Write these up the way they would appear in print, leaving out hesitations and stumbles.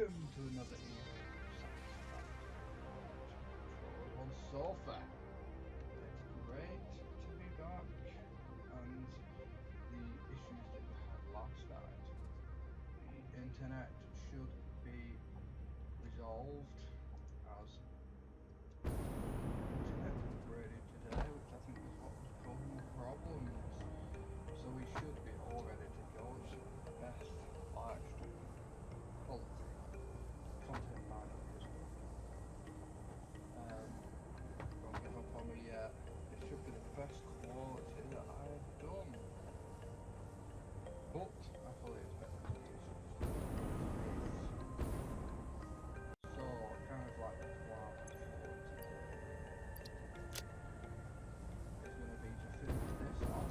Welcome to another evening of Satisfactory on sofa. It's great to be back, and the issues that we had last night, the internet should be resolved as the internet upgraded today, which I think is what was causing the problems. So we should be all ready to go. It's the best live stream quality content mining history. Don't give up on me yet. It should be the best quality that I've done. But I fully expect there to be issues. So kind of like the plan for today is going to be to finish this off.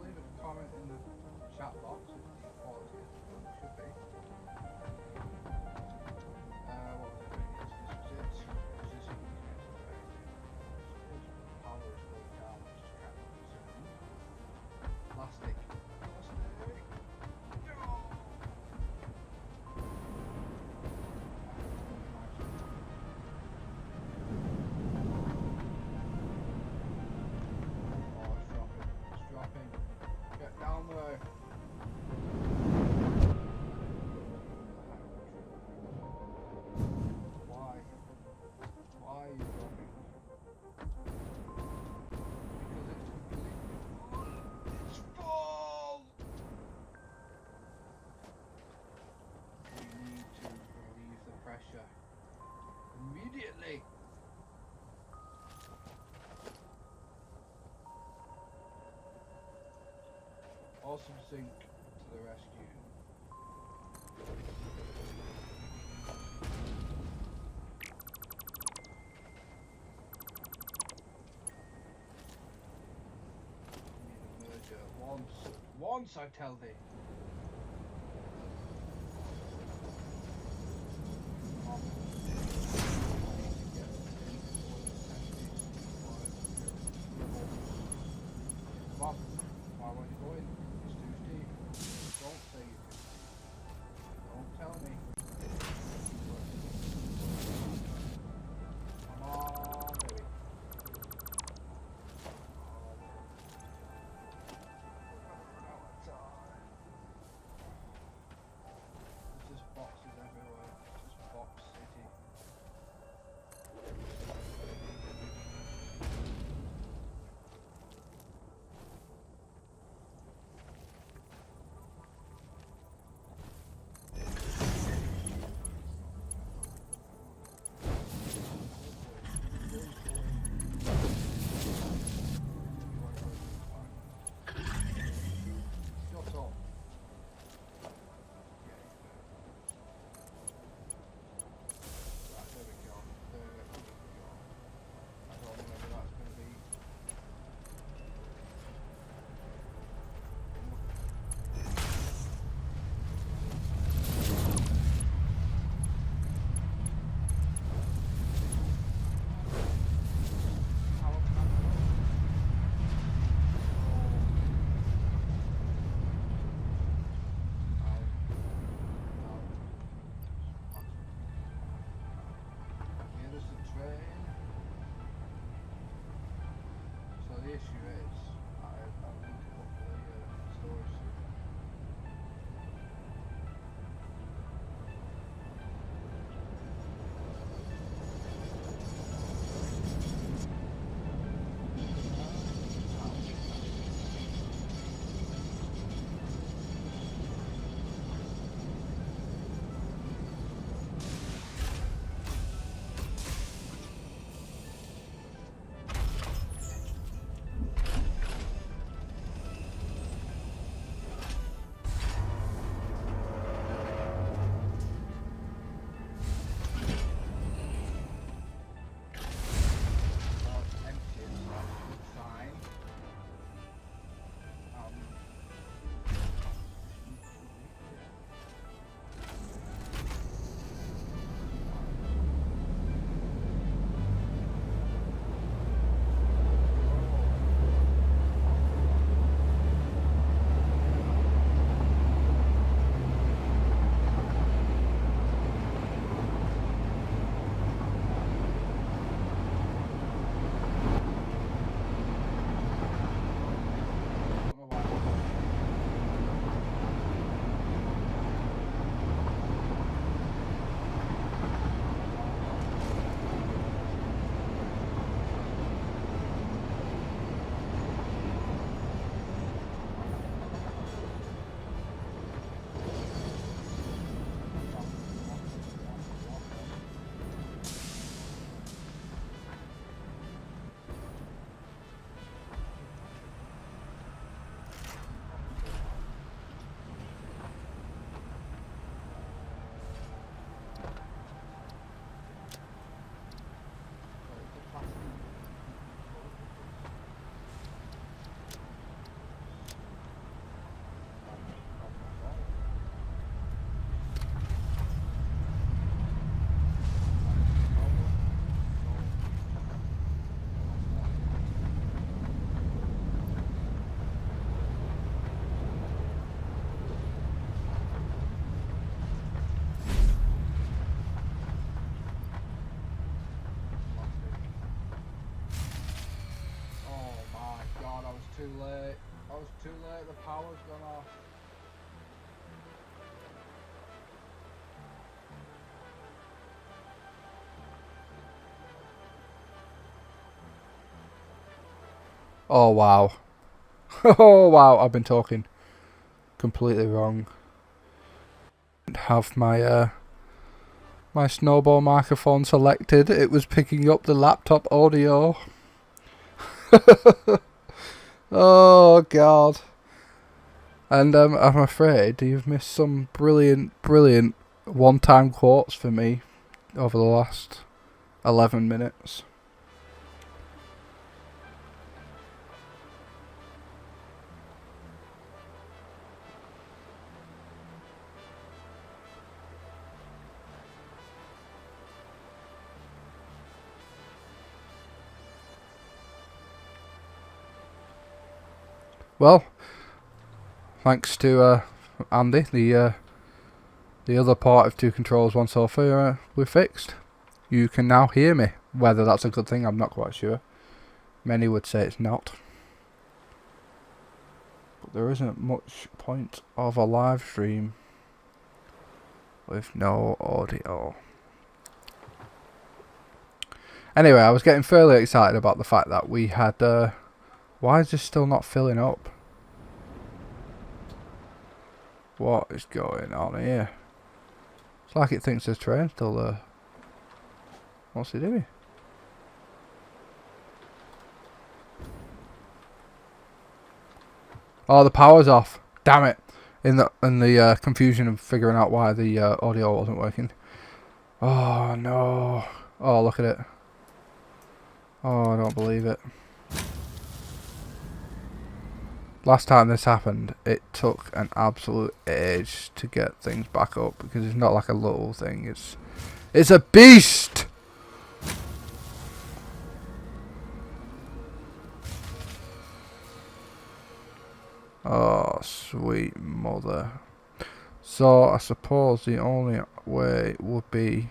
Leave a comment in the chat box if the quality is as good as it should be. What was I doing? Yes, this was it. Position power is going down, which is kind of concerning. Plastic. Immediately. Awesome sync to the rescue. Need a merger once I tell thee. issue is, I'll link it up for the storage soon. Too late. I was too late. The power's gone off. Oh wow. Oh wow, I've been talking completely wrong. Have my my snowball microphone selected. It was picking up the laptop audio. Oh god. And I'm afraid you've missed some brilliant one-time quotes for me over the last 11 minutes. Well, thanks to Andy, the other part of 2 controls 1 sofa, we're fixed. You can now hear me. Whether that's a good thing, I'm not quite sure. Many would say it's not. But there isn't much point of a live stream with no audio. Anyway, I was getting fairly excited about the fact that we had... why is this still not filling up? What is going on here? It's like it thinks the train's still there. What's it doing? Oh, the power's off. Damn it! In the confusion of figuring out why the audio wasn't working. Oh no! Oh, look at it. Oh, I don't believe it. Last time this happened, it took an absolute age to get things back up because it's not like a little thing. It's a beast. Oh, sweet mother. So I suppose the only way would be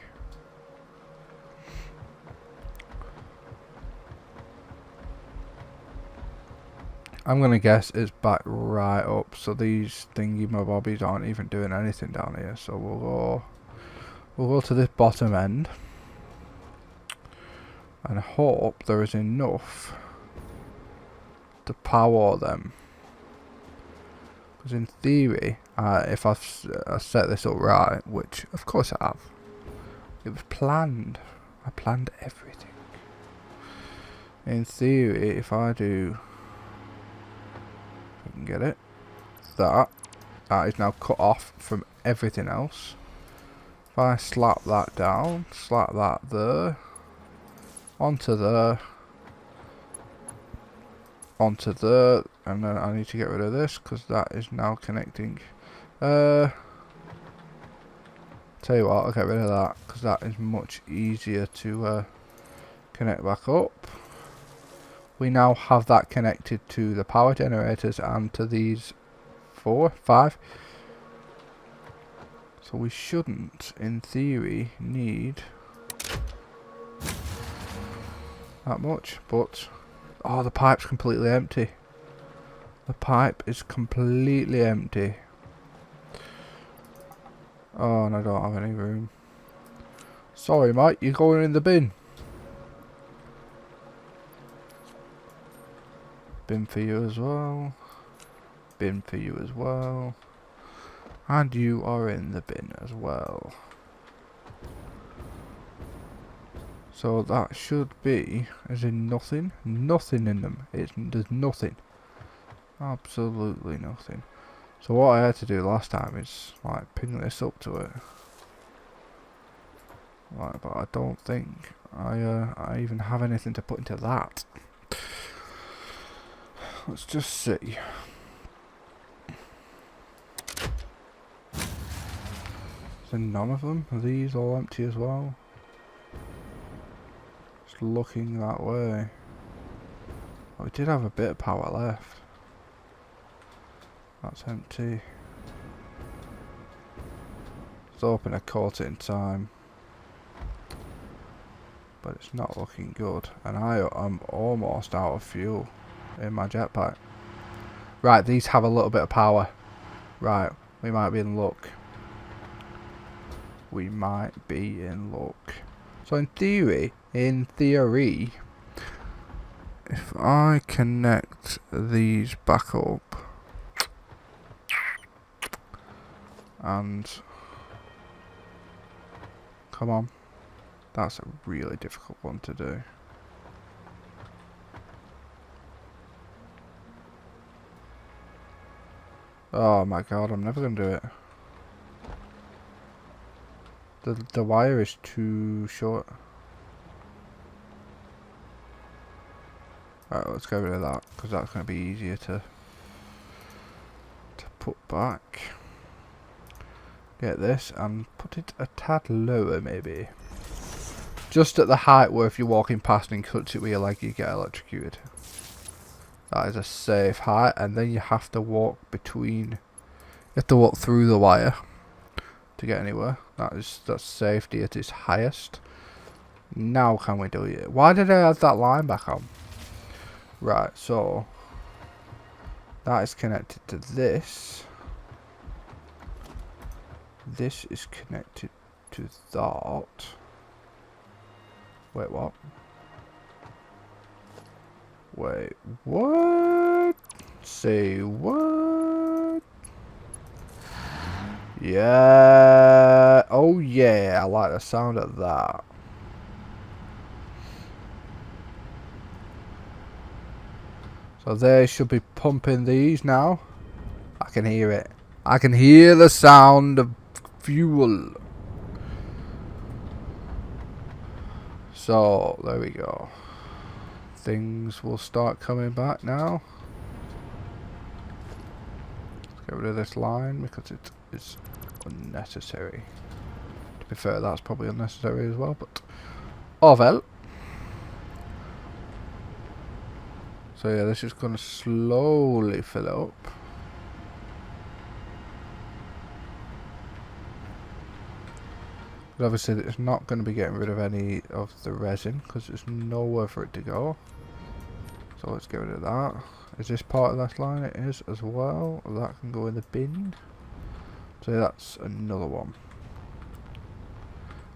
I'm going to guess it's back right up. So these thingy mobobbies aren't even doing anything down here. So we'll go to this bottom end. And hope there is enough to power them. Because in theory, if I've set this up right, which of course I have, it was planned. I planned everything. In theory, if I do, if I can get it, that is now cut off from everything else. If I slap that down, slap that there, onto there, onto there, and then I need to get rid of this because that is now connecting. Tell you what, I'll get rid of that because that is much easier to connect back up. We now have that connected to the power generators and to these 4, 5. So we shouldn't, in theory, need that much, but oh, the pipe's completely empty. The pipe is completely empty. Oh, and I don't have any room. Sorry, mate, you're going in the bin. Bin for you as well. Bin for you as well. And you are in the bin as well. So that should be, as in nothing. Nothing in them. There's nothing. Absolutely nothing. So what I had to do last time is like pin this up to it. Right, but I don't think I even have anything to put into that. Let's just see. So none of them? Are these all empty as well? Just looking that way. Oh, we did have a bit of power left. That's empty. Let's open a caught it in time. But it's not looking good. And I am almost out of fuel in my jetpack. Right, these have a little bit of power. Right, we might be in luck. We might be in luck. So in theory, if I connect these back up and come on, that's a really difficult one to do. Oh my god, I'm never gonna do it. The wire is too short. Right, let's get rid of that because that's going to be easier to put back. Get this and put it a tad lower maybe. Just at the height where if you're walking past and cuts it with your leg you get electrocuted. That is a safe height, and then you have to walk between. You have to walk through the wire to get anywhere. That's safety at its highest. Now can we do it? Why did I have that line back on? Right, so that is connected to this. This is connected to that. Wait, what? Wait, what? Say what? Yeah. Oh yeah, I like the sound of that. So they should be pumping these now. I can hear it. I can hear the sound of fuel. So there we go. Things will start coming back now. Let's get rid of this line because it is unnecessary. To be fair, that's probably unnecessary as well, but oh well. So yeah, this is going to slowly fill it up. But obviously it's not going to be getting rid of any of the resin because there's nowhere for it to go. So let's get rid of that. Is this part of that line? It is as well. That can go in the bin. So that's another one.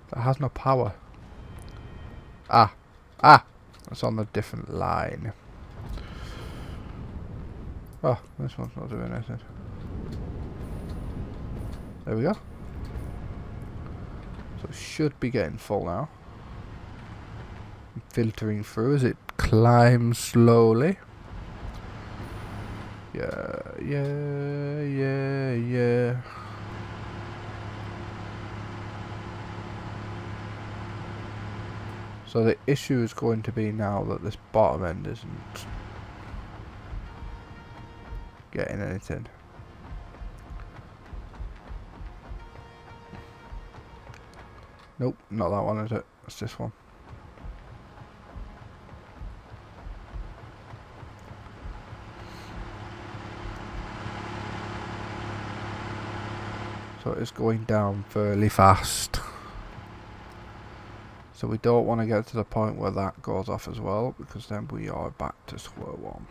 That has no power. Ah! That's on a different line. Oh, this one's not doing anything. There we go. So it should be getting full now. Filtering through as it climbs slowly. Yeah. So the issue is going to be now that this bottom end isn't getting anything. Nope, not that one, is it? It's this one. So it's going down fairly fast. So we don't want to get to the point where that goes off as well, because then we are back to square one.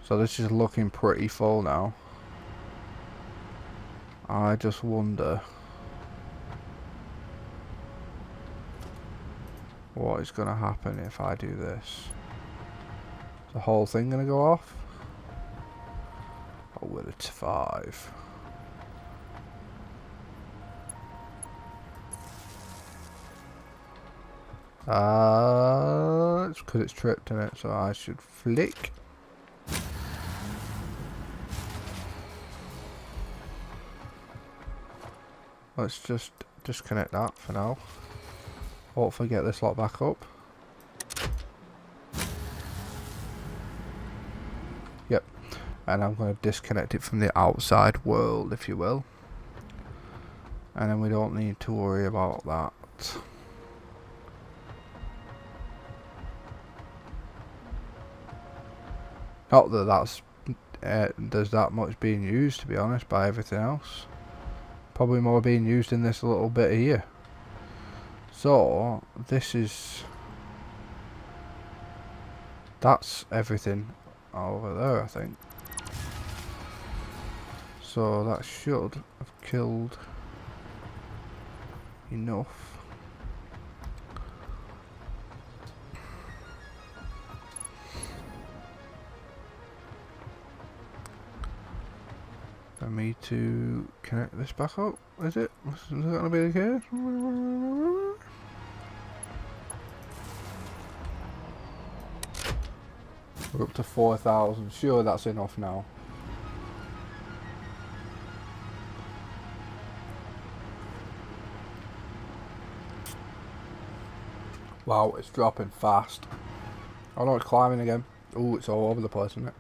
So this is looking pretty full now. I just wonder what is going to happen if I do this. Is the whole thing going to go off? Or will it survive? It's because it's tripped in it, so I should flick. Let's just disconnect that for now. Hopefully get this lot back up. Yep. And I'm going to disconnect it from the outside world, if you will. And then we don't need to worry about that. Not that that's there's that much being used, to be honest, by everything else. Probably more being used in this little bit here. So this is, that's everything over there, I think. So that should have killed enough. For me to connect this back up, is it? Is that going to be the case? We're up to 4,000. Sure, that's enough now. Wow, it's dropping fast. Oh no, it's climbing again. Oh, it's all over the place, isn't it?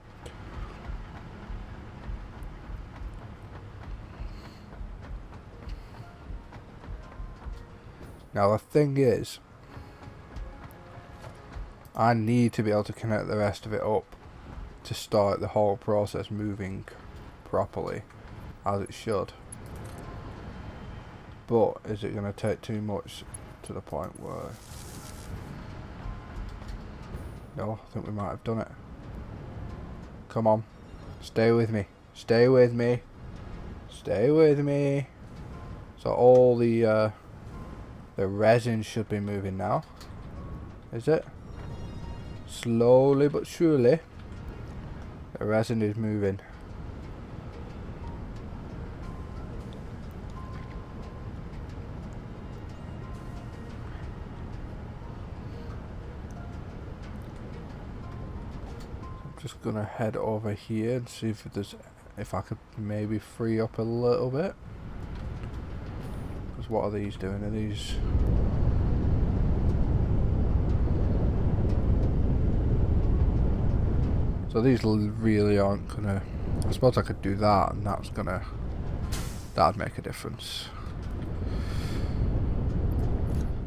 Now the thing is, I need to be able to connect the rest of it up to start the whole process moving properly, as it should. But is it going to take too much to the point where... No, I think we might have done it. Come on, stay with me, stay with me, stay with me. So all the resin should be moving now. Is it? Slowly but surely, the resin is moving. I'm just gonna head over here and see if I could maybe free up a little bit. Because what are these doing? Are these... So these really aren't gonna... I suppose I could do that and that'd make a difference.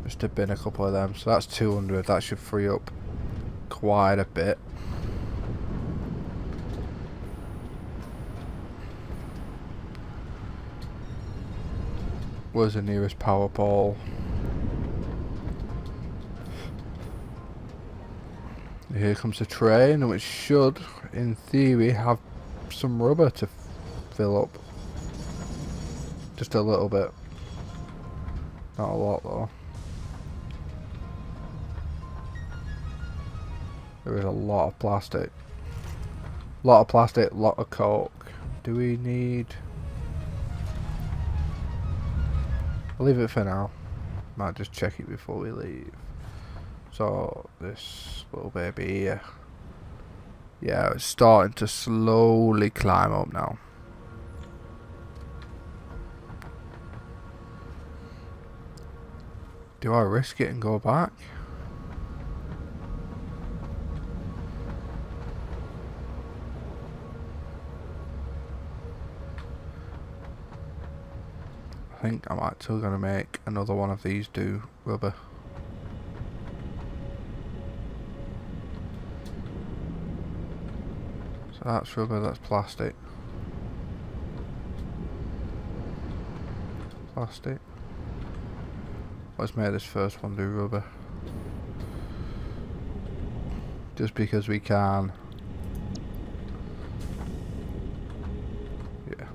Just to bin a couple of them. So that's 200, that should free up quite a bit. Where's the nearest power pole? Here comes the train, which should, in theory, have some rubber to fill up. Just a little bit. Not a lot though. There is a lot of plastic. Lot of plastic, lot of coke. Do we need... I'll leave it for now. Might just check it before we leave. So, this little baby here. Yeah, it's starting to slowly climb up now. Do I risk it and go back? I think I'm actually going to make another one of these do rubber. So that's rubber, that's plastic. Plastic. Let's make this first one do rubber. Just because we can. Yeah.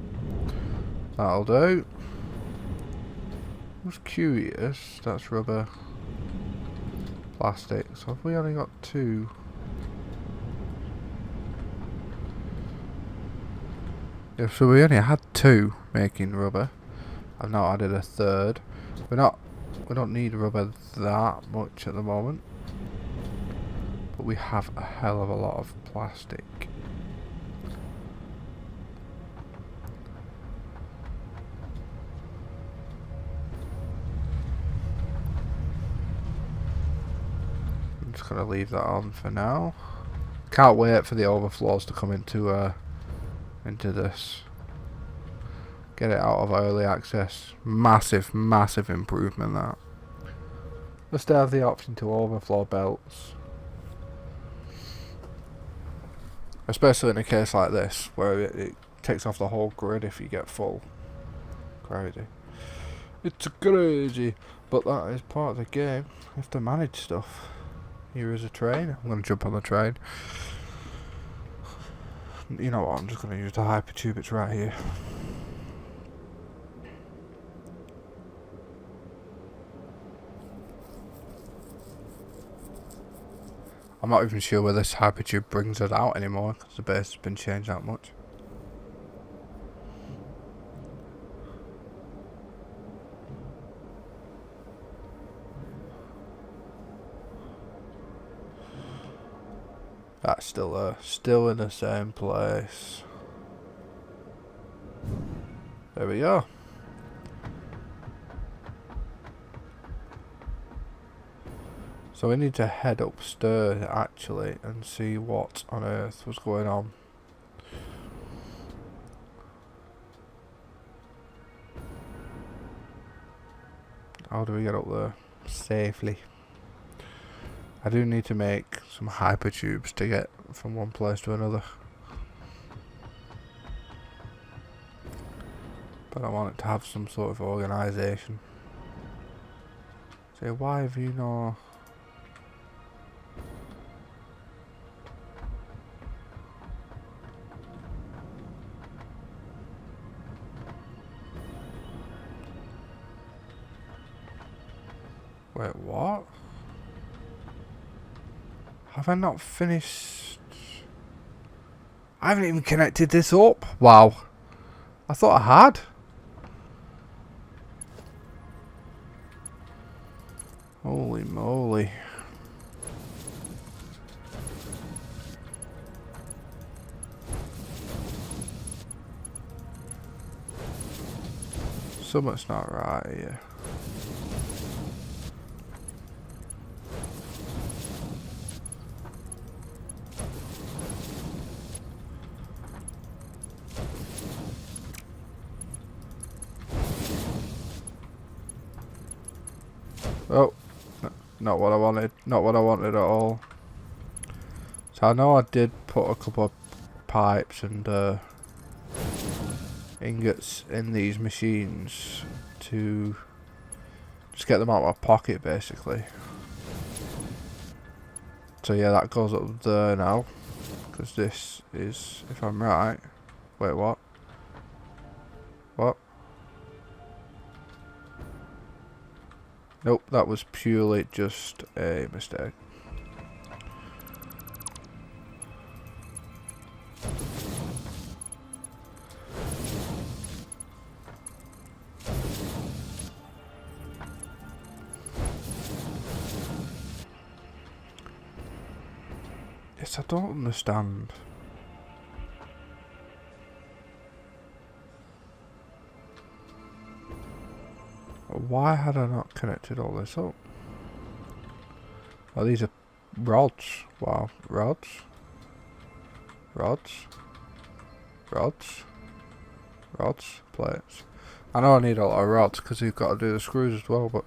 That'll do. I was curious, that's rubber. Plastic. So have we only got two? Yeah, so we only had two making rubber. I've now added a third. We don't need rubber that much at the moment. But we have a hell of a lot of plastic. I'm just gonna leave that on for now. Can't wait for the overflows to come into this. Get it out of early access. Massive, massive improvement that. Let's have the option to overflow belts. Especially in a case like this, where it takes off the whole grid if you get full. Crazy. It's crazy. But that is part of the game. You have to manage stuff. Here is a train. I'm going to jump on the train. You know what, I'm just going to use the hypertube, it's right here. I'm not even sure where this hypertube brings us out anymore, because the base has been changed that much. That's still there, still in the same place. There we go. So we need to head upstairs actually and see what on earth was going on. How do we get up there safely? I do need to make some hypertubes to get from one place to another. But I want it to have some sort of organisation. Say, why have you not... Wait, what? Have I not finished? I haven't even connected this up. Wow. I thought I had. Holy moly. Something's not right here. Oh, not what I wanted. Not what I wanted at all. So I know I did put a couple of pipes and ingots in these machines to just get them out of my pocket, basically. So yeah, that goes up there now, because this is, if I'm right, wait, what? What? Nope, that was purely just a mistake. Yes, I don't understand. Why had I not connected all this up? Oh, these are rods. Wow, rods. Rods. Rods. Rods. Plates. I know I need a lot of rods because you've got to do the screws as well, but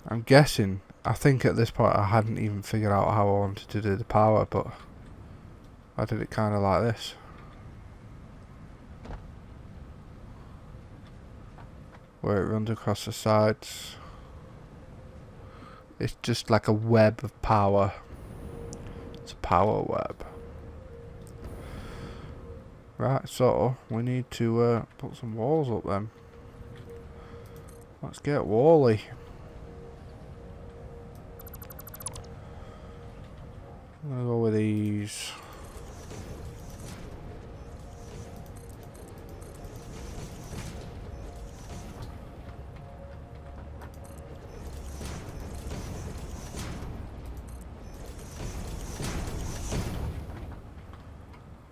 I'm guessing, I think at this point I hadn't even figured out how I wanted to do the power, but I did it kind of like this. Where it runs across the sides. It's just like a web of power. It's a power web. Right, so we need to put some walls up then. Let's get wally. I'm gonna go with these.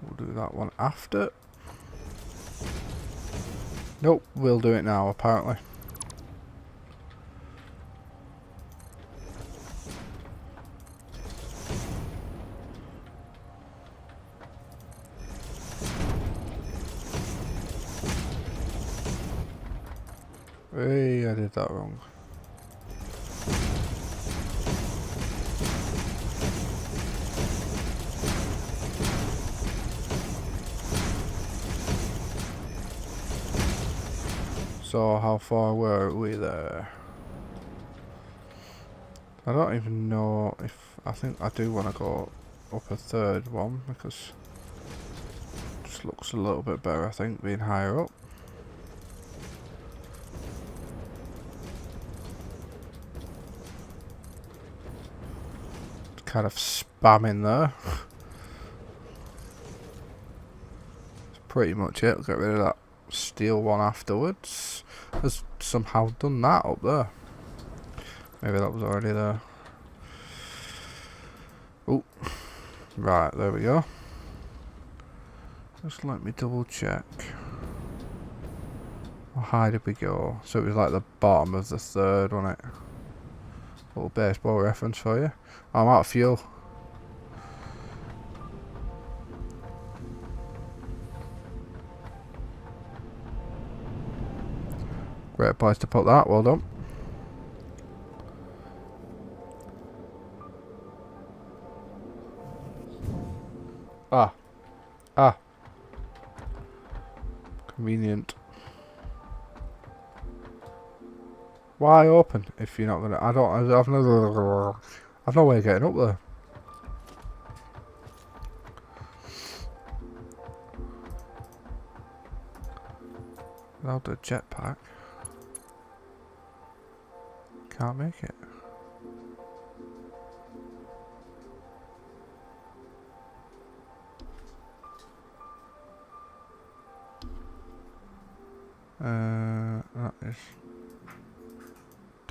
We'll do that one after. Nope, we'll do it now apparently. Hey, I did that wrong. So how far were we there? I don't even know if, I think I do want to go up a third one because it just looks a little bit better, I think, being higher up. Kind of spamming there. That's pretty much it. We'll get rid of that steel one afterwards. Has somehow done that up there. Maybe that was already there. Oh, right, there we go. Just let me double check. How high did we go? So it was like the bottom of the third, wasn't it? Little baseball reference for you. Oh, I'm out of fuel. Great place to put that, well done. Convenient. Why open if you're not gonna? I've no way of getting up there. Without the jetpack, can't make it. That is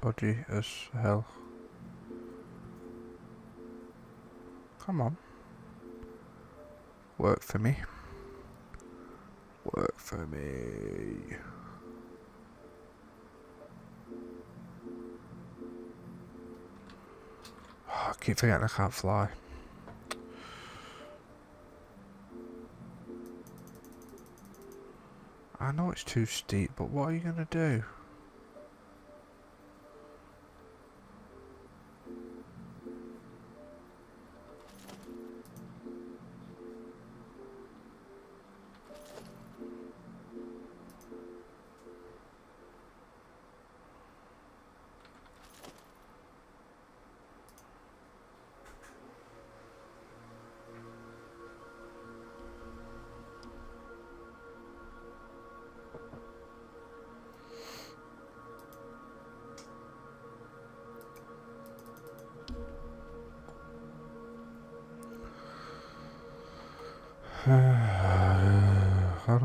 dodgy as hell. Come on. Work for me. Work for me. Oh, I keep forgetting I can't fly. I know it's too steep, but what are you gonna do?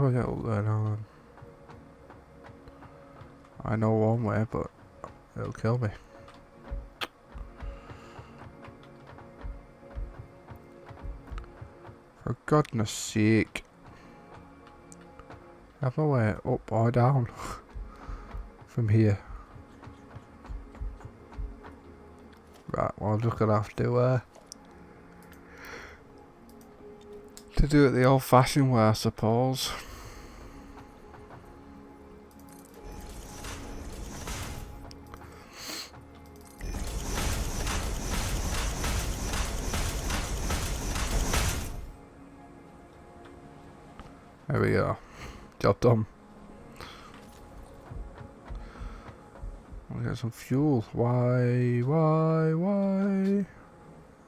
do I get up there now? I know one way, but it'll kill me. For goodness sake. Have my way up or down from here. Right, well I'm just gonna have to do it the old fashioned way, I suppose. There we go. Job done. I'll get some fuel. Why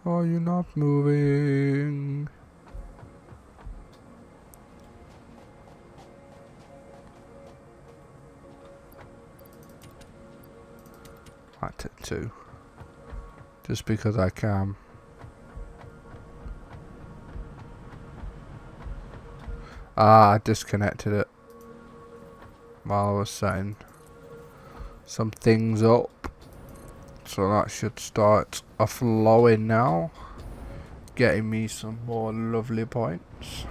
are you not moving? I took 2. Just because I can. I disconnected it while I was setting some things up. So that should start flowing now. Getting me some more lovely points.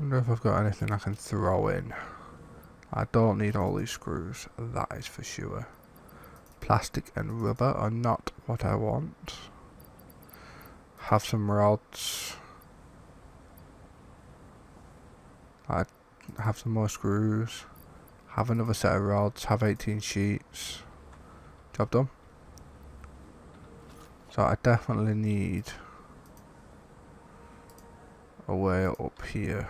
Wonder if I've got anything I can throw in. I don't need all these screws, that is for sure. Plastic and rubber are not what I want. Have some rods. I have some more screws. Have another set of rods. Have 18 sheets. Job done. So I definitely need a way up here.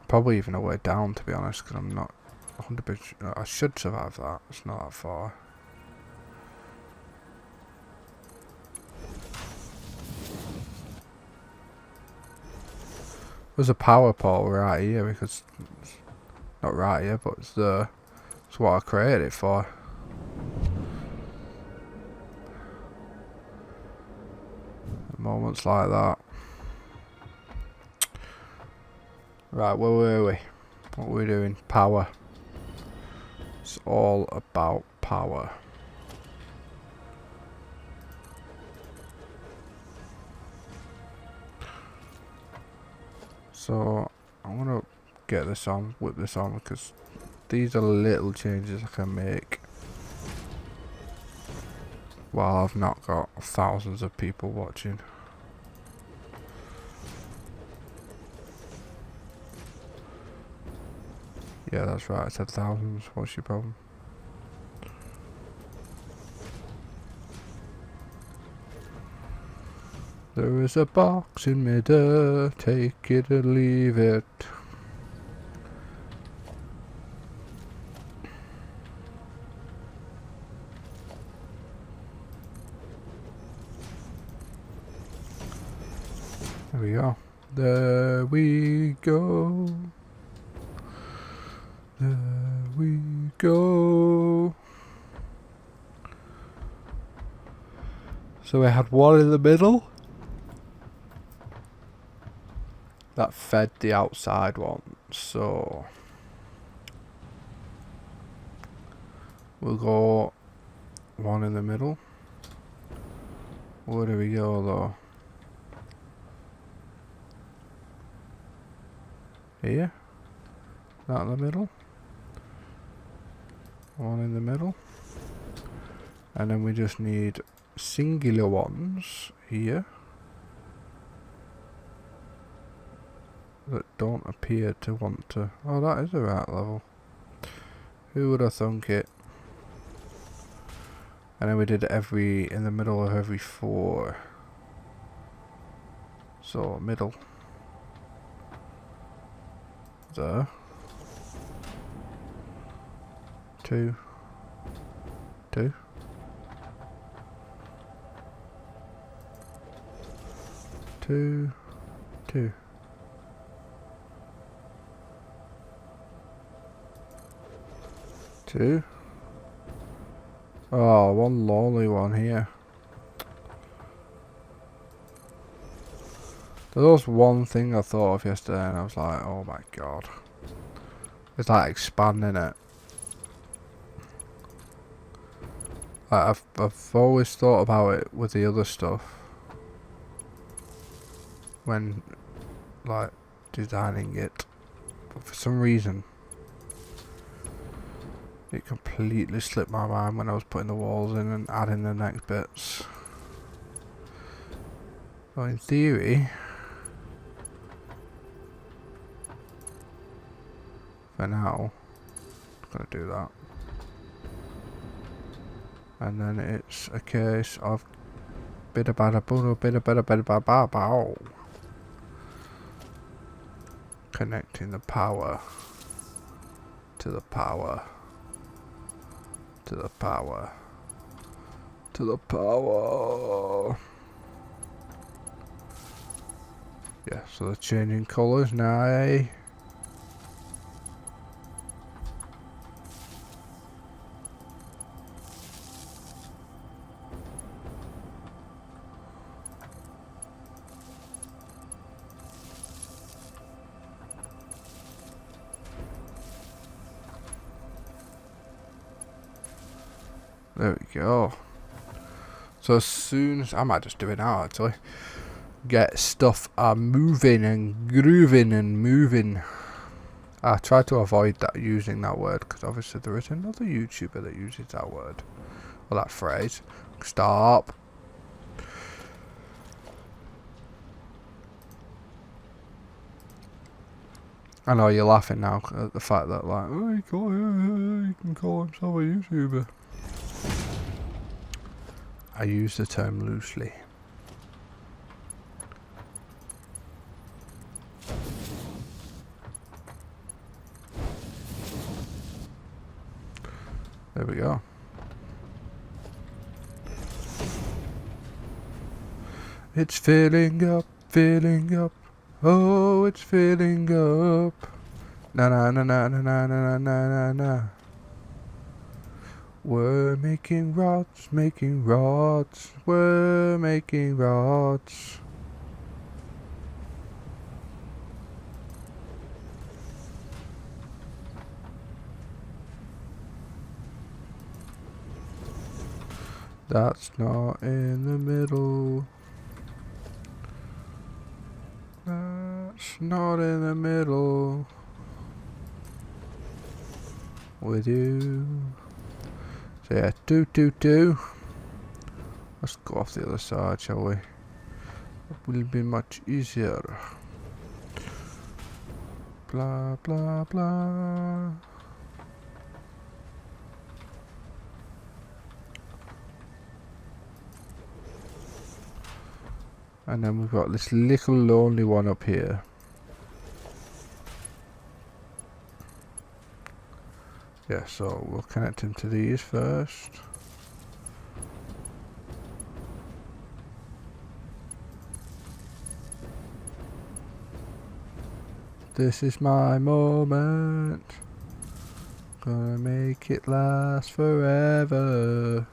Probably even a way down, to be honest, because I'm not 100%. I should survive that. It's not that far. There's a power pole right here because not right here, but it's there. It's what I created it for. Moments like that. Right, where were we? What were we doing? Power. It's all about power. So I'm gonna get this on, whip this on, because these are little changes I can make while I've not got thousands of people watching. Yeah, that's right, I said thousands. What's your problem? There is a box in midair, take it or leave it. There we go. There we go. There we go. So we had one in the middle that fed the outside one, so we'll go one in the middle. Where do we go though? Here? Not in the middle. One in the middle. And then we just need singular ones here that don't appear to want to. Oh, that is the right level. Who would have thunk it? And then we did every in the middle of every 4. So middle. There. 2. 2. 2. 2. 2. Oh, one lonely one here. There was one thing I thought of yesterday and I was like, oh my god. It's like expanding it. Like I've always thought about it with the other stuff. When, like, designing it. But for some reason, it completely slipped my mind when I was putting the walls in and adding the next bits. So in theory, for now, I'm gonna do that. And then it's a case of bit about a bow. Connecting the power to the power to the power to the power. Yeah, so they're changing colours now, eh? There we go. So as soon as I might just do it now actually. Get stuff moving and grooving and moving. I try to avoid that using that word because obviously there is another YouTuber that uses that word or that phrase. Stop. I know you're laughing now at the fact that like, oh, he can call himself a YouTuber. I use the term loosely. There we go. It's filling up, oh, it's filling up. Na na na na na na na na na na. We're making rods, we're making rods. That's not in the middle. That's not in the middle. With you. So yeah, do. Let's go off the other side, shall we? It will be much easier. Blah blah blah. And then we've got this little lonely one up here. Yeah, so we'll connect him to these first. This is my moment. Gonna make it last forever.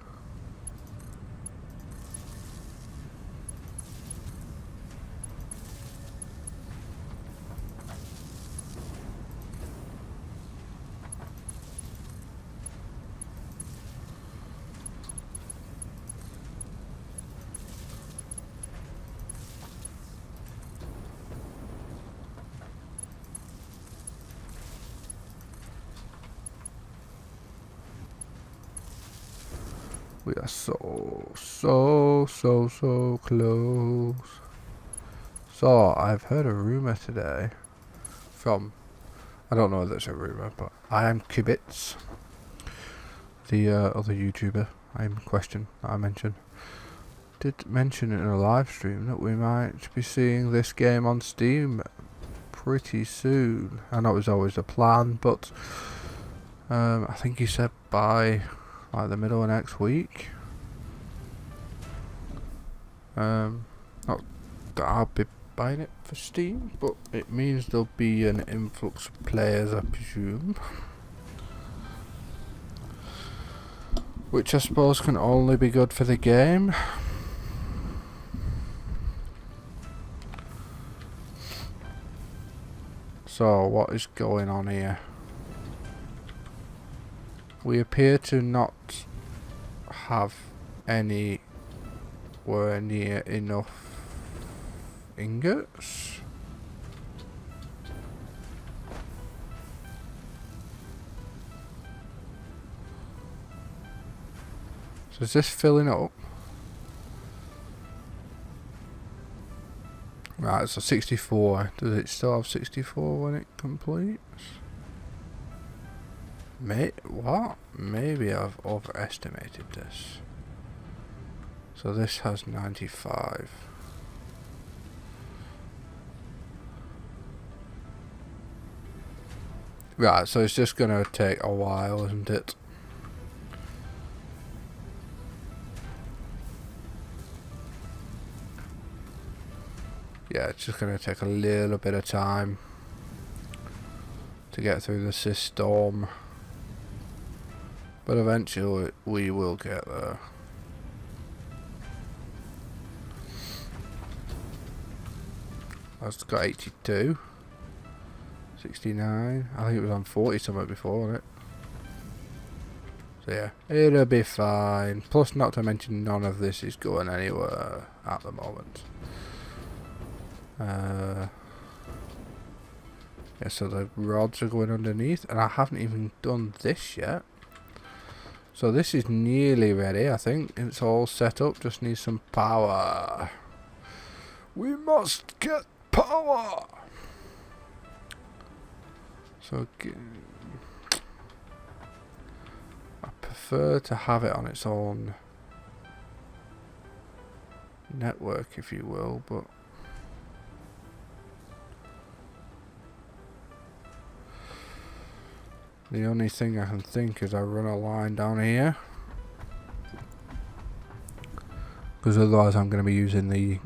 We are so close. So, I've heard a rumor today from, I don't know if it's a rumor, but I am Kibitz, the other YouTuber in question that I mentioned, did mention in a live stream that we might be seeing this game on Steam pretty soon. I know it was always the plan, but I think he said by like the middle of next week. Not that I'll be buying it for Steam, but it means there'll be an influx of players, I presume. which I suppose can only be good for the game. So what is going on here? We appear to not have anywhere near enough ingots. So is this filling up? Right, so 64. Does it still have 64 when it completes? What? Maybe I've overestimated this. So this has 95. Right, so it's just gonna take a while, isn't it? Yeah, it's just gonna take a little bit of time to get through the system. But eventually we will get there. That's got 82. 69. I think it was on 40 somewhere before, wasn't it? So yeah, it'll be fine. Plus, not to mention, none of this is going anywhere at the moment. Yeah, so the rods are going underneath, and I haven't even done this yet. So this is nearly ready, I think. It's all set up, just needs some power. We must get power! So I prefer to have it on its own network, if you will, but the only thing I can think is I run a line down here, because otherwise I'm going to be using the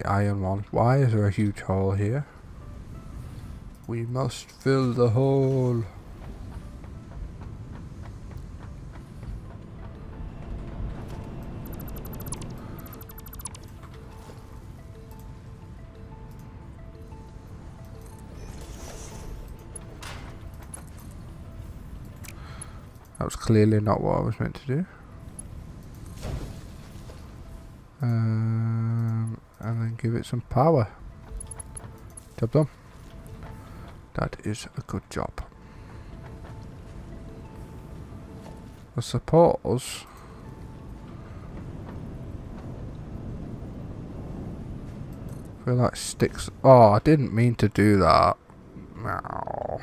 iron one. Why is there a huge hole here? We must fill the hole. That was clearly not what I was meant to do. And then give it some power. Job done. That is a good job. I suppose I feel like sticks. Oh, I didn't mean to do that. No.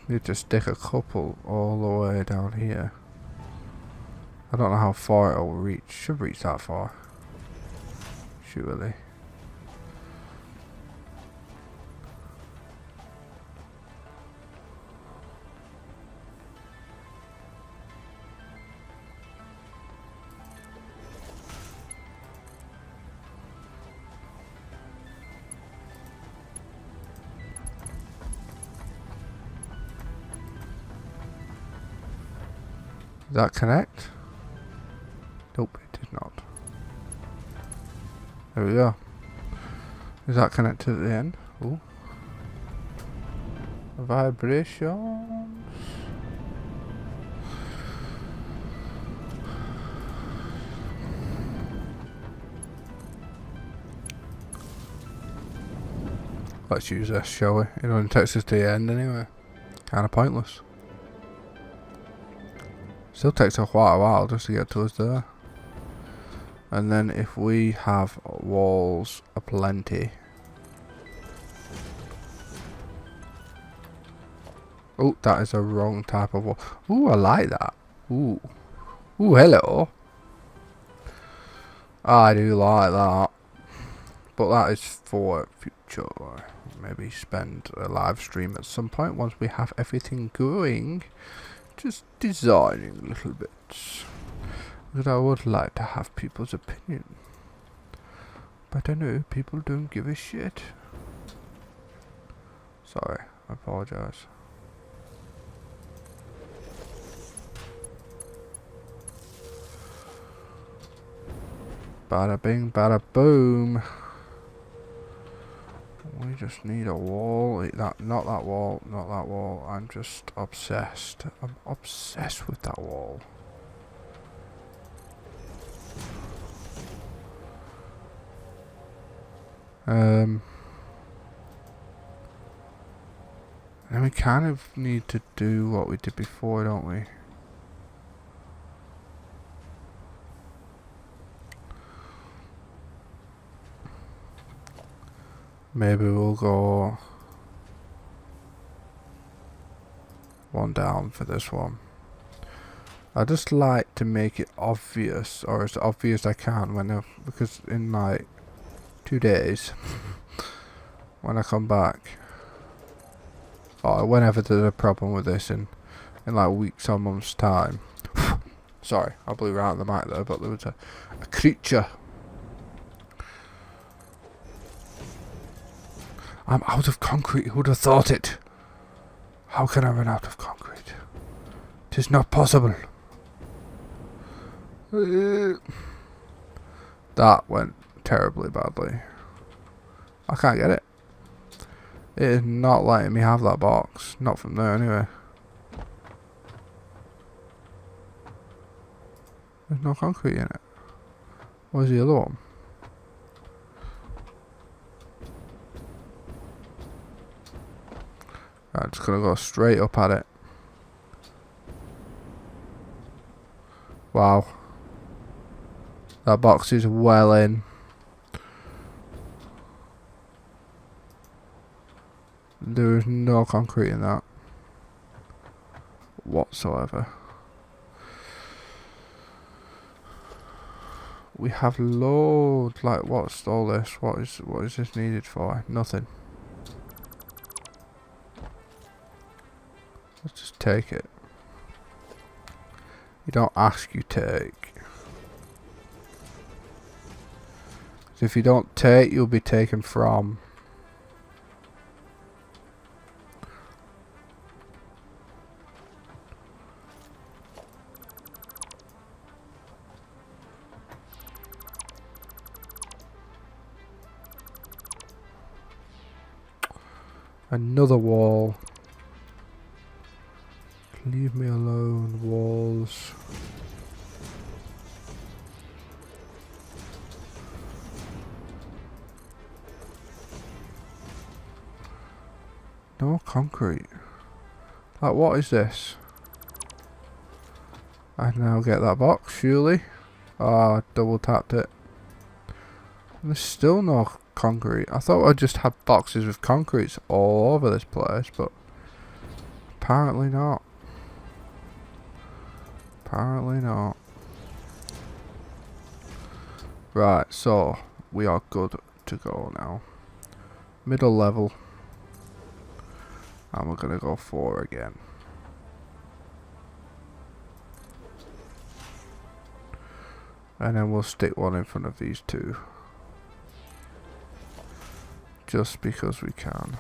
Need to stick a couple all the way down here. I don't know how far it'll reach. Should reach that far. Surely. Did that connect? Nope, it did not. There we go. Is that connected at the end? Ooh. Vibrations. Let's use this, shall we? It only takes us to the end anyway. Kinda pointless. Still takes us quite a while just to get to us there. And then if we have walls aplenty. Oh, that is a wrong type of wall. Ooh, I like that. Ooh. Ooh, hello. I do like that. But that is for future. Maybe spend a live stream at some point once we have everything going. Just designing little bits. Because I would like to have people's opinion. But I know people don't give a shit. Sorry, I apologise. Bada bing, bada boom. We just need a wall. Not that wall, not that wall. I'm just obsessed. I'm obsessed with that wall. And we kind of need to do what we did before, don't we? Maybe we'll go one down for this one. I just like to make it obvious, or as obvious as I can, because in like 2 days, when I come back, or whenever there's a problem with this in like weeks or months time. Sorry, I blew around the mic there, but there was a creature. I'm out of concrete, who'd have thought it? How can I run out of concrete? 'Tis not possible. That went terribly badly. I can't get it. It is not letting me have that box. Not from there anyway. There's no concrete in it. Where's the other one? I'm just gonna go straight up at it. Wow. That box is well in. There is no concrete in that whatsoever. We have loads. Like, what's all this? What is this needed for? Nothing. Let's just take it. You don't ask, you take. So if you don't take, you'll be taken from. Another wall. Leave me alone, walls. No concrete. Like, what is this? I now get that box, surely. Ah, double tapped it. And there's still no concrete. I thought I just had boxes with concretes all over this place, but apparently not. Apparently not. Right, so we are good to go now. Middle level. And we're gonna go 4 again. And then we'll stick one in front of these two. Just because we can.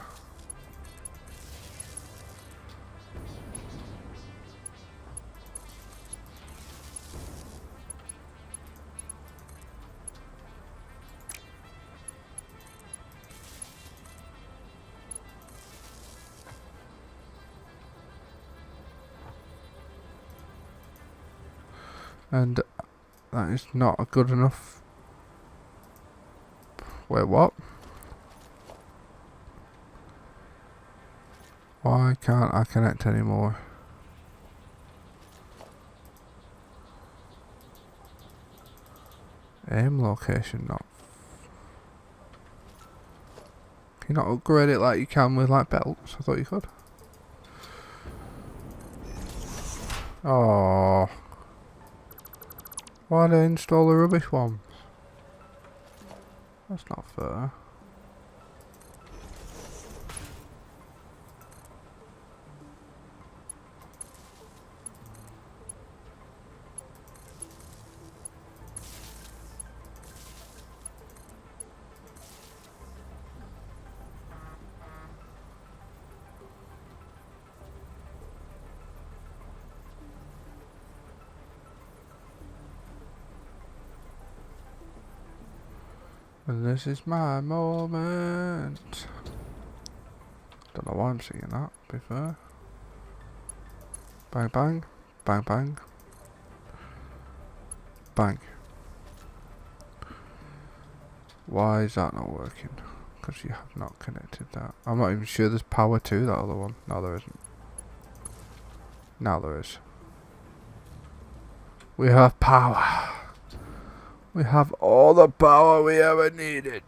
And that is not a good enough. Wait, what? Why can't I connect anymore? Aim location not. Can you not upgrade it like you can with like belts? I thought you could. Oh. Why did I install the rubbish ones? That's not fair. And this is my moment. Don't know why I'm singing that, to be fair. Bang bang, bang bang, bang. Why is that not working? Because you have not connected that. I'm not even sure there's power to that other one. No, there isn't. Now there is. We have power. We have all the power we ever needed.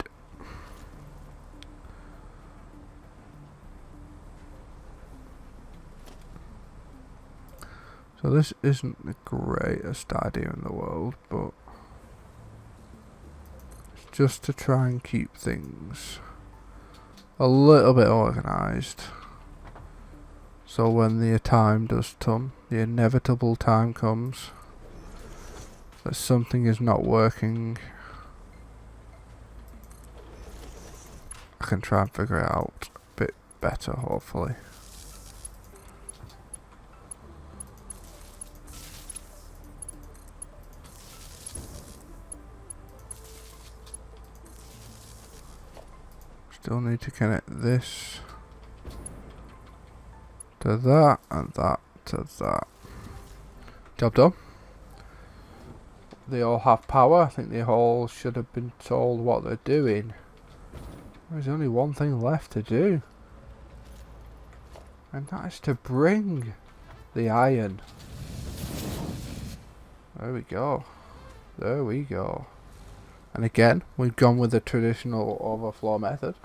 So this isn't the greatest idea in the world, but it's just to try and keep things a little bit organised. So when the time does come, the inevitable time comes, that something is not working, I can try and figure it out a bit better, hopefully. Still need to connect this to that and that to that. Job done. They all have power. I think they all should have been told what they're doing. There's only one thing left to do, and that is to bring the iron. There we go. There we go. And again, we've gone with the traditional overflow method.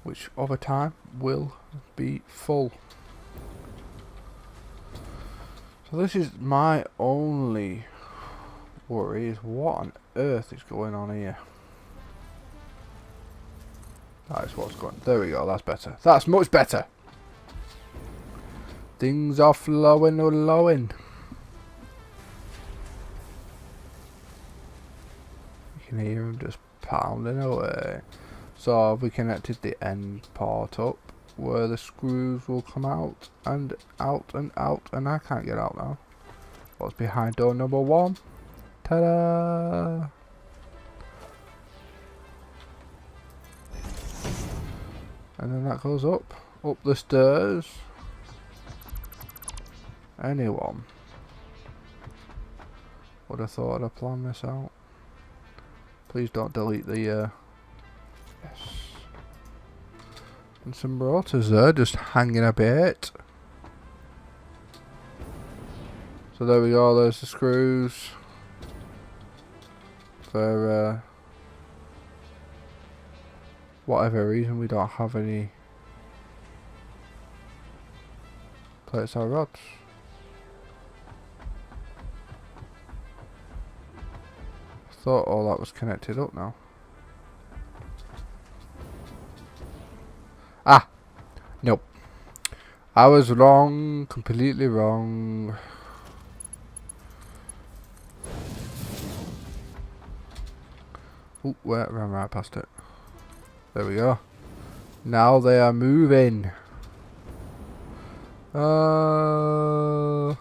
Which over time will be full. So this is my only worry, is what on earth is going on here. That is what's going on. There we go, that's better. That's much better. Things are flowing. You can hear them just pounding away. So we connected the end part up where the screws will come out and out and out, and I can't get out now. What's behind door number 1? Ta-da! And then that goes up the stairs. Anyone would have thought I'd planned this out. Please don't delete the yes. And some rotors there just hanging a bit. So there we go, there's the screws for whatever reason we don't have any plates or rods. I thought all that was connected up now. Ah! Nope. I was wrong, completely wrong. Ooh, ran right past it. There we go. Now they are moving. I'm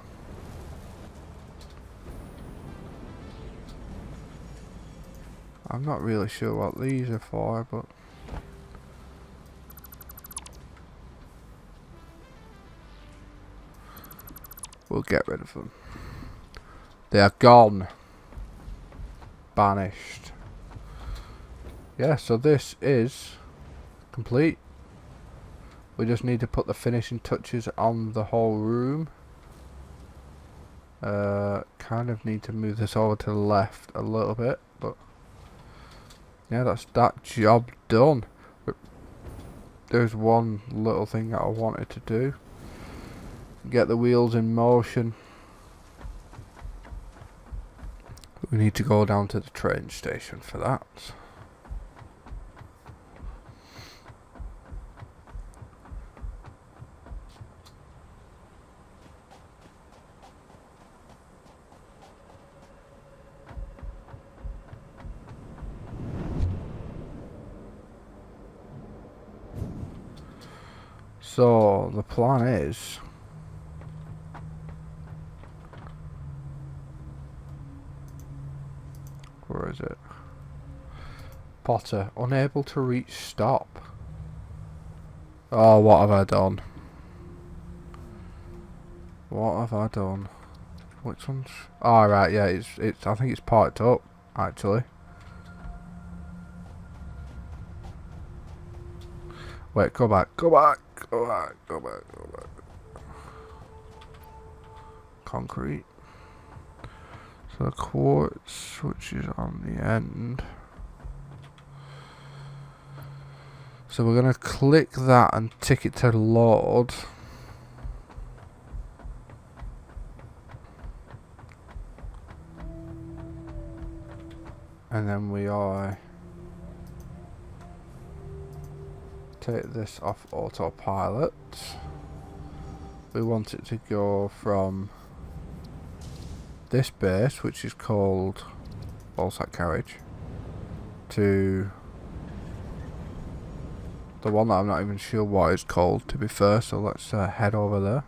not really sure what these are for, but we'll get rid of them. They are gone. Banished. Yeah, so this is complete. We just need to put the finishing touches on the whole room. Kind of need to move this over to the left a little bit, but yeah, that's that job done. But there's one little thing that I wanted to do. Get the wheels in motion. We need to go down to the train station for that. So the plan is where is it? Potter, unable to reach stop. Oh, what have I done? What have I done? Which one's? Oh, right, yeah, it's. I think it's parked up actually. Wait, go back, go back, go back, go back, go back. Concrete. So the quartz, which is on the end. So we're gonna click that and tick it to load. And then we are take this off autopilot. We want it to go from this base, which is called Ballsack Carriage, to the one that I'm not even sure what it's called, to be fair, so let's head over there.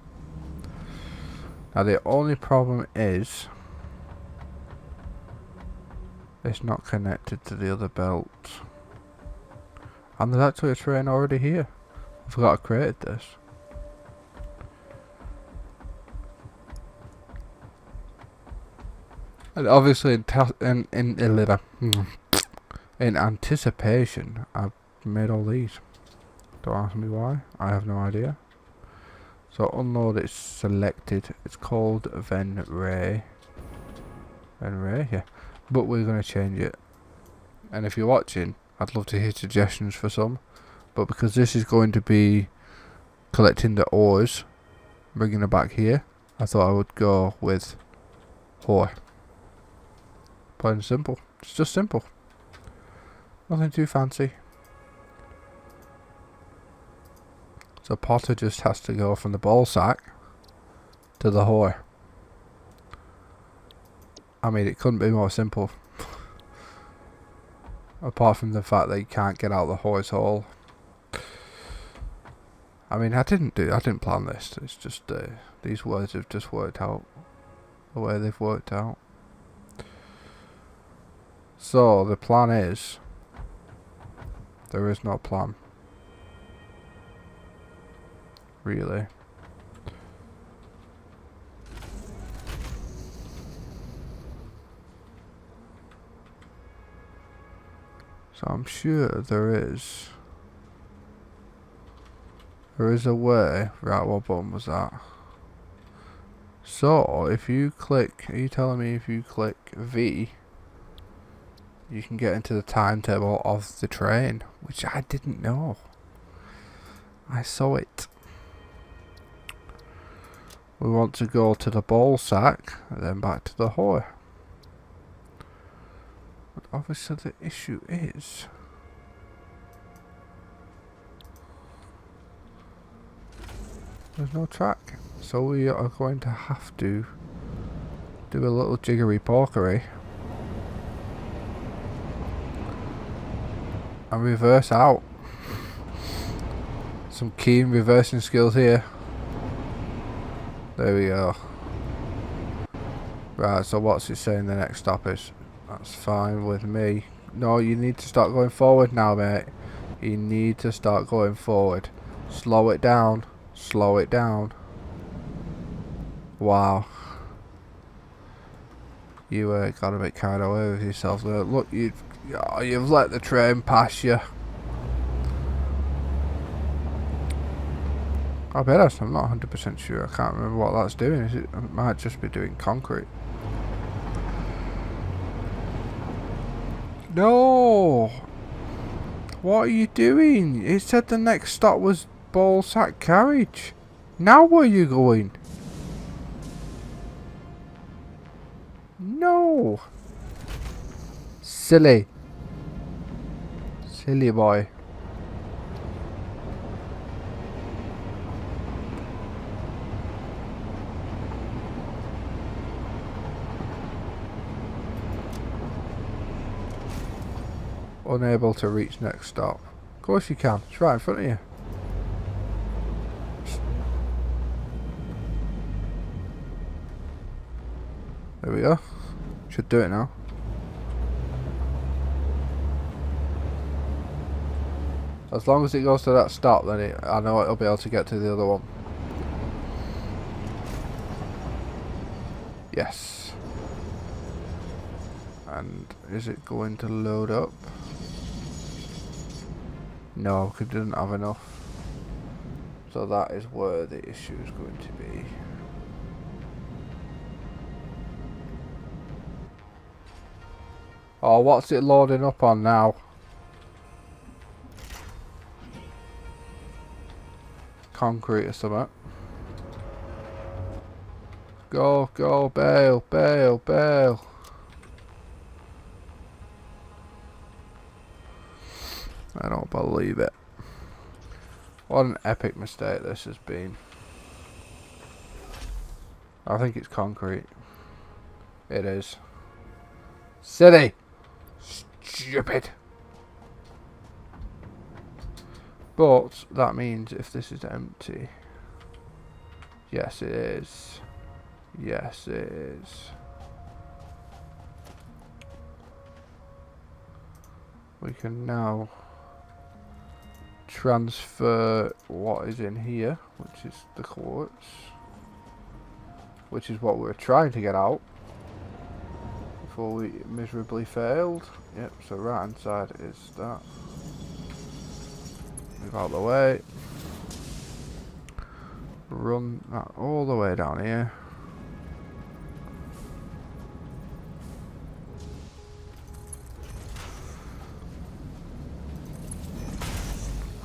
Now the only problem is it's not connected to the other belt. And there's actually a train already here. I forgot I created this. And obviously in anticipation, I've made all these. Don't ask me why, I have no idea. So unload is selected. It's called Ven Ray, yeah. But we're going to change it. And if you're watching, I'd love to hear suggestions for some. But because this is going to be collecting the ores, bringing it back here, I thought I would go with ore. Plain and simple. It's just simple. Nothing too fancy. So Potter just has to go from the ball sack to the whore. I mean, it couldn't be more simple. Apart from the fact that you can't get out the horse hole. I mean, I didn't plan this. It's just these words have just worked out the way they've worked out. So the plan is, there is no plan. Really. So I'm sure there is a way. Right, what button was that? So if you click, are you telling me if you click V, you can get into the timetable of the train, which I didn't know. I saw it. We want to go to the ball sack and then back to the whore. But obviously the issue is there's no track. So we are going to have to do a little jiggery pokery and reverse out. Some keen reversing skills here. There we go. Right, so what's it saying the next stop is? That's fine with me. No, you need to start going forward now, mate. You need to start going forward. Slow it down. Slow it down. Wow. You got a bit carried away with yourself there. Look, you've let the train pass you. I bet I'm not 100% sure. I can't remember what that's doing. It might just be doing concrete. No! What are you doing? It said the next stop was ball sack carriage. Now where are you going? No! Silly. Silly boy. Unable to reach next stop. Of course you can. It's right in front of you. There we go. Should do it now. As long as it goes to that stop, then I know it'll be able to get to the other one. Yes. And is it going to load up? No, because it doesn't have enough. So that is where the issue is going to be. Oh, what's it loading up on now? Concrete or something. Go, go, bail, bail, bail. I don't believe it. What an epic mistake this has been. I think it's concrete. It is. Silly! Stupid! But that means if this is empty. Yes, it is. Yes, it is. We can now transfer what is in here, which is the quartz, which is what we're trying to get out before we miserably failed. Yep, so right hand side is that. Move out of the way. Run that all the way down here.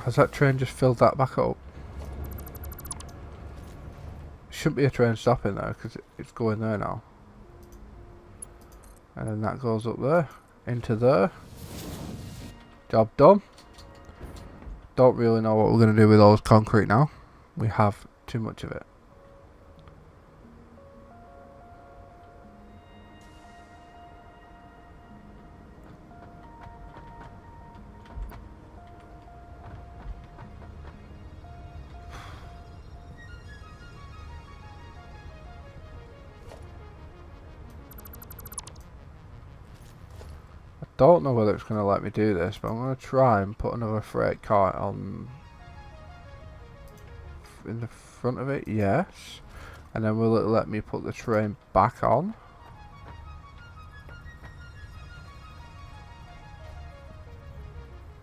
Has that train just filled that back up? Shouldn't be a train stopping there because it's going there now. And then that goes up there, into there. Job done. Don't really know what we're going to do with all this concrete now. We have too much of it. Don't know whether it's going to let me do this, but I'm going to try and put another freight car on in the front of it. Yes, and then will it let me put the train back on?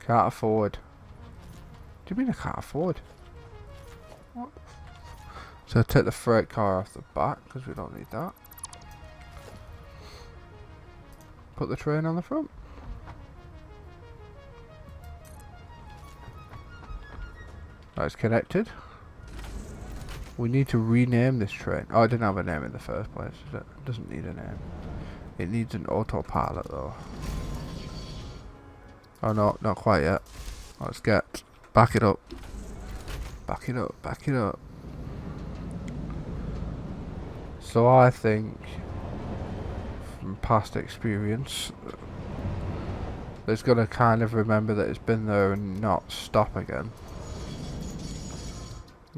Can't afford. Do you mean I can't afford? What? So take the freight car off the back because we don't need that. Put the train on the front. That's connected. We need to rename this train. Oh, it didn't have a name in the first place. It doesn't need a name. It needs an autopilot though. Oh no, not quite yet. Let's get... Back it up. Back it up, back it up. So I think, from past experience, it's going to kind of remember that it's been there and not stop again.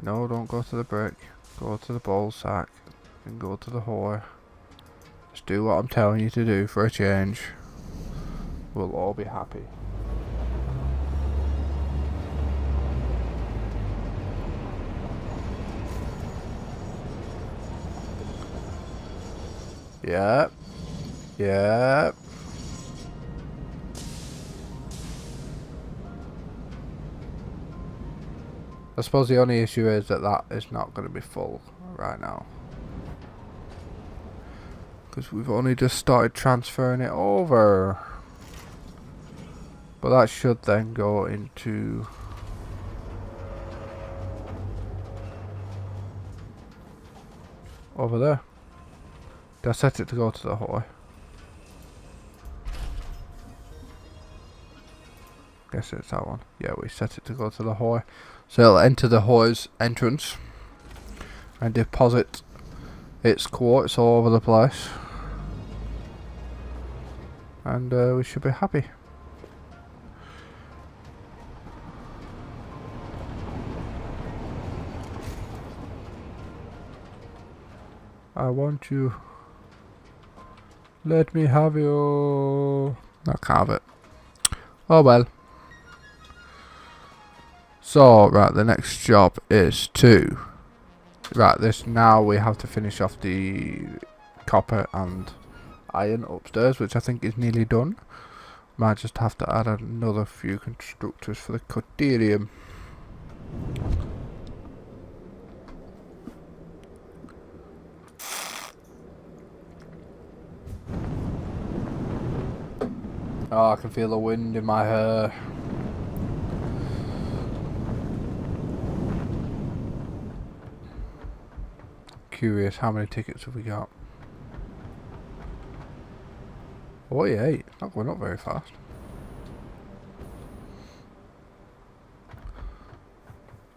No, don't go to the brick. Go to the ball sack. And go to the whore. Just do what I'm telling you to do for a change. We'll all be happy. Yep. Yep. I suppose the only issue is that that is not going to be full right now. Because we've only just started transferring it over. But that should then go into... over there. Did I set it to go to the hallway? Guess it's that one. Yeah, we set it to go to the hallway. So it'll enter the hallway's entrance and deposit its quartz all over the place. And we should be happy. I want you. Let me have you. I can't have it. Oh well. So, right, the next job is to... Right, this now we have to finish off the copper and iron upstairs, which I think is nearly done. Might just have to add another few constructors for the cutterium. Oh, I can feel the wind in my hair. Curious, how many tickets have we got? 48. Not going up very fast.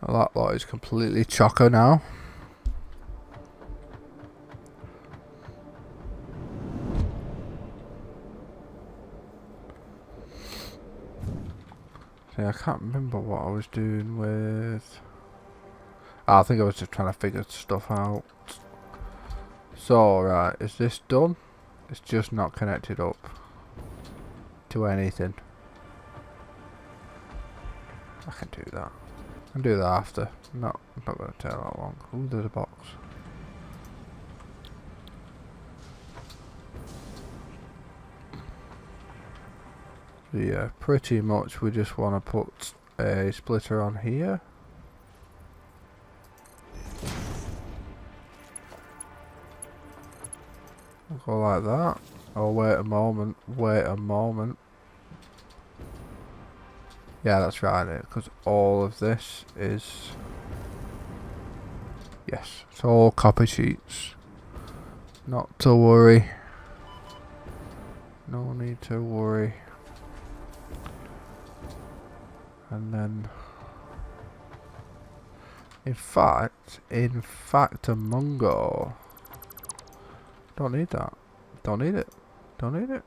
Well, that lot is completely chocker now. See, I can't remember what I was doing with... I think I was just trying to figure stuff out. So, right, is this done? It's just not connected up to anything. I can do that. I can do that after. No, not going to take that long. Ooh, there's a box. So yeah, pretty much we just want to put a splitter on here. Go like that. Oh, wait a moment. Wait a moment. Yeah, that's right, because all of this is... Yes, it's all copper sheets. Not to worry. No need to worry. And then... In fact, a Mungo. Don't need that. Don't need it. Don't need it.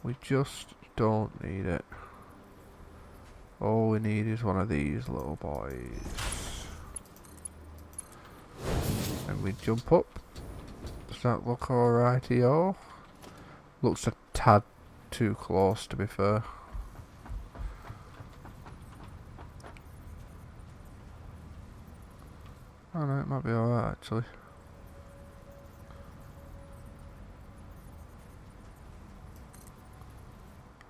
We just don't need it. All we need is one of these little boys. And we jump up. Does that look alrighty-o? Looks a tad too close, to be fair. Oh no, it might be alright actually.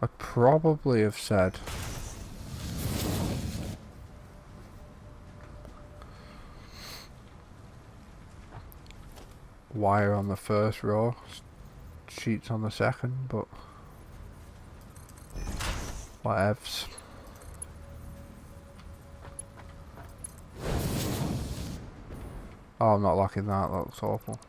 I'd probably have said wire on the first row, sheets on the second, but whatevs. Oh, I'm not liking that, that looks awful.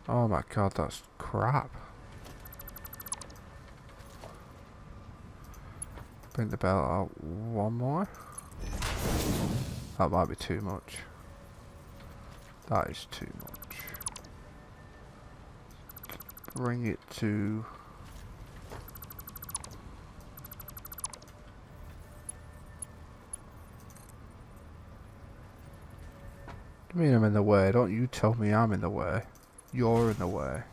Oh my god, that's crap. Bring the belt out one more. That might be too much. That is too much. Bring it to... I mean I'm in the way, don't you tell me I'm in the way. You're in the way.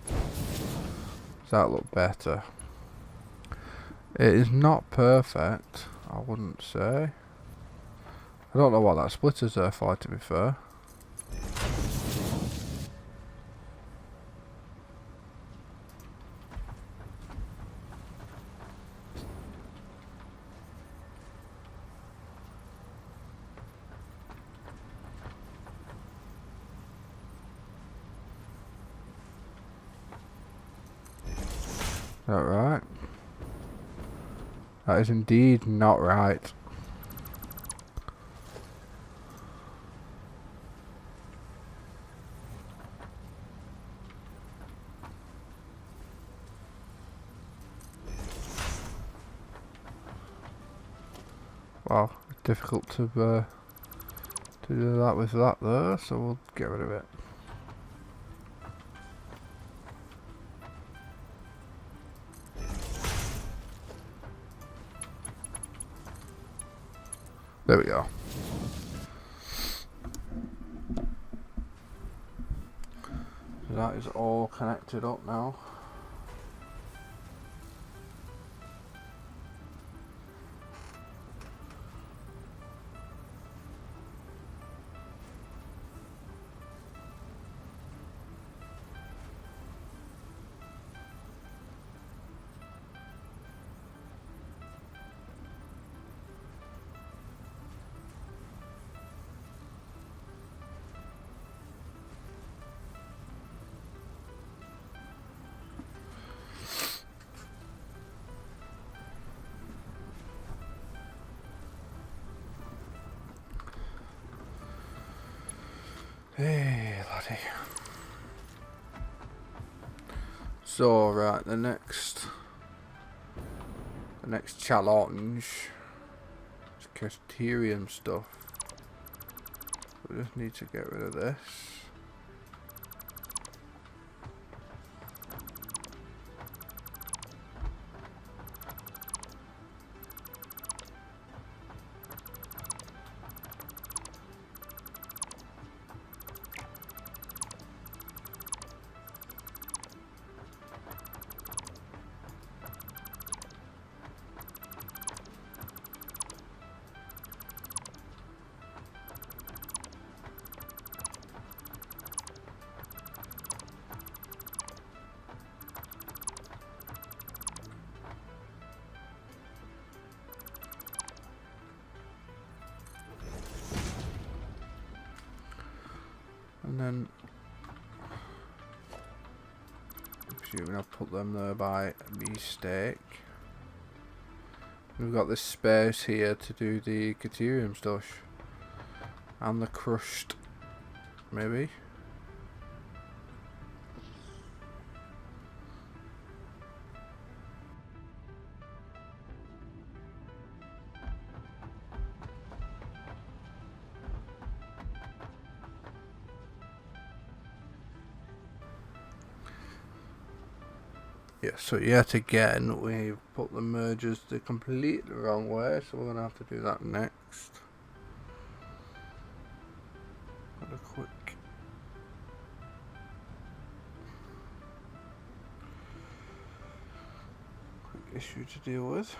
Does that look better? It is not perfect, I wouldn't say. I don't know what that splitter's there for, to be fair. Is that right? That is indeed not right. Wow, it's difficult to to do that with that there, so we'll get rid of it. There we go. That is all connected up now. Hey, laddie. So, right, the next challenge is Casterium stuff. We just need to get rid of this. And then, assuming I've put them there by mistake. We've got this space here to do the Caterium stuff. And the crushed, maybe. Yeah, so yet again, we've put the mergers the completely wrong way, so we're going to have to do that next. Got a quick issue to deal with.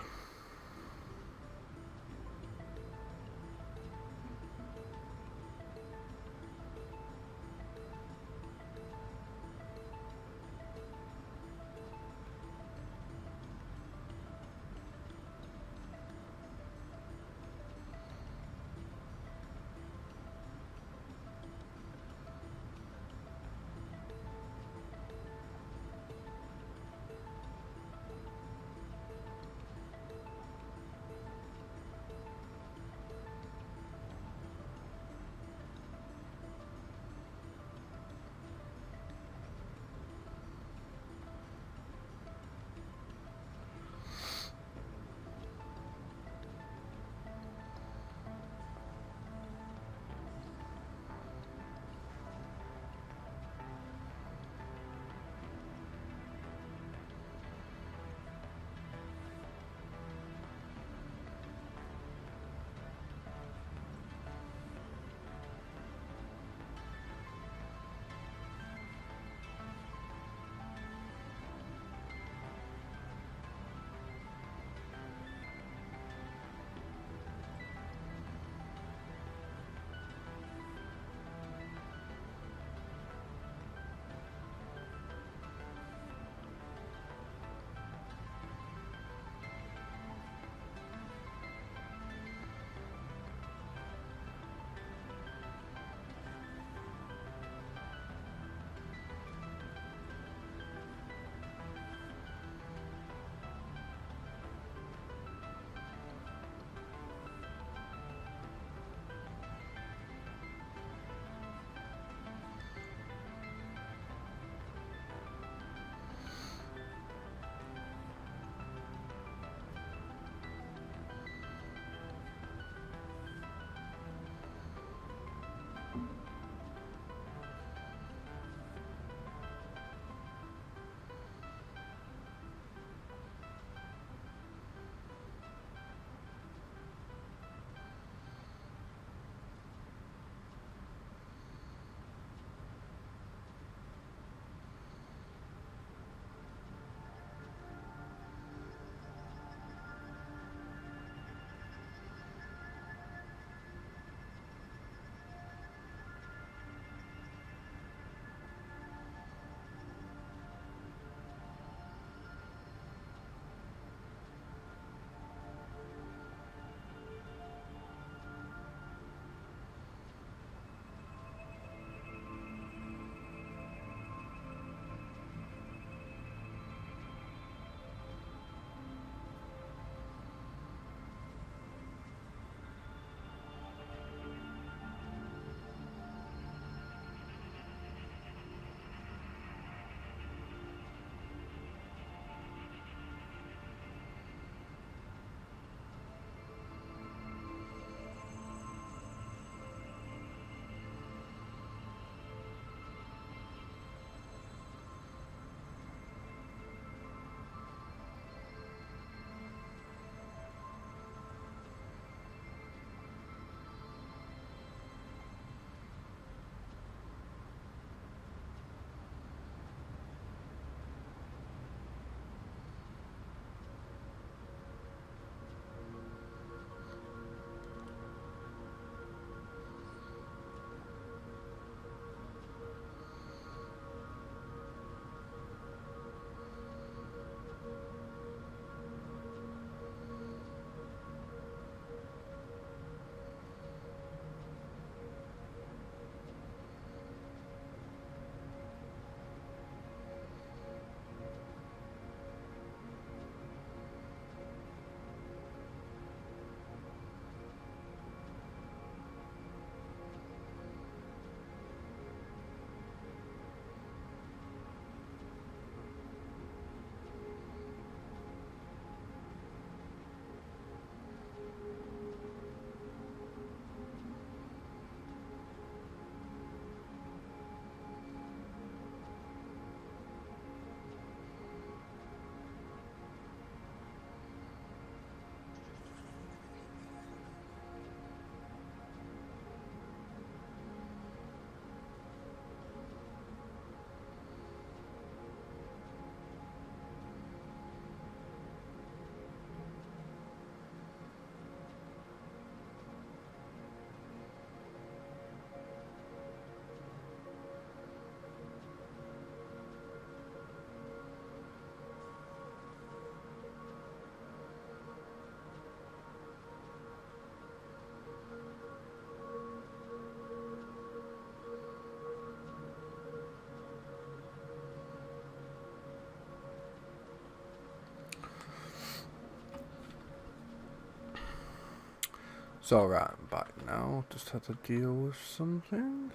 It's alright, I'm back now. Just had to deal with something.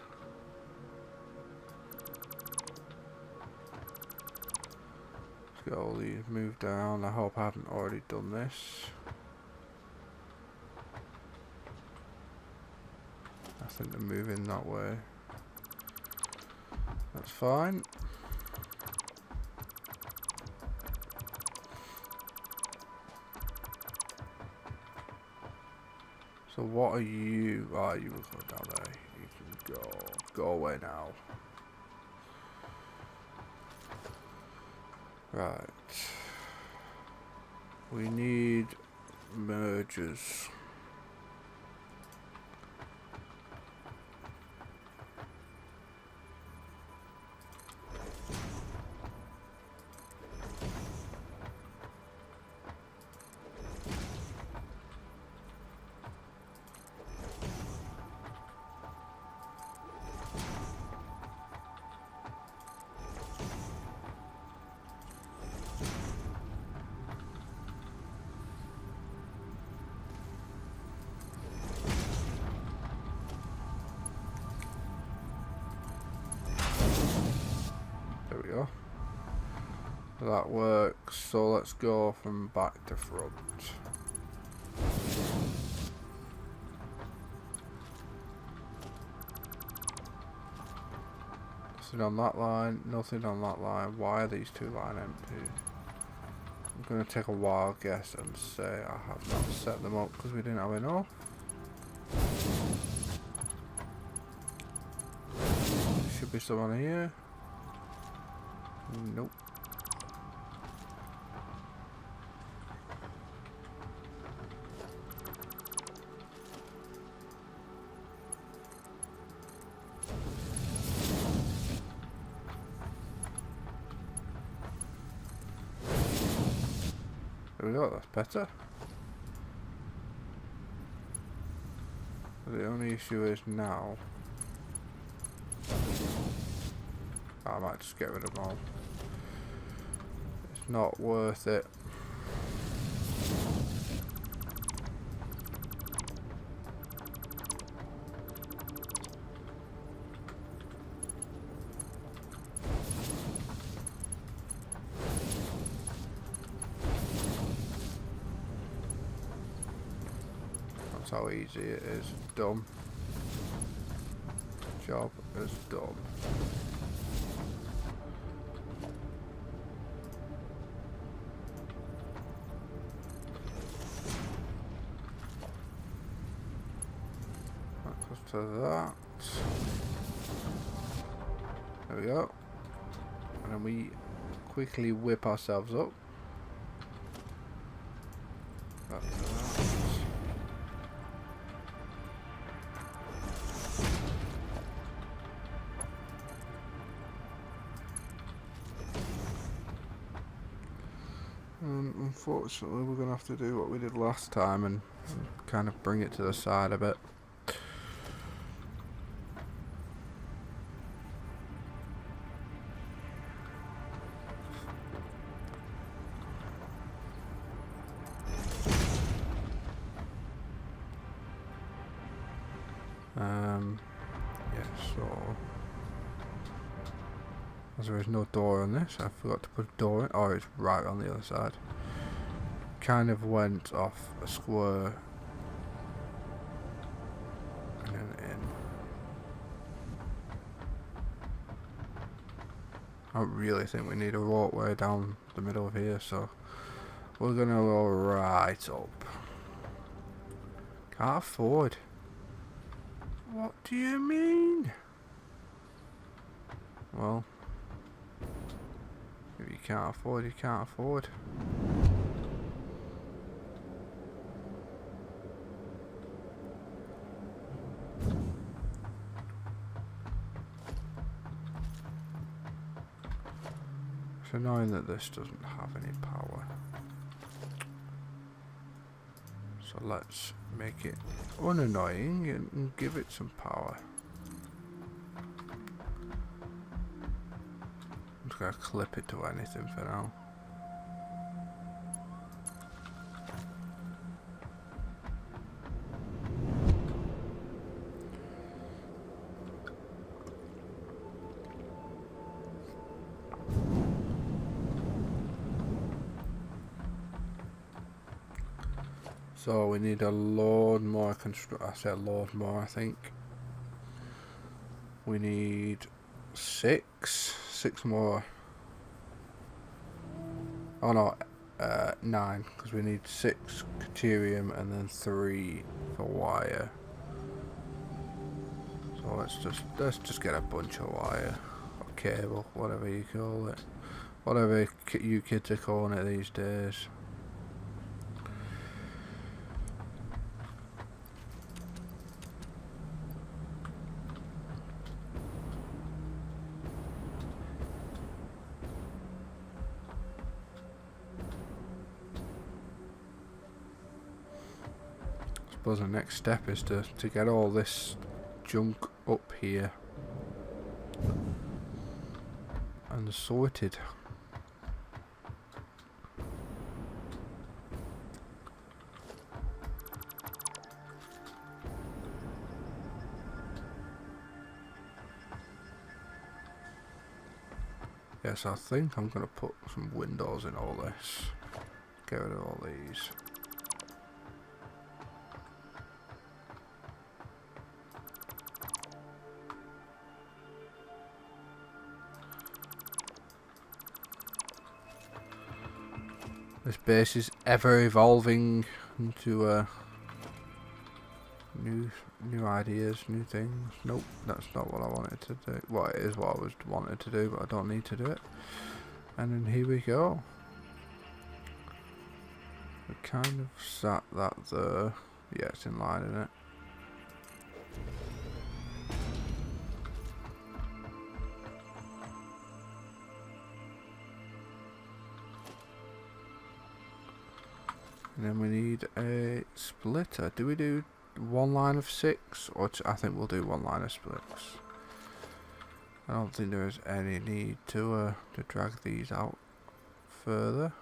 Let's get all these moved down. I hope I haven't already done this. I think they're moving that way. That's fine. So what are you? Ah, you will go down there. You can go away now. Right. We need mergers. There we go. That works. So let's go from back to front. Nothing on that line, nothing on that line. Why are these two lines empty? I'm going to take a wild guess and say I have not set them up because we didn't have enough. Should be someone here. Nope. There we go, that's better. The only issue is now I might just get rid of them all. It's not worth it. That's how easy it is. Done. Job is done. That goes to that. There we go. And then we quickly whip ourselves up. Back to that. Unfortunately, we're going to have to do what we did last time and kind of bring it to the side a bit. Yeah, so as there is no door on this, I forgot to put a door in. Oh, it's right on the other side. Kind of went off a square and then in. I don't really think we need a walkway down the middle of here, so we're gonna go right up. Can't afford. What do you mean? Well, if you can't afford, you can't afford. It's annoying that this doesn't have any power. So let's make it unannoying and give it some power. I'm just gonna clip it to anything for now. So we need a load more I said load more, I think. We need 6 more. Oh no, 9, because we need 6 Caterium and then 3 for wire. So let's just get a bunch of wire or cable, whatever you call it, whatever you kids are calling it these days. I suppose the next step is to get all this junk up here and sorted. Yes, I think I'm going to put some windows in all this. Get rid of all these. This base is ever evolving into new ideas, new things. Nope, that's not what I wanted to do. Well, it is what I was wanted to do, but I don't need to do it. And then here we go. We kind of sat that there. Yeah, it's in line, isn't it? And then we need a splitter. Do we do 1 line of 6? Or I think we'll do 1 line of splits. I don't think there is any need to drag these out further.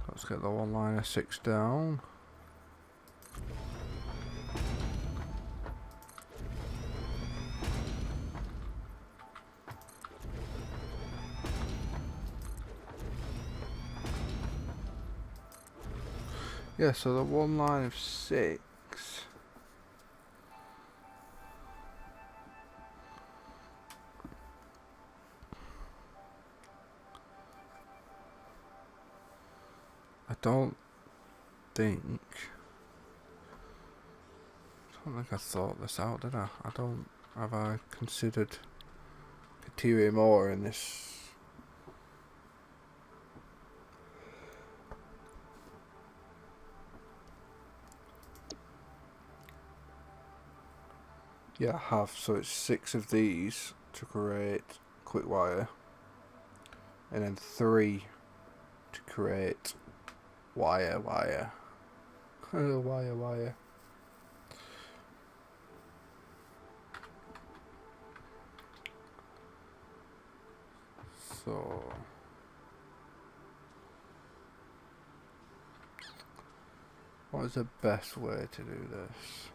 Let's get the 1 line of 6 down. Yeah, so the 1 line of 6. I don't think I thought this out, did I? Have I considered Caterium ore in this? Yeah, I have. So it's 6 of these to create quick wire, and then 3 to create wire. Wire. So what is the best way to do this?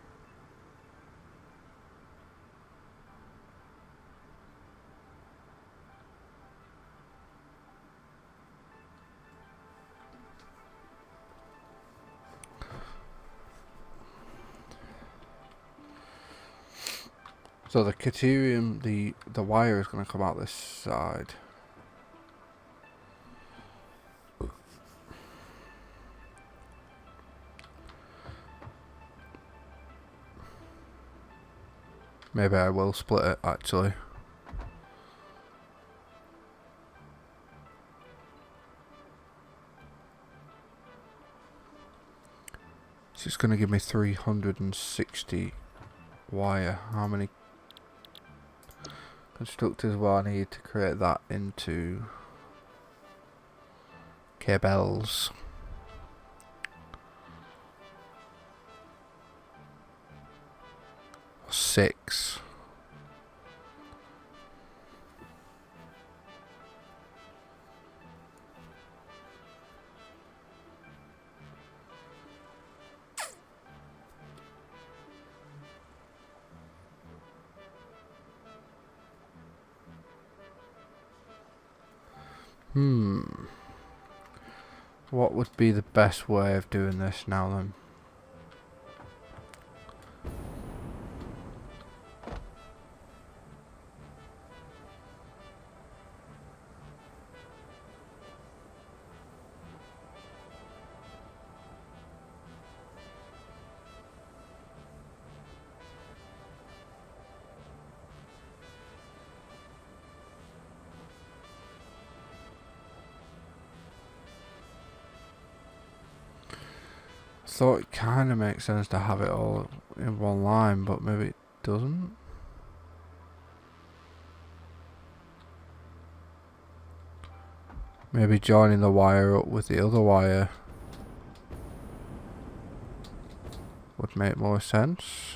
So the Caterium, the wire is going to come out this side. Maybe I will split it actually. So it's going to give me 360 wire. How many constructors will I need to create that into cables? 6. What would be the best way of doing this now then? Thought it kind of makes sense to have it all in one line, but maybe it doesn't. Maybe joining the wire up with the other wire would make more sense.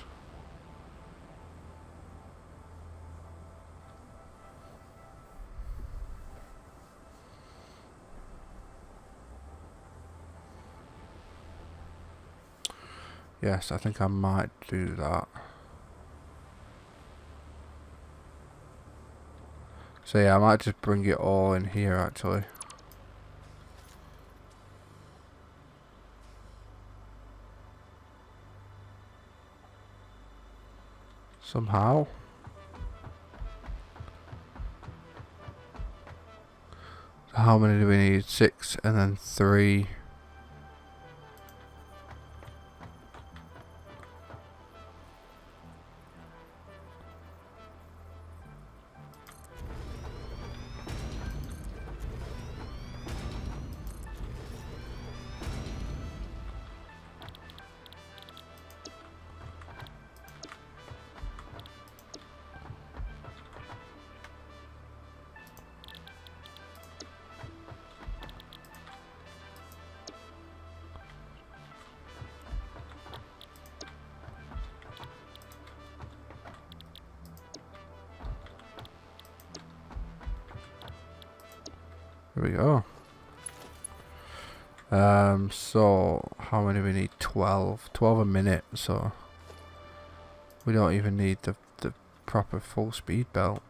Yes, I think I might do that. So yeah, I might just bring it all in here actually. Somehow. So how many do we need? 6 and then 3. There we go. So how many do we need? 12 a minute, so we don't even need the proper full speed belt.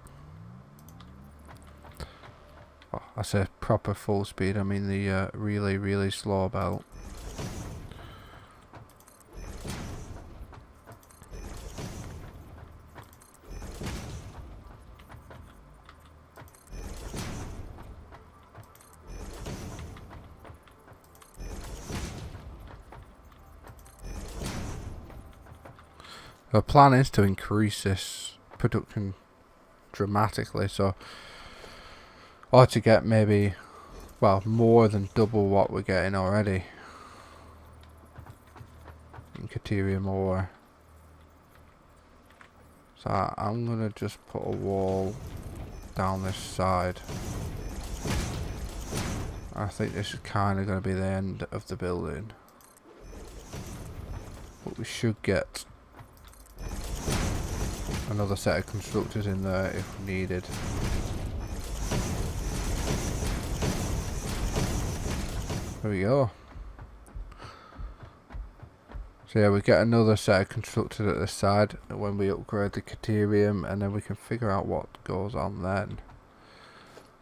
Oh, I say proper full speed, I mean the really slow belt. The plan is to increase this production dramatically, so or to get maybe, well, more than double what we're getting already in Caterium ore. So I'm gonna just put a wall down this side. I think this is kind of going to be the end of the building, but we should get another set of constructors in there if needed. There we go. So yeah, we get another set of constructors at this side when we upgrade the Caterium, and then we can figure out what goes on then.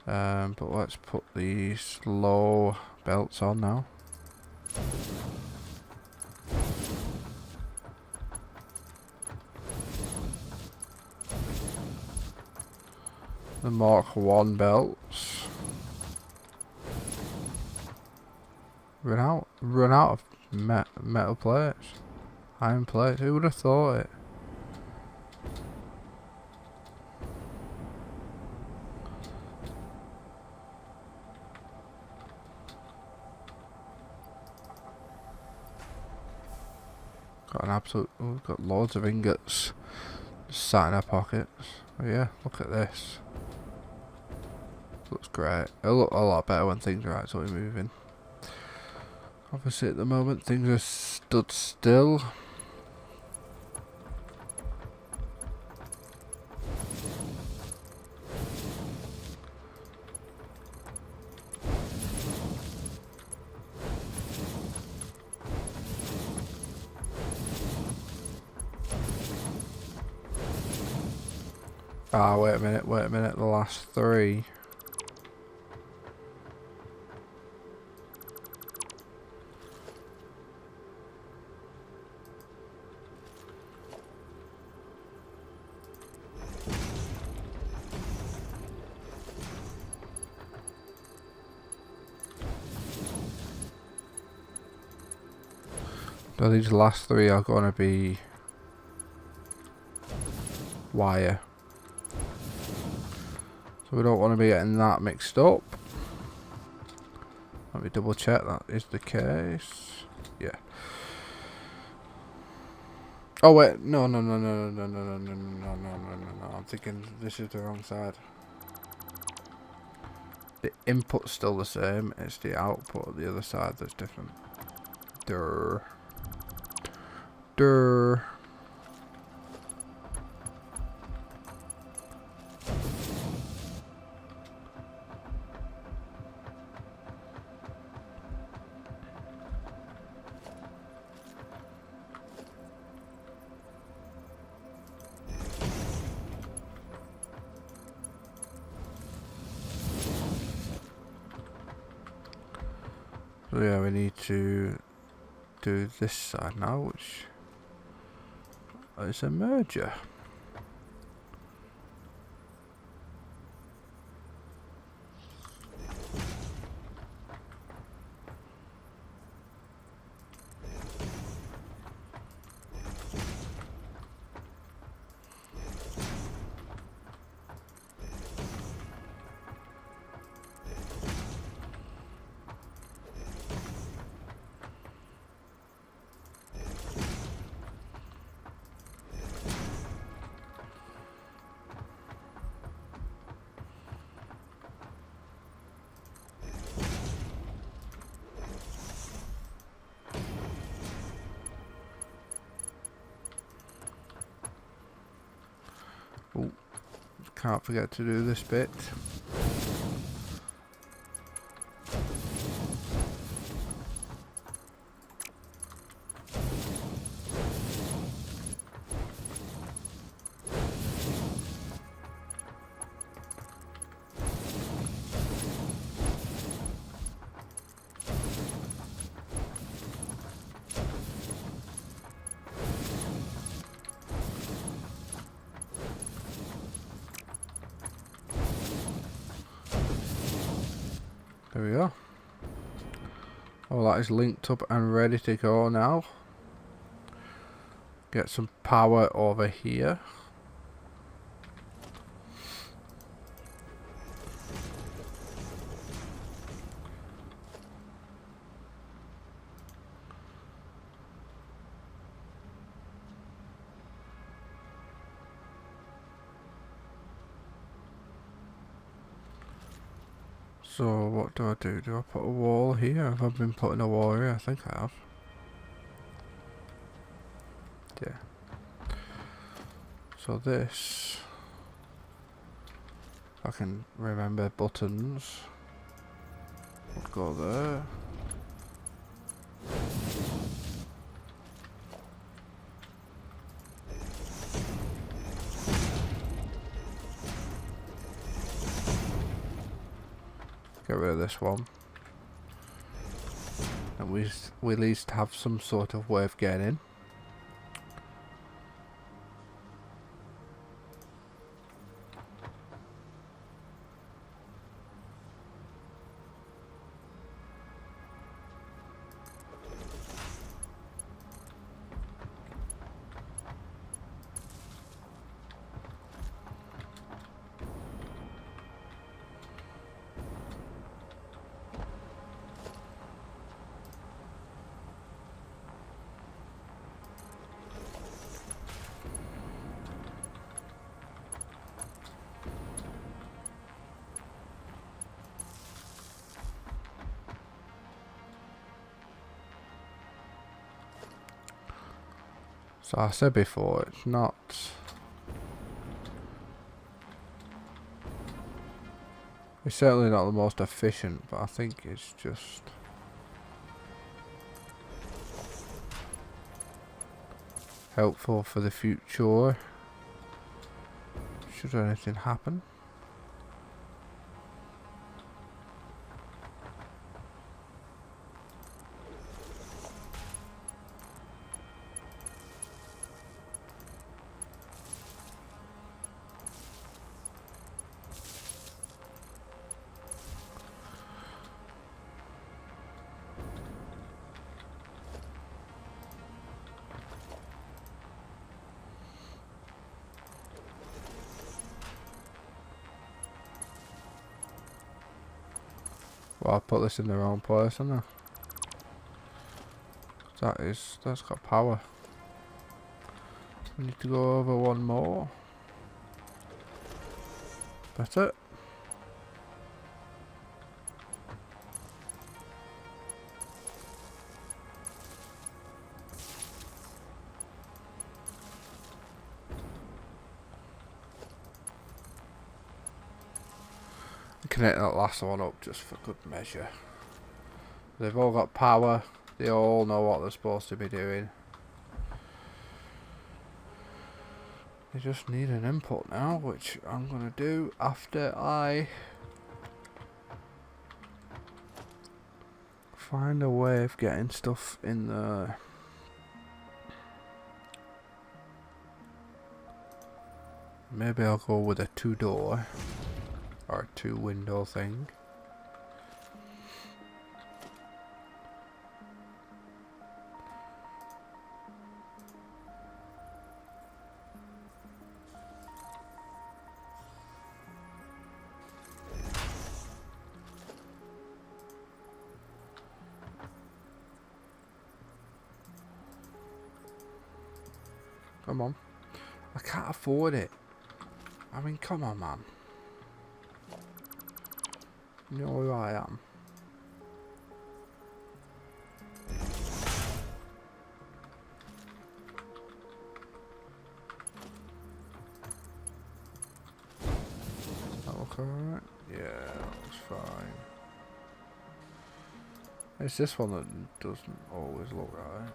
But let's put these low belts on now. The Mark 1 belts. Run out of metal plates. Iron plates. Who would have thought it? Got an absolute. Oh, we've got loads of ingots just sat in our pockets. Oh yeah, look at this. Looks great. It'll look a lot better when things are actually moving. Obviously at the moment things are stood still. Ah, wait a minute, the last 3. So these last three are going to be wire. So we don't want to be getting that mixed up. Let me double check that is the case. Yeah. Oh wait, no. I'm thinking this is the wrong side. The input's still the same, it's the output of the other side that's different. Durr. So yeah, we need to do this side now, which is a merger. Oh, can't forget to do this bit. There we are. All that is linked up and ready to go now. Get some power over here. So what do I do? Do I put a wall here? Have I been putting a wall here? I think I have. Yeah. So this, if I can remember buttons, we'll go there. Get rid of this one. And we at least have some sort of way of getting in. So I said before, it's not it's certainly not the most efficient, but I think it's just helpful for the future should anything happen. Well, I put this in the wrong place, haven't I? That's got power. We need to go over one more. That's it. Connect that last one up just for good measure. They've all got power. They all know what they're supposed to be doing. They just need an input now, which I'm gonna do after I find a way of getting stuff in there. Maybe I'll go with a 2-door or a 2-window thing. Come on. I can't afford it. I mean, come on, man. You know who I am. Does that look alright? Yeah, that looks fine. It's this one that doesn't always look right.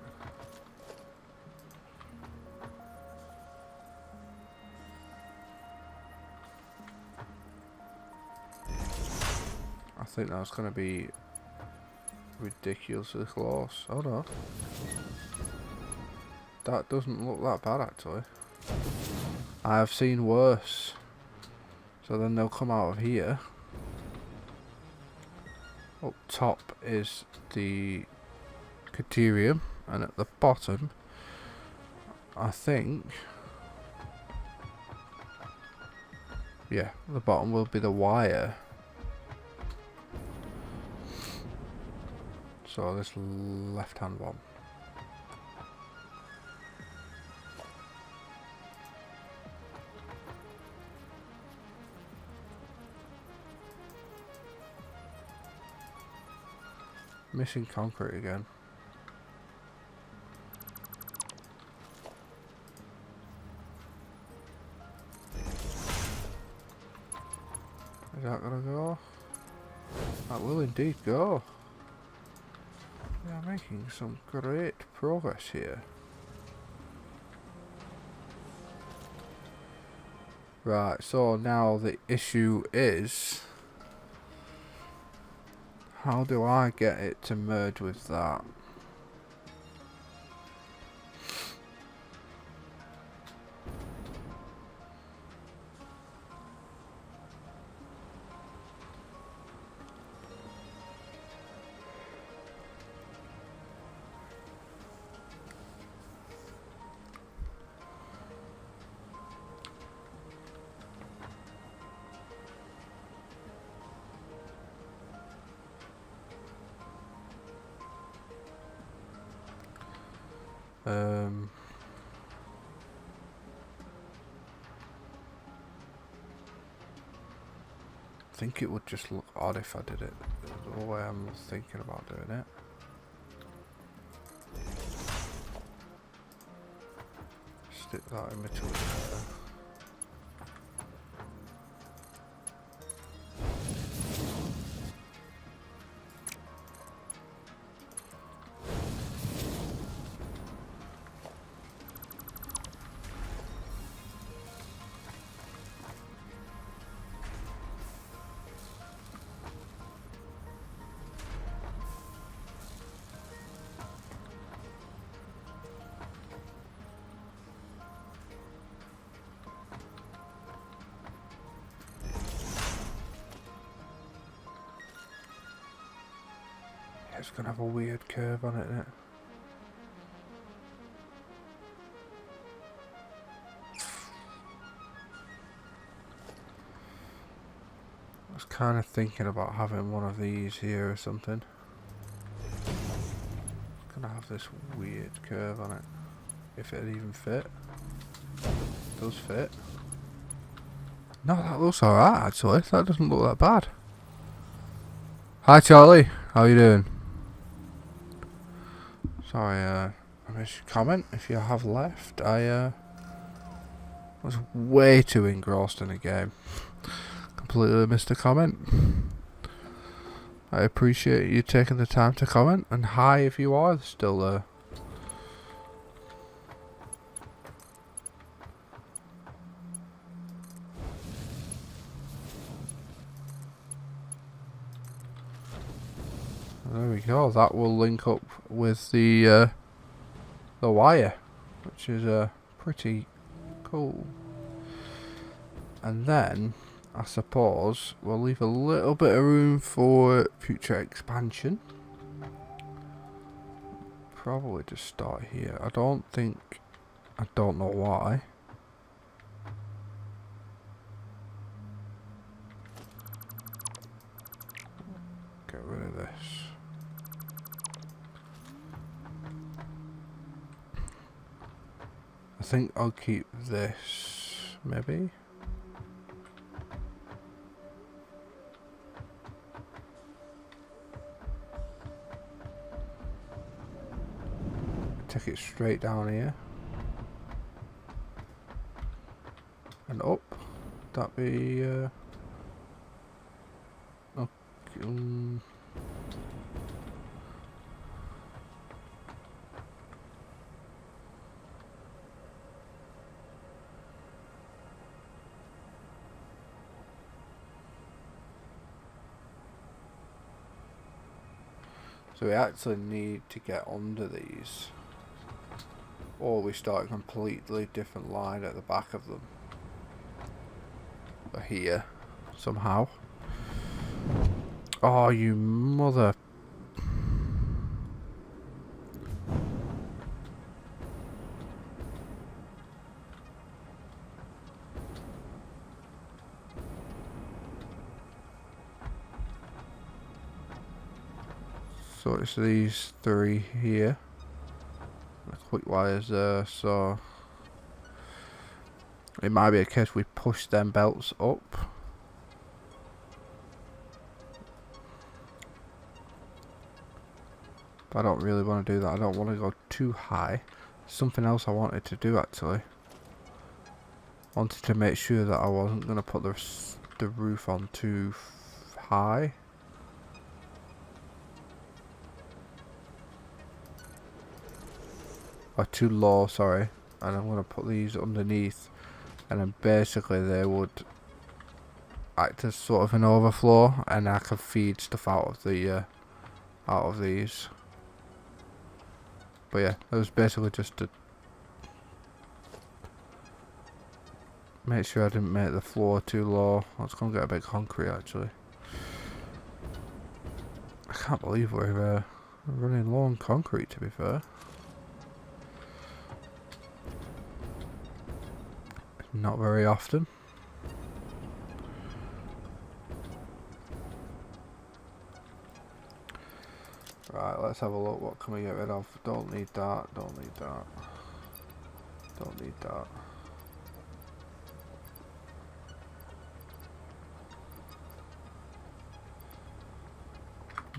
I think that's going to be ridiculously close. Oh no. That doesn't look that bad actually. I have seen worse. So then they'll come out of here. Up top is the Caterium, and at the bottom, I think, yeah, the bottom will be the wire. So this left hand one. Missing concrete again. Is that gonna go? That will indeed go. We are making some great progress here. Right, so now the issue is, how do I get it to merge with that? I think it would just look odd if I did it the way I'm thinking about doing it. Stick that in between there. It's gonna have a weird curve on it, isn't it? Let's kind of thinking about having one of these here or something. It's gonna have this weird curve on it. If it even fit. It does fit. No, that looks alright actually. That doesn't look that bad. Hi Charlie, how you doing? Sorry, I missed your comment. If you have left, I was way too engrossed in the game. Completely missed a comment. I appreciate you taking the time to comment, and hi if you are still there. There we go. That will link up with the wire, which is pretty cool. And then I suppose we'll leave a little bit of room for future expansion. Probably just start here. I don't know why. Get rid of this. I think I'll keep this, maybe. Take it straight down here. And up. That'd be, okay. So we actually need to get under these, or we start a completely different line at the back of them. But here, somehow. Oh, you mother. So it's these three here. The quick wires there, so it might be a case we push them belts up. But I don't really want to do that. I don't want to go too high. Something else I wanted to do actually. Wanted to make sure that I wasn't going to put the roof on too high. Or too low, sorry. And I'm going to put these underneath. And then basically they would act as sort of an overflow, and I can feed stuff out of these. But yeah, it was basically just to make sure I didn't make the floor too low. I was going to get a bit of concrete actually. I can't believe we're running low on concrete, to be fair. Not very often. Right, let's have a look. What can we get rid of? Don't need that, don't need that. Don't need that.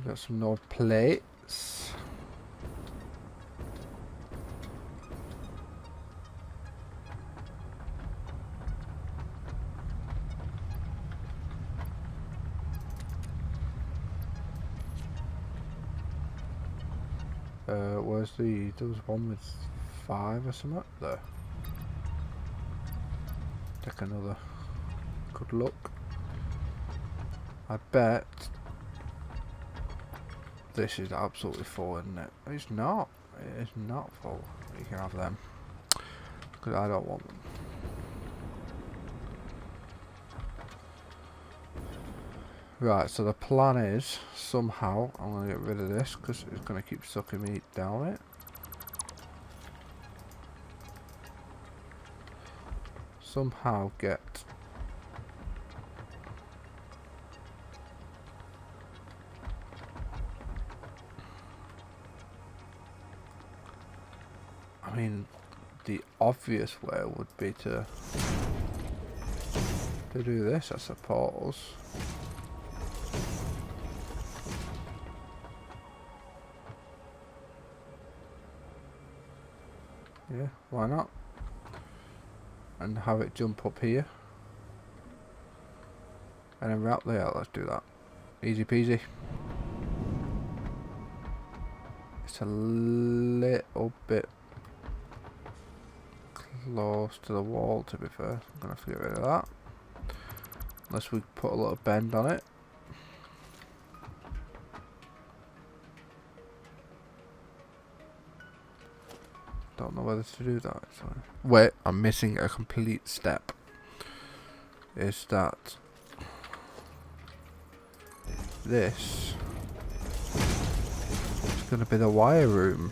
Got some more plates. Where's there was one with 5 or something there. Take another. Good luck. I bet this is absolutely full, isn't it? It's not. It is not full. You can have them. Because I don't want them. Right, so the plan is, somehow, I'm going to get rid of this because it's going to keep sucking me down it. Somehow get mean, the obvious way would be to do this, I suppose. Yeah, why not? And have it jump up here. And then wrap there, let's do that. Easy peasy. It's a little bit close to the wall, to be fair. I'm gonna have to get rid of that. Unless we put a little bend on it. Don't know whether to do that. So. Wait, I'm missing a complete step. Is that this is going to be the wire room.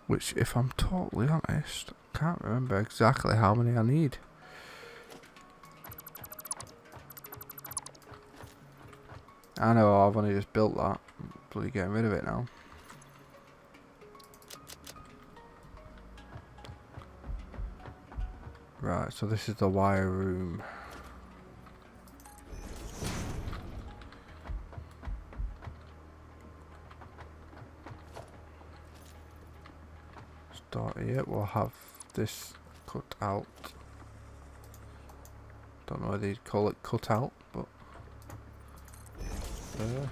Which, if I'm totally honest, I can't remember exactly how many I need. I know I've only just built that. I'm bloody getting rid of it now. Right, so this is the wire room. Start here, we'll have this cut out. Don't know whether you'd call it cut out, but there.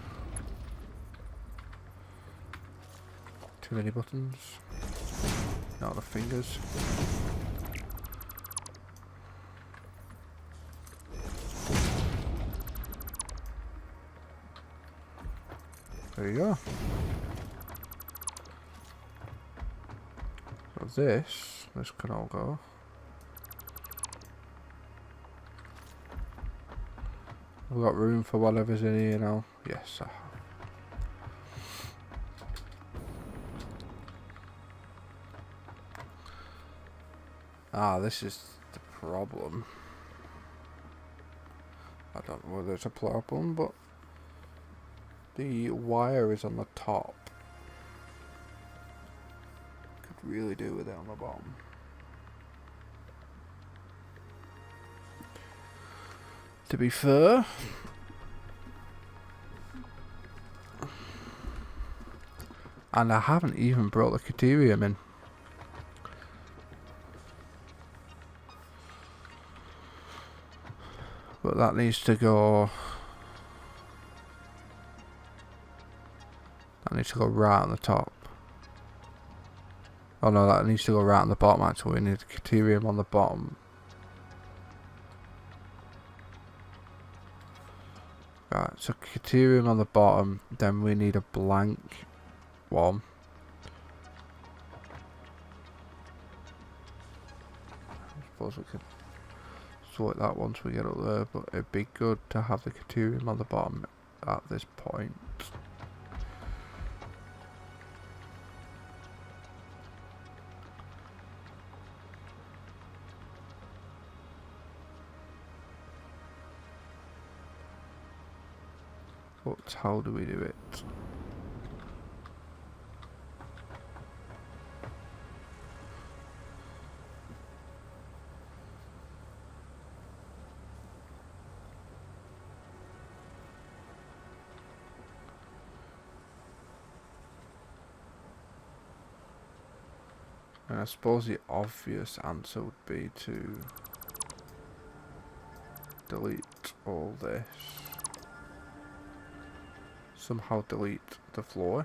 Too many buttons. Not enough fingers. There you go. So this can all go. We've got room for whatever's in here now. Yes, I have. Ah, this is the problem. I don't know whether it's a problem, but the wire is on the top. Could really do with it on the bottom. To be fair, and I haven't even brought the Caterium in. But that needs to go. That needs to go right on the top. Oh no, that needs to go right on the bottom actually. We need the Caterium on the bottom. Right, so Caterium on the bottom, then we need a blank one. I suppose we could sort that once we get up there, but it'd be good to have the Caterium on the bottom at this point. But how do we do it? And I suppose the obvious answer would be to delete all this. Somehow delete the floor.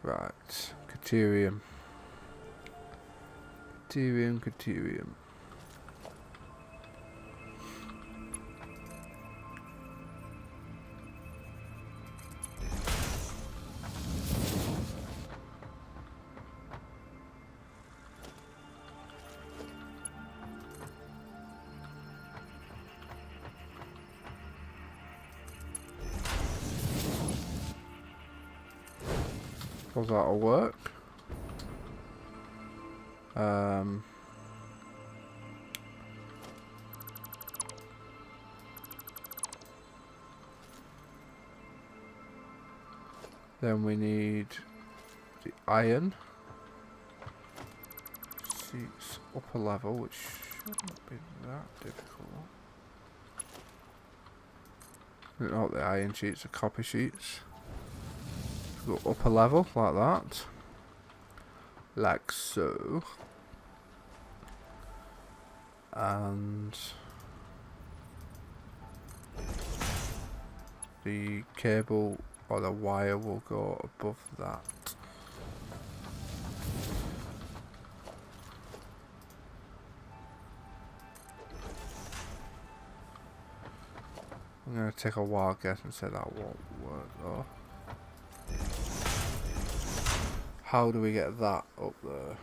Right, Caterium. Caterium. Suppose that'll work. Then we need the iron. Sheets upper level, which shouldn't be that difficult. Not the iron sheets, the copper sheets. Go upper level like that. Like so. And the cable or the wire will go above that. I'm going to take a wild guess and say that won't work though. How do we get that up there?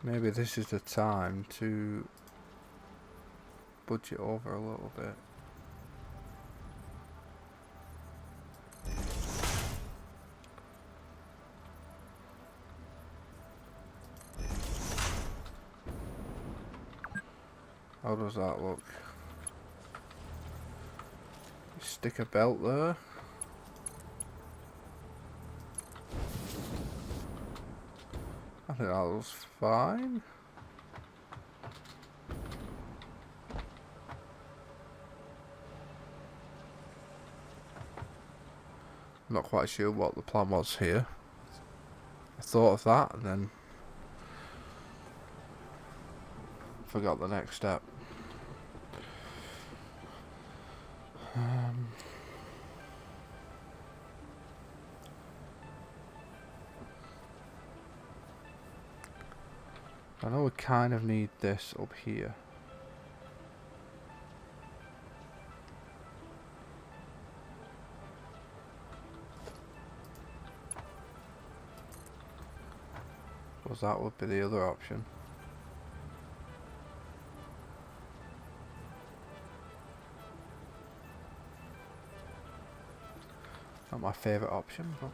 Maybe this is the time to budget over a little bit. How does that look? Stick a belt there. I think that looks fine. I'm not quite sure what the plan was here. I thought of that and then forgot the next step. I know we kind of need this up here. Because that would be the other option. Not my favourite option, but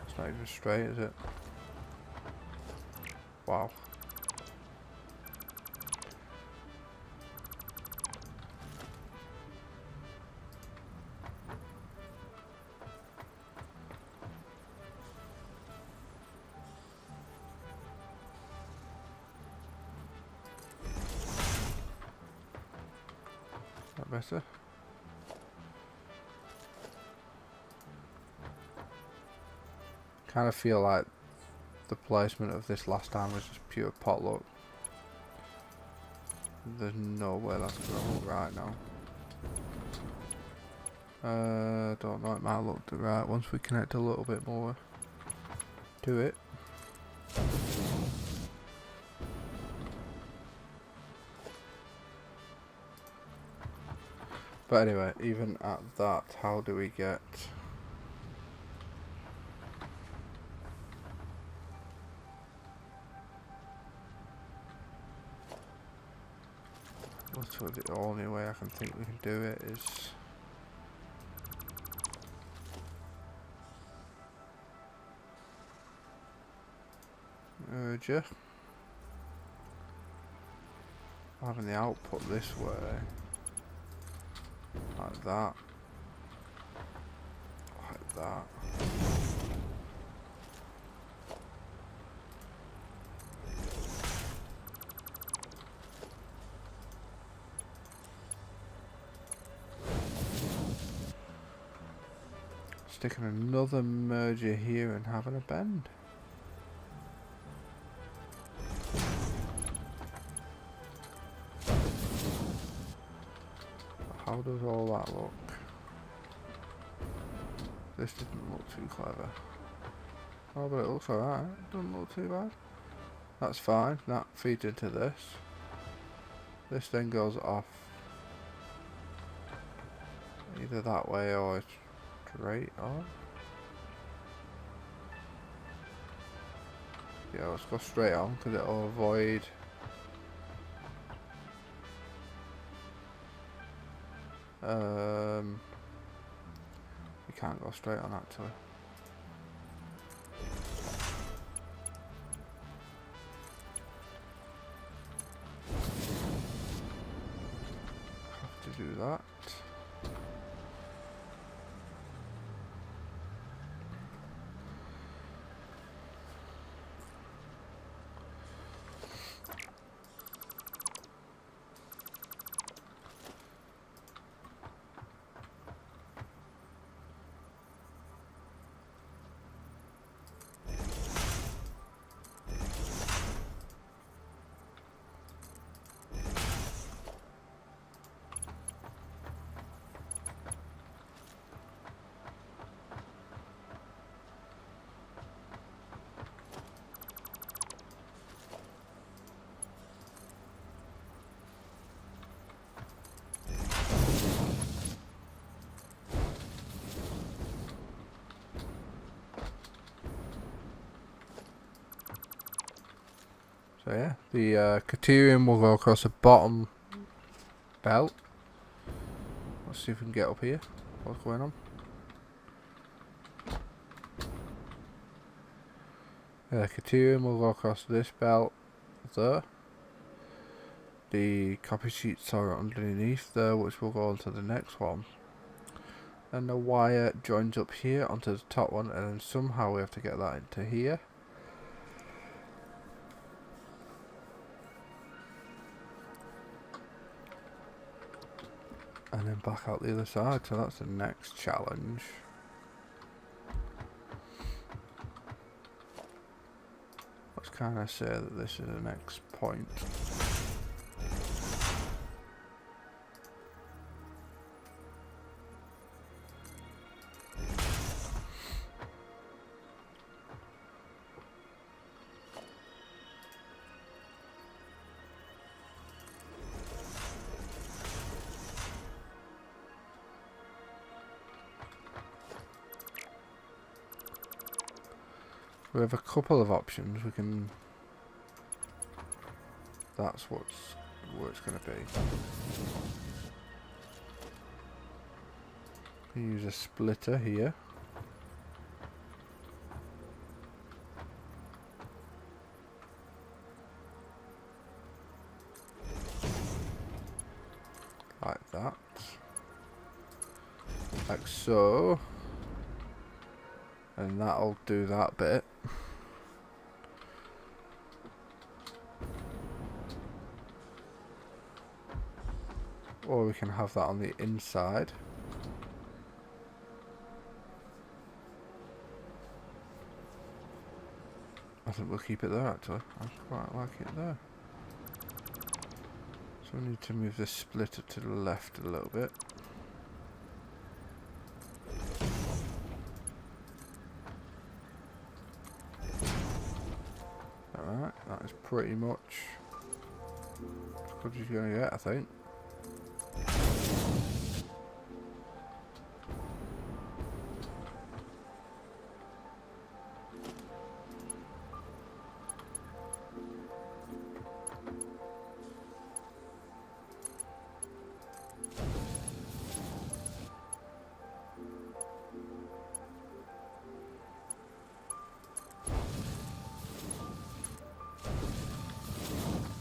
it's not even straight, is it? Wow. That better? Kind of feel like the placement of this last time was just pure potluck. There's no way that's gonna look right now. Don't know, it might look right once we connect a little bit more to it. But anyway, even at that, how do we get the only way I can think we can do it is merger. Having the output this way, like that, like that. Sticking another merger here and having a bend. How does all that look? This didn't look too clever. Oh, but it looks alright. It doesn't look too bad. That's fine. That feeds into this. This then goes off Either that way or straight on. Yeah, let's go straight on because it'll avoid. We can't go straight on actually. Have to do that. So yeah, the Caterium will go across the bottom belt. Let's see if we can get up here. What's going on? The Caterium will go across this belt there. The copy sheets are underneath there, which will go on to the next one. And the wire joins up here onto the top one, and then somehow we have to get that into here. And then back out the other side, so that's the next challenge. Let's kind of say that this is the next point. We have a couple of options. We can. That's where it's going to be. We use a splitter here. Like that. Like so. And that'll do that bit. Or we can have that on the inside. I think we'll keep it there actually. I quite like it there. So we need to move the splitter to the left a little bit. Alright, that is pretty much as good as you're going to get, I think.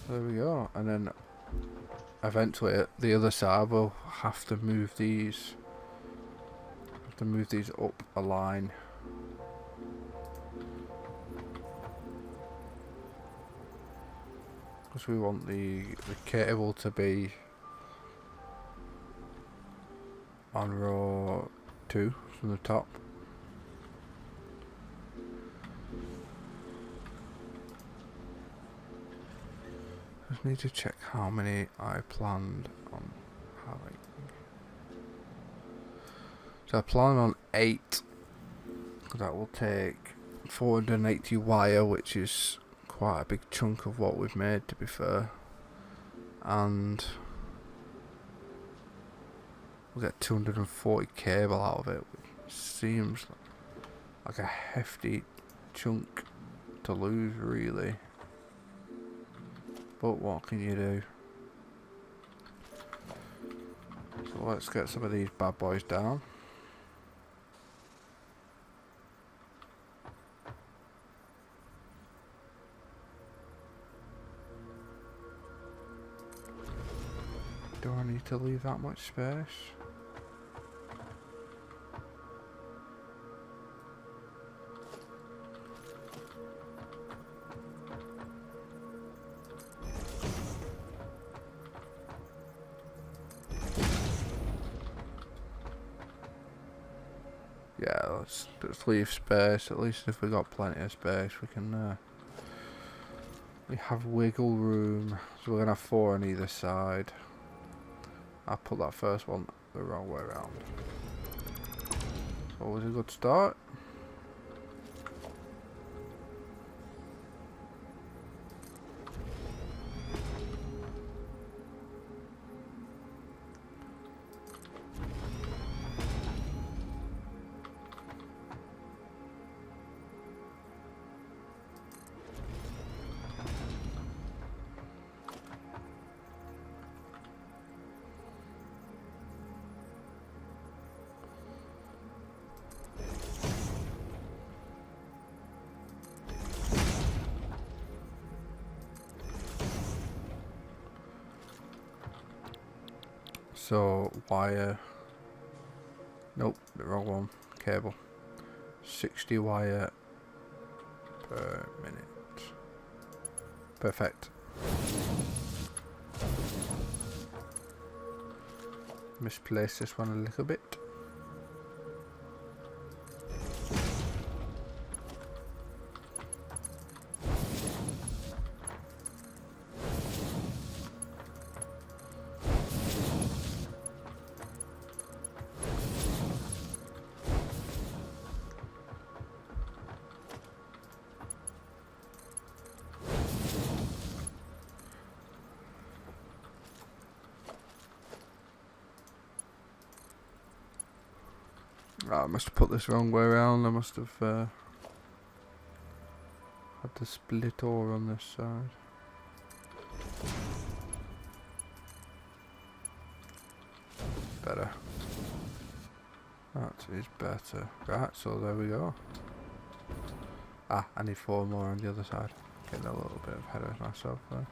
There we go, and then eventually the other side will have to move these. Up a line. Because we want the cable to be on row 2 from the top. Just need to check how many I planned on having. So I plan on 8. That will take 480 wire, which is quite a big chunk of what we've made, to be fair. And We'll get 240 cable out of it, which seems like a hefty chunk to lose, really. But what can you do? So let's get some of these bad boys down. Do I need to leave that much space? Yeah, let's leave space. At least if we got plenty of space, we can. We have wiggle room, so we're gonna have 4 on either side. I put that first one the wrong way around. So always a good start. So wire, nope, the wrong one, cable, 60 wire per minute, perfect. Misplaced this one a little bit. I must have put this wrong way around. I must have had the split ore on this side. Better. That is better. Right, so there we go. Ah, I need 4 more on the other side. Getting a little bit ahead of myself there.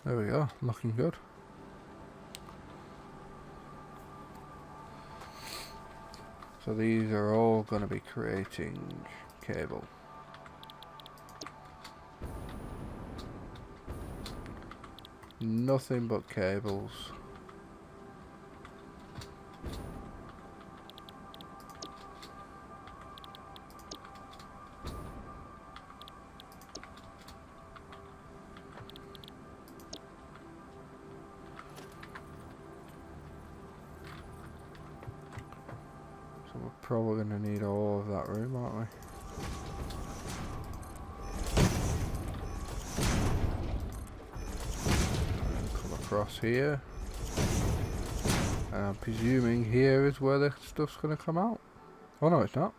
There we go, looking good. So these are all going to be creating cable. Nothing but cables. So we're probably going to need all of that room, aren't we? Come across here. And I'm presuming here is where the stuff's going to come out. Oh no, it's not.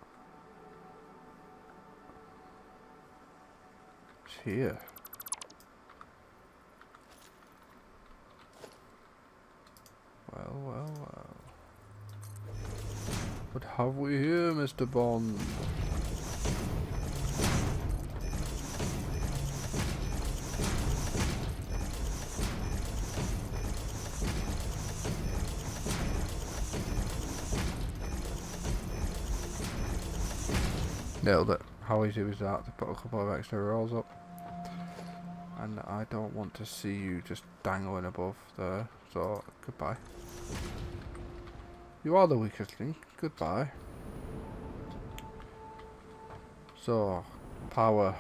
It's here. Well, well, well. What have we here, Mr. Bond? Nailed it. How easy was that to put a couple of extra rolls up? And I don't want to see you just dangling above there, so goodbye. You are the weakest link. Goodbye. So, power.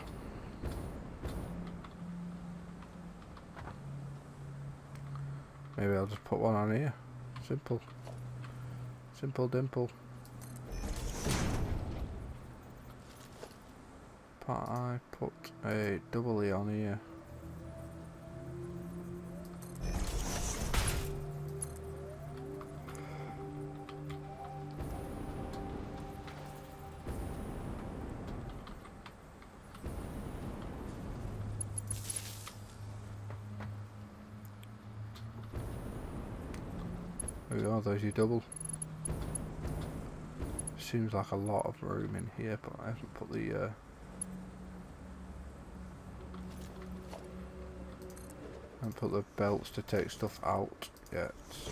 Maybe I'll just put one on here. Simple. Simple dimple. I put a double E on here. There we go, there's your double. Seems like a lot of room in here, but I haven't put the belts to take stuff out yet. So.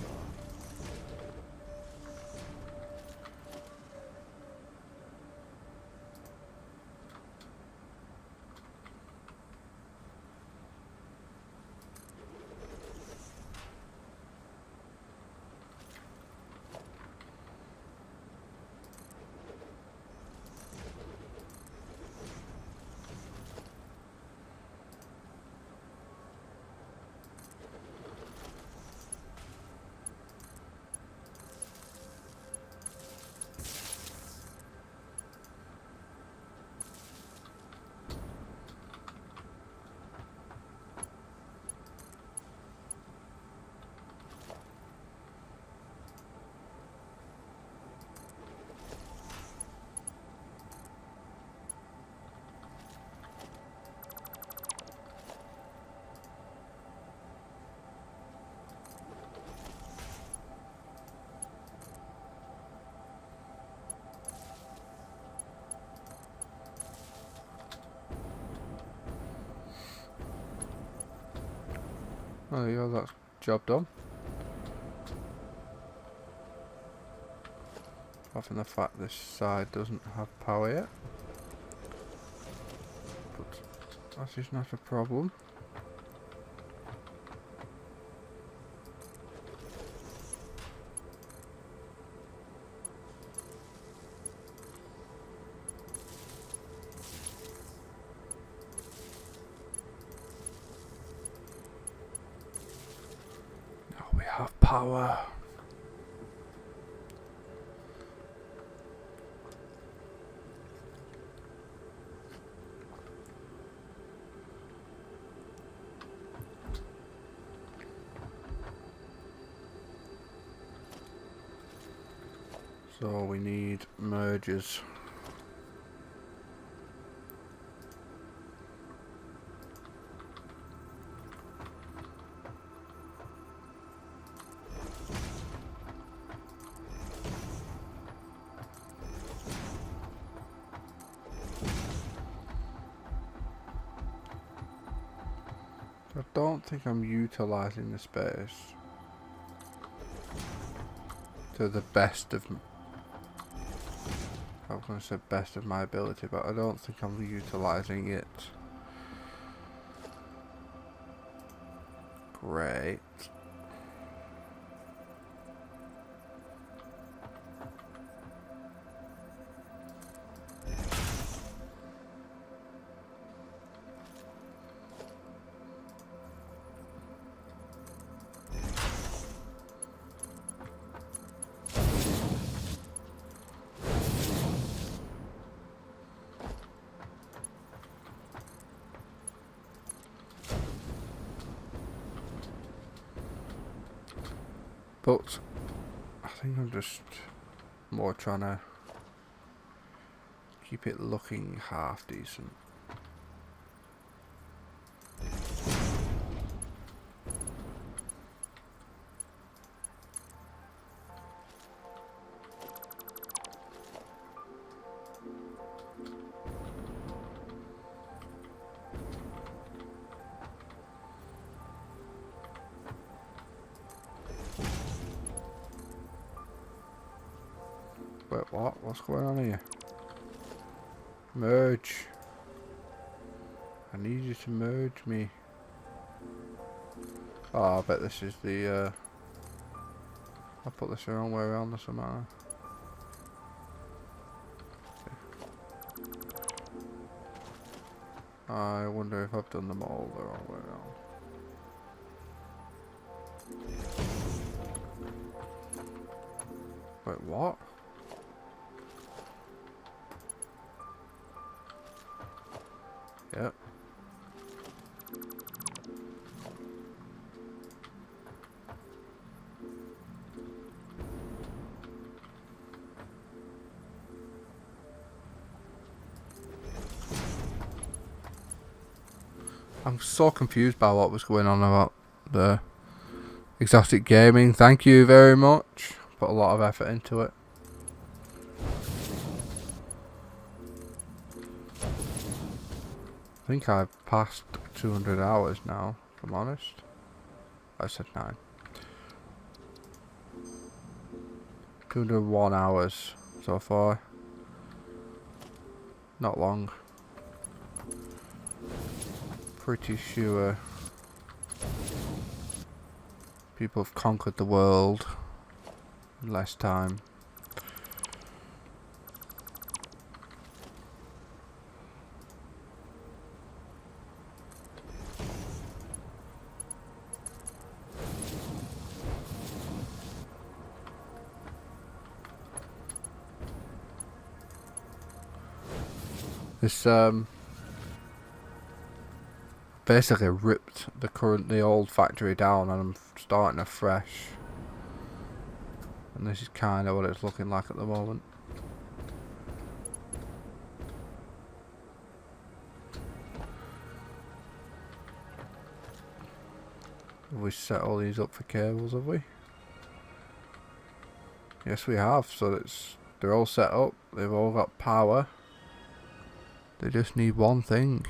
Oh, there you go, that's job done. Apart from the fact this side doesn't have power yet. But that is not a problem. Now we have power. So we need mergers. I don't think I'm utilising the space to the best of I was going to say best of my ability, but I don't think I'm utilising it. Great. But I think I'm just more trying to keep it looking half decent. Wait, what? What's going on here? Merge. I need you to merge me. Oh, I bet this is the, I put this the wrong way around or something. I wonder if I've done them all the wrong way around. Wait, what? Yep. I'm so confused by what was going on about the exotic gaming. Thank you very much. Put a lot of effort into it. I think I've passed 200 hours now, if I'm honest. I said 9. 201 hours so far. Not long. Pretty sure people have conquered the world in less time. This basically ripped the old factory down, and I'm starting afresh. And this is kind of what it's looking like at the moment. Have we set all these up for cables, have we? Yes, we have. So they're all set up. They've all got power. They just need one thing.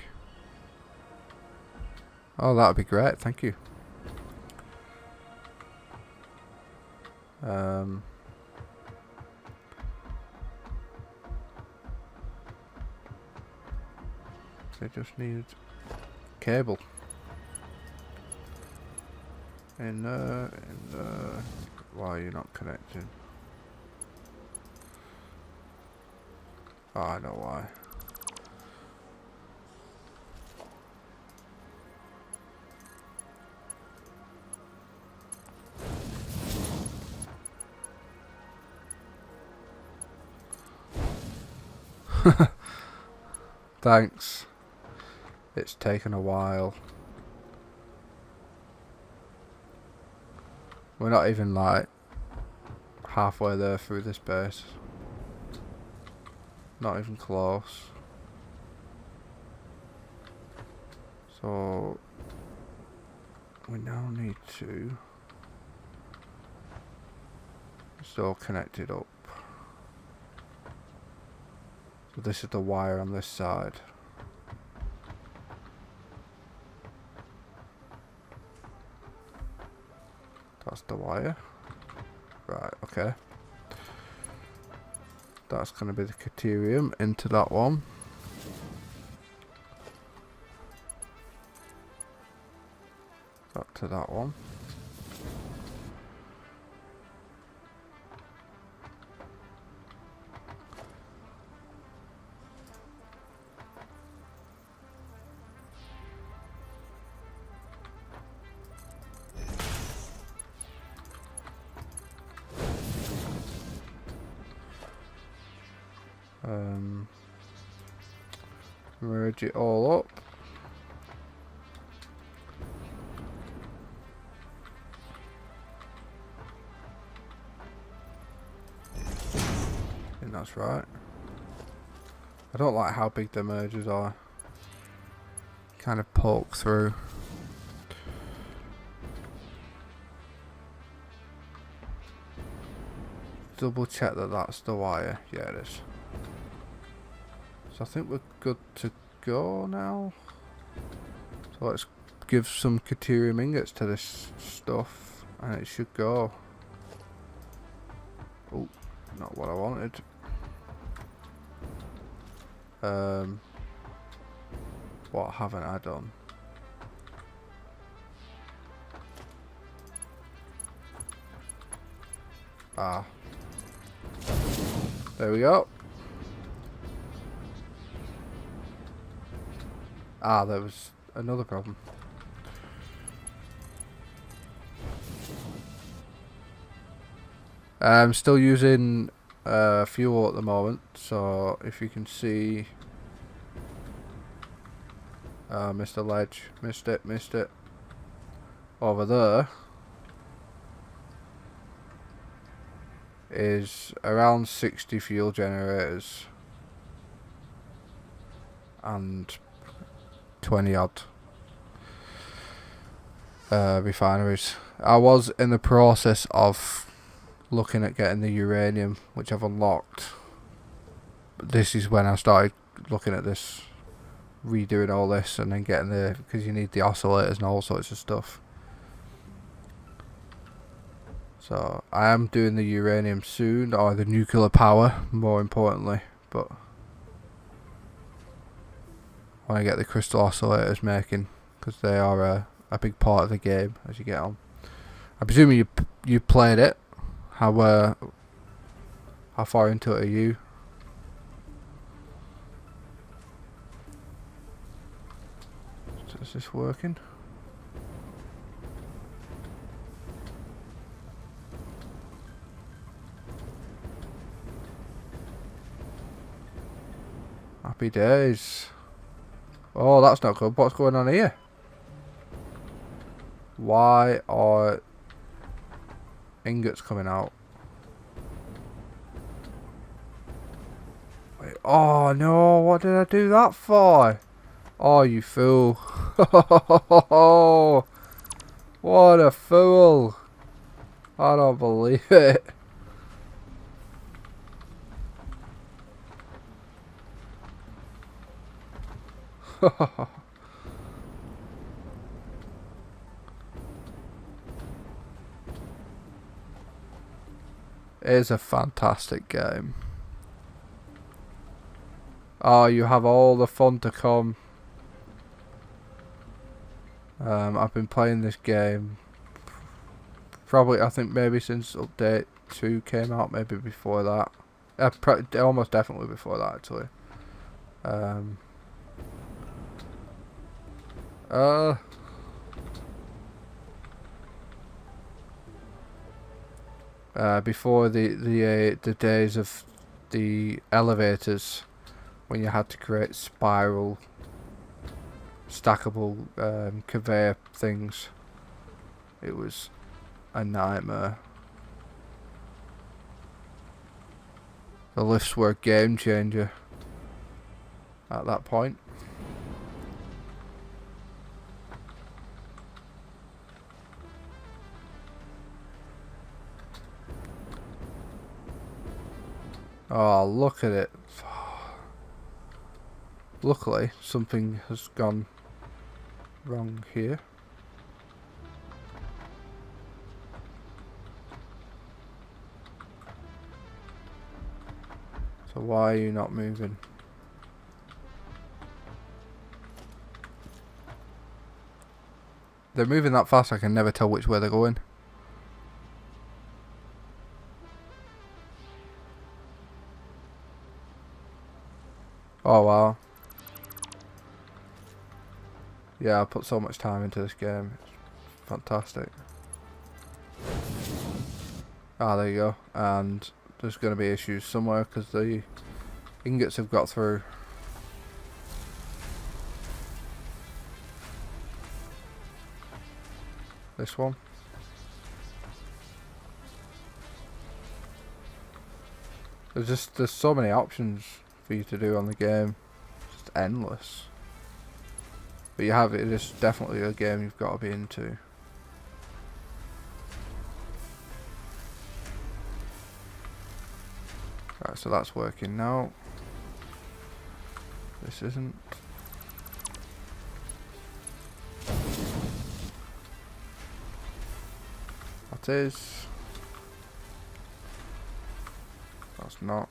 Oh, that'd be great. Thank you. They just need cable. In there. Why are you not connecting? Oh, I know why. Thanks. It's taken a while. We're not even like halfway there through this base. Not even close. So we now need to. It's all connected up. So this is the wire on this side. That's the wire. Right, okay. That's going to be the caterium into that one. That to that one. Merge it all up. I think that's right. I don't like how big the mergers are. Kind of poke through. Double check that that's the wire. Yeah, it is. So I think we're good to go now. So let's give some caterium ingots to this stuff and it should go. Oh, not what I wanted. What haven't I done? Ah. There we go. Ah, there was another problem. I'm still using fuel at the moment, so if you can see... missed the ledge. Missed it. Over there is around 60 fuel generators and 20 odd refineries. I was in the process of looking at getting the uranium, which I've unlocked. But this is when I started looking at this, redoing all this, and then getting the, because you need the oscillators and all sorts of stuff. So I am doing the uranium soon, or the nuclear power, more importantly. But I want to get the crystal oscillators making, because they are a big part of the game as you get on. I presume you played it. How far into it are you? Is this working? Happy days. Oh, that's not good. What's going on here? Why are ingots coming out? Wait, oh no, what did I do that for? Oh, you fool. What a fool. I don't believe it. It is a fantastic game. Oh, you have all the fun to come. I've been playing this game probably, I think maybe since update 2 came out, maybe before that. Almost definitely before that, actually. Before the days of the elevators, when you had to create spiral stackable conveyor things, it was a nightmare. The lifts were a game changer at that point. Oh, look at it. Luckily, something has gone wrong here. So why are you not moving? They're moving that fast I can never tell which way they're going. Oh wow. Yeah, I put so much time into this game. It's fantastic. Ah, there you go. And there's going to be issues somewhere because the ingots have got through. This one. There's so many options for you to do on the game. Just endless. But it is definitely a game you've got to be into. Right, so that's working now. This isn't. That is. That's not.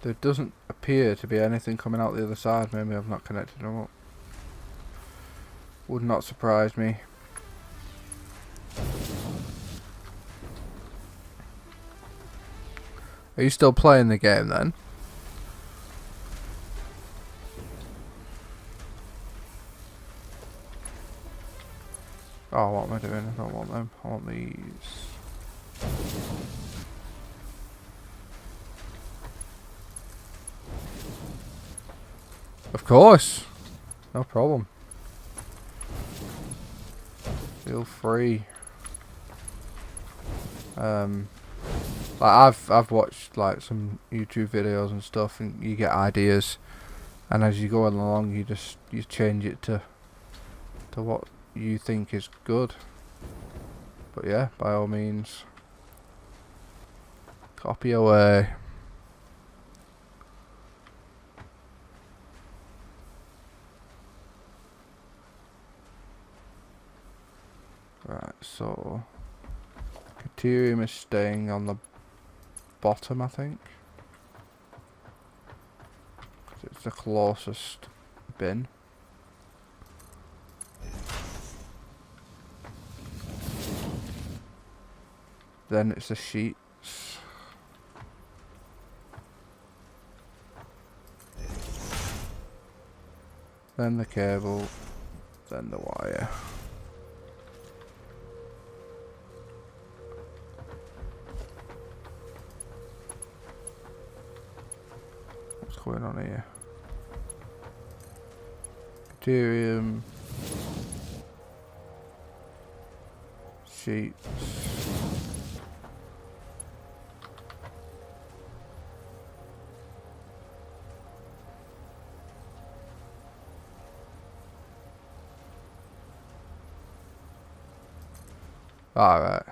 There doesn't appear to be anything coming out the other side. Maybe I've not connected them up. Would not surprise me. Are you still playing the game then? Oh, what am I doing? I don't want them. I want these. Of course. No problem. Feel free. Like I've watched like some YouTube videos and stuff, and you get ideas, and as you go along, you change it to what you think is good. But yeah, by all means, copy away. Right, so Ethereum is staying on the bottom, I think, 'cause it's the closest bin. Then it's the sheets. Then the cable. Then the wire. What's going on here? Ethereum. Sheets. Alright.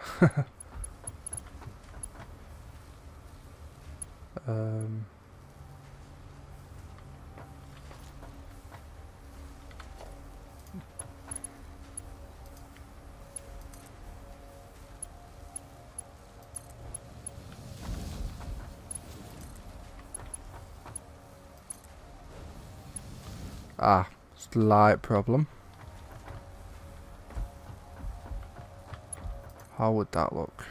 Slight problem. How would that look?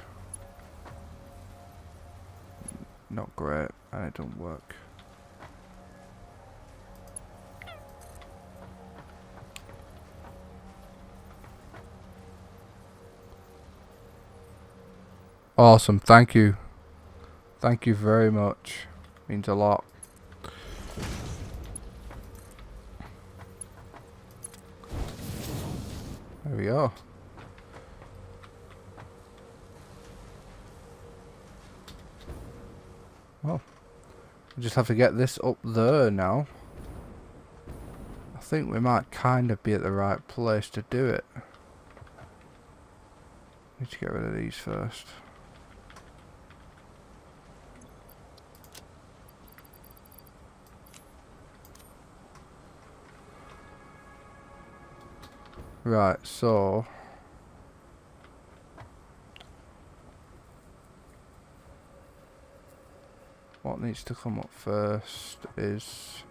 Not great, and it don't work. Awesome, thank you. Thank you very much. Means a lot. There we go. Well, we just have to get this up there now. I think we might kind of be at the right place to do it. Need to get rid of these first. Right, so what needs to come up first is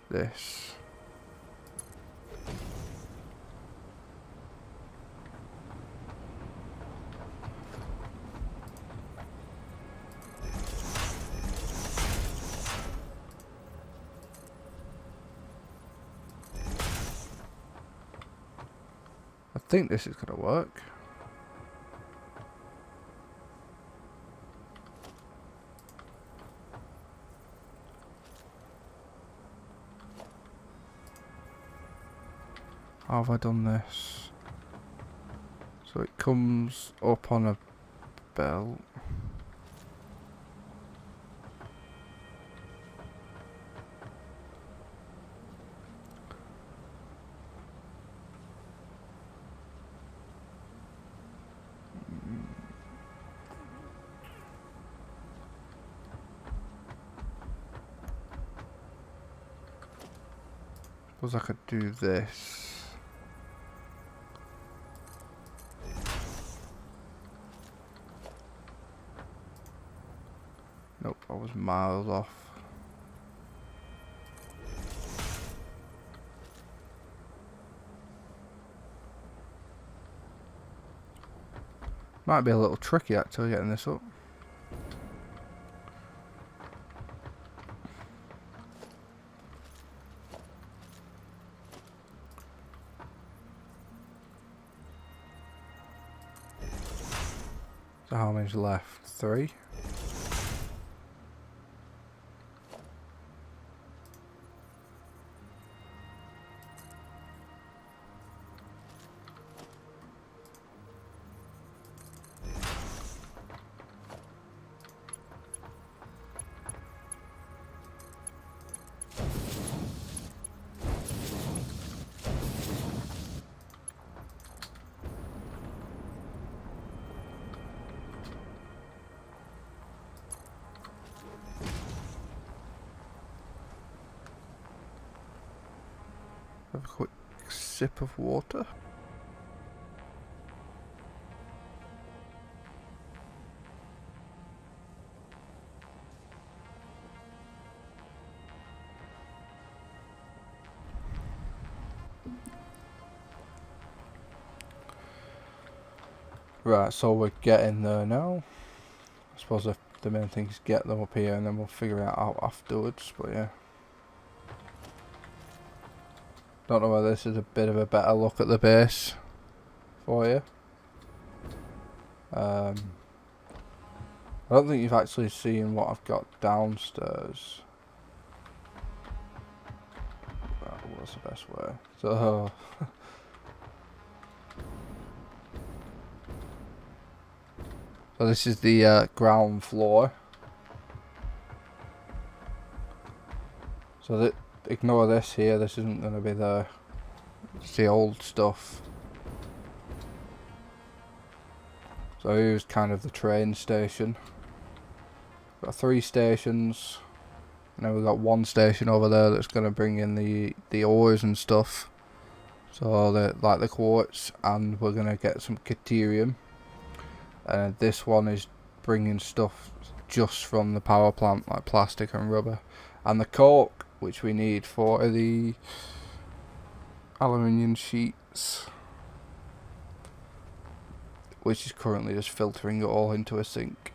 this. I think this is gonna work. How have I done this? So it comes up on a belt. Suppose I could do this. Nope, I was miles off. Might be a little tricky actually getting this up. So how many's left? 3? Have a quick sip of water. Right, so we're getting there now. I suppose the main thing is get them up here and then we'll figure it out afterwards, but yeah. Don't know whether this is a bit of a better look at the base for you. I don't think you've actually seen what I've got downstairs. What's the best way? So so this is the ground floor. So that ignore this here. This isn't going to be it's the old stuff. So here's kind of the train station. Got 3 stations. And then we've got 1 station over there that's going to bring in the ores and stuff. So like the quartz, and we're going to get some caterium. And this one is bringing stuff just from the power plant, like plastic and rubber. And the coke, which we need for the aluminium sheets, which is currently just filtering it all into a sink.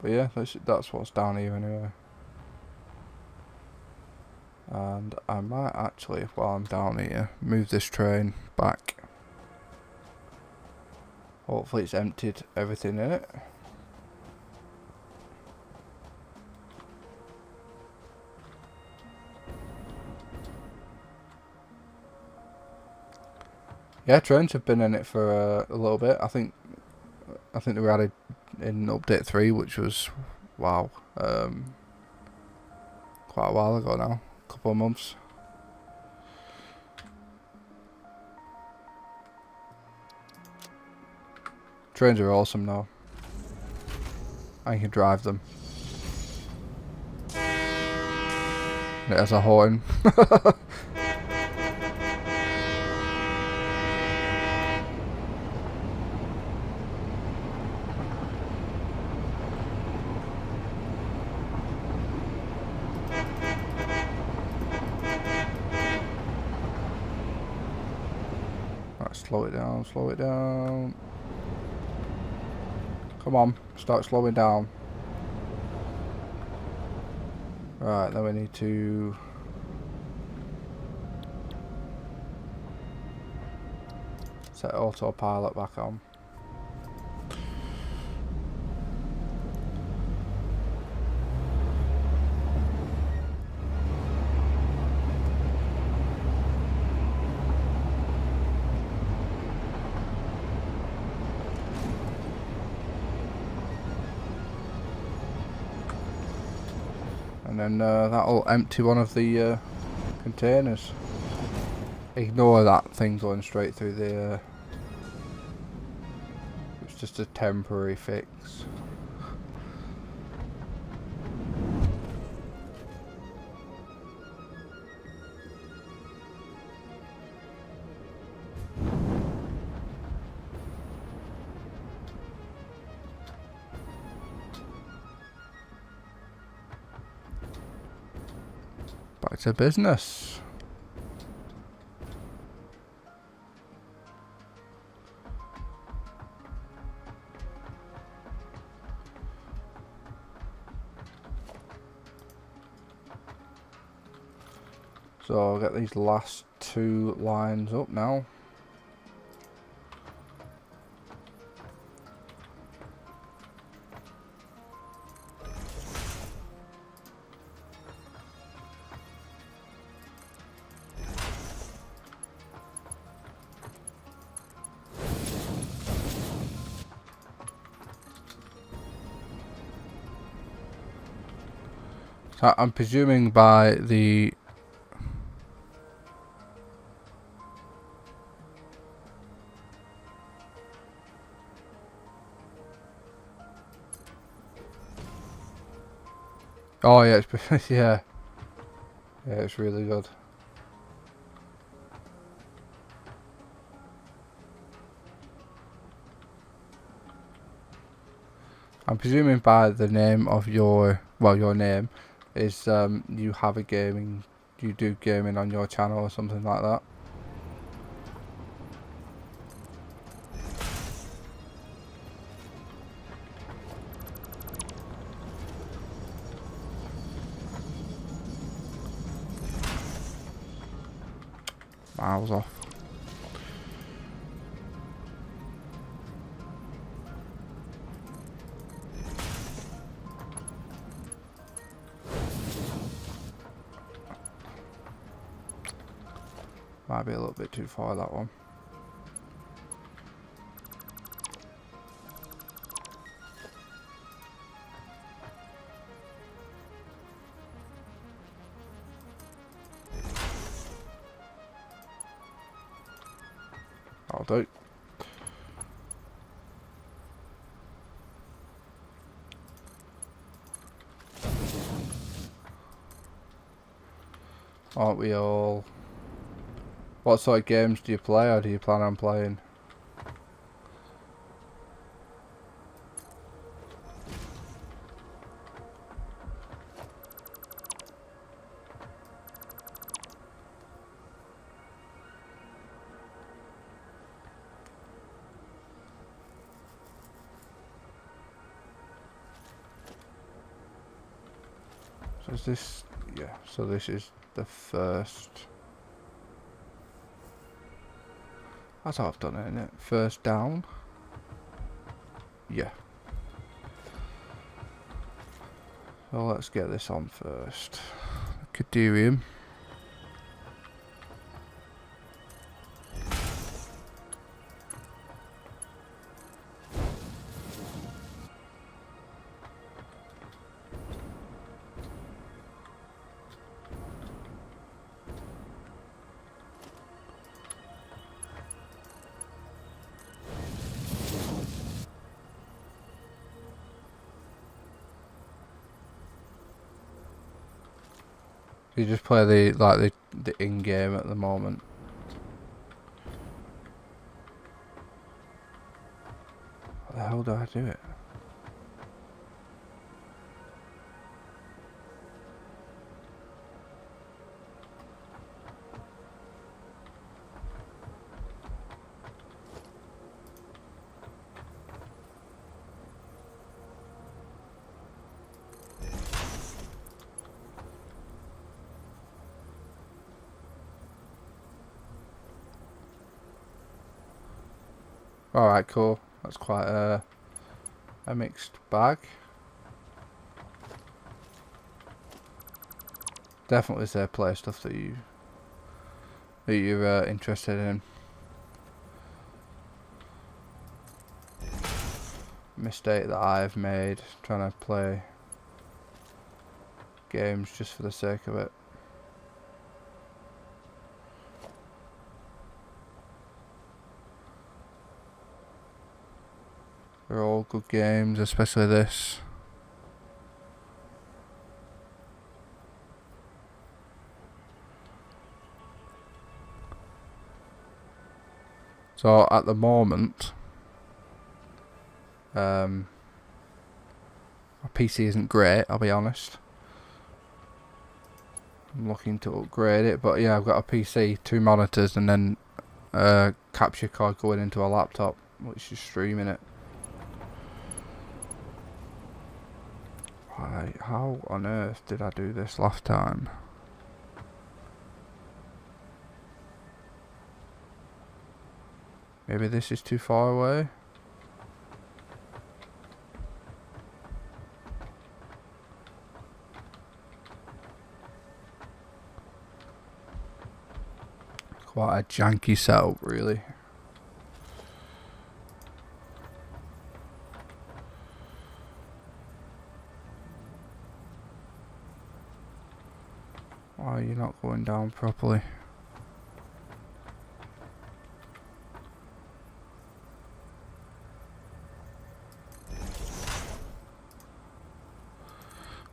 But yeah, that's what's down here anyway. And I might actually, while I'm down here, move this train back. Hopefully it's emptied everything in it. Yeah, trains have been in it for a little bit. I think they were added in update 3, which was wow, quite a while ago now, a couple of months. Trains are awesome now. I can drive them. It has a horn. Right, slow it down, slow it down. Come on, start slowing down. Right, then we need to set autopilot back on. And then that'll empty one of the containers. Ignore that thing going straight through the it's just a temporary fix. Back to business. So I'll get these last 2 lines up now. So I'm presuming by the... Oh yeah, it's yeah. Yeah, it's really good. I'm presuming by the name of your... Well, your name is you have a gaming... You do gaming on your channel or something like that. Miles off. Might be a little bit too far, that one. I'll do. Aren't we all... What sort of games do you play, or do you plan on playing? So is this... Yeah, so this is the first... That's how I've done it, isn't it? First down. Yeah. So let's get this on first. Caderium. You just play the in-game at the moment. How the hell do I do it? Alright, cool. That's quite a mixed bag. Definitely say play stuff that you're interested in. Mistake that I've made trying to play games just for the sake of it. They're all good games, especially this. So at the moment, my PC isn't great, I'll be honest. I'm looking to upgrade it, but yeah, I've got a PC, 2 monitors, and then a capture card going into a laptop, which is streaming it. Right, how on earth did I do this last time? Maybe this is too far away. Quite a janky setup, really. Why are you not going down properly?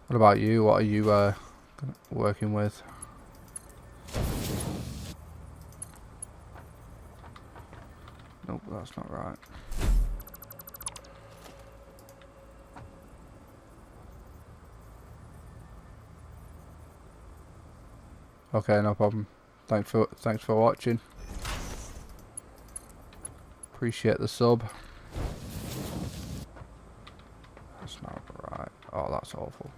What about you? What are you working with? Nope, that's not right. Okay, no problem. Thanks for watching. Appreciate the sub. That's not right. Oh, that's awful.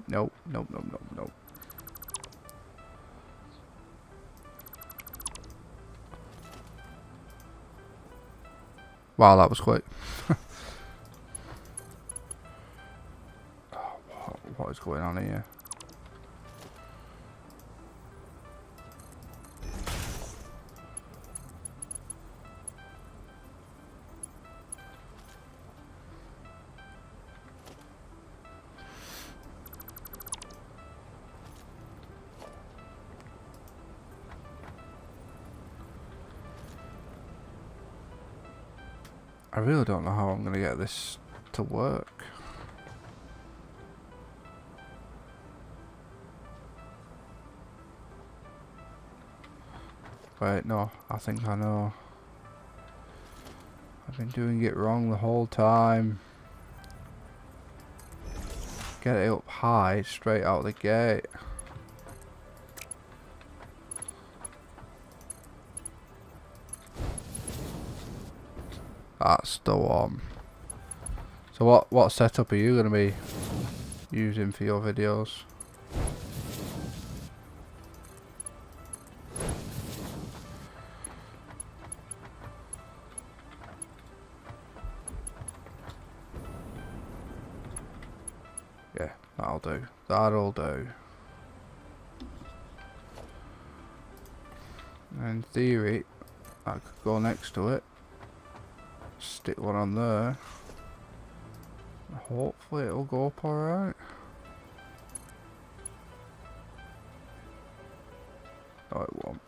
Nope, nope, nope, nope, nope. Wow, that was quick. What is going on here? I really don't know how I'm going to get this to work. Wait, no, I think I know. I've been doing it wrong the whole time. Get it up high, straight out the gate. That's the one. So what setup are you going to be using for your videos? Yeah, that'll do. That'll do. In theory, I could go next to it. Stick one on there. Hopefully it'll go up alright. No, it won't.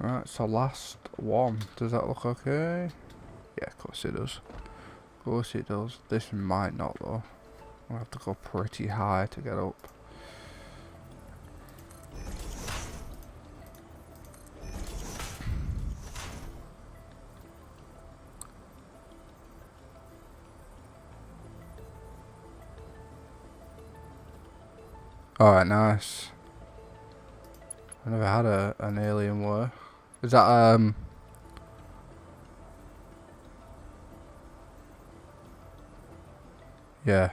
Right, so last one. Does that look okay? Yeah, of course it does. Of course it does. This might not though. I'll have to go pretty high to get up. Alright, nice. I've never had an alien war. Is that yeah.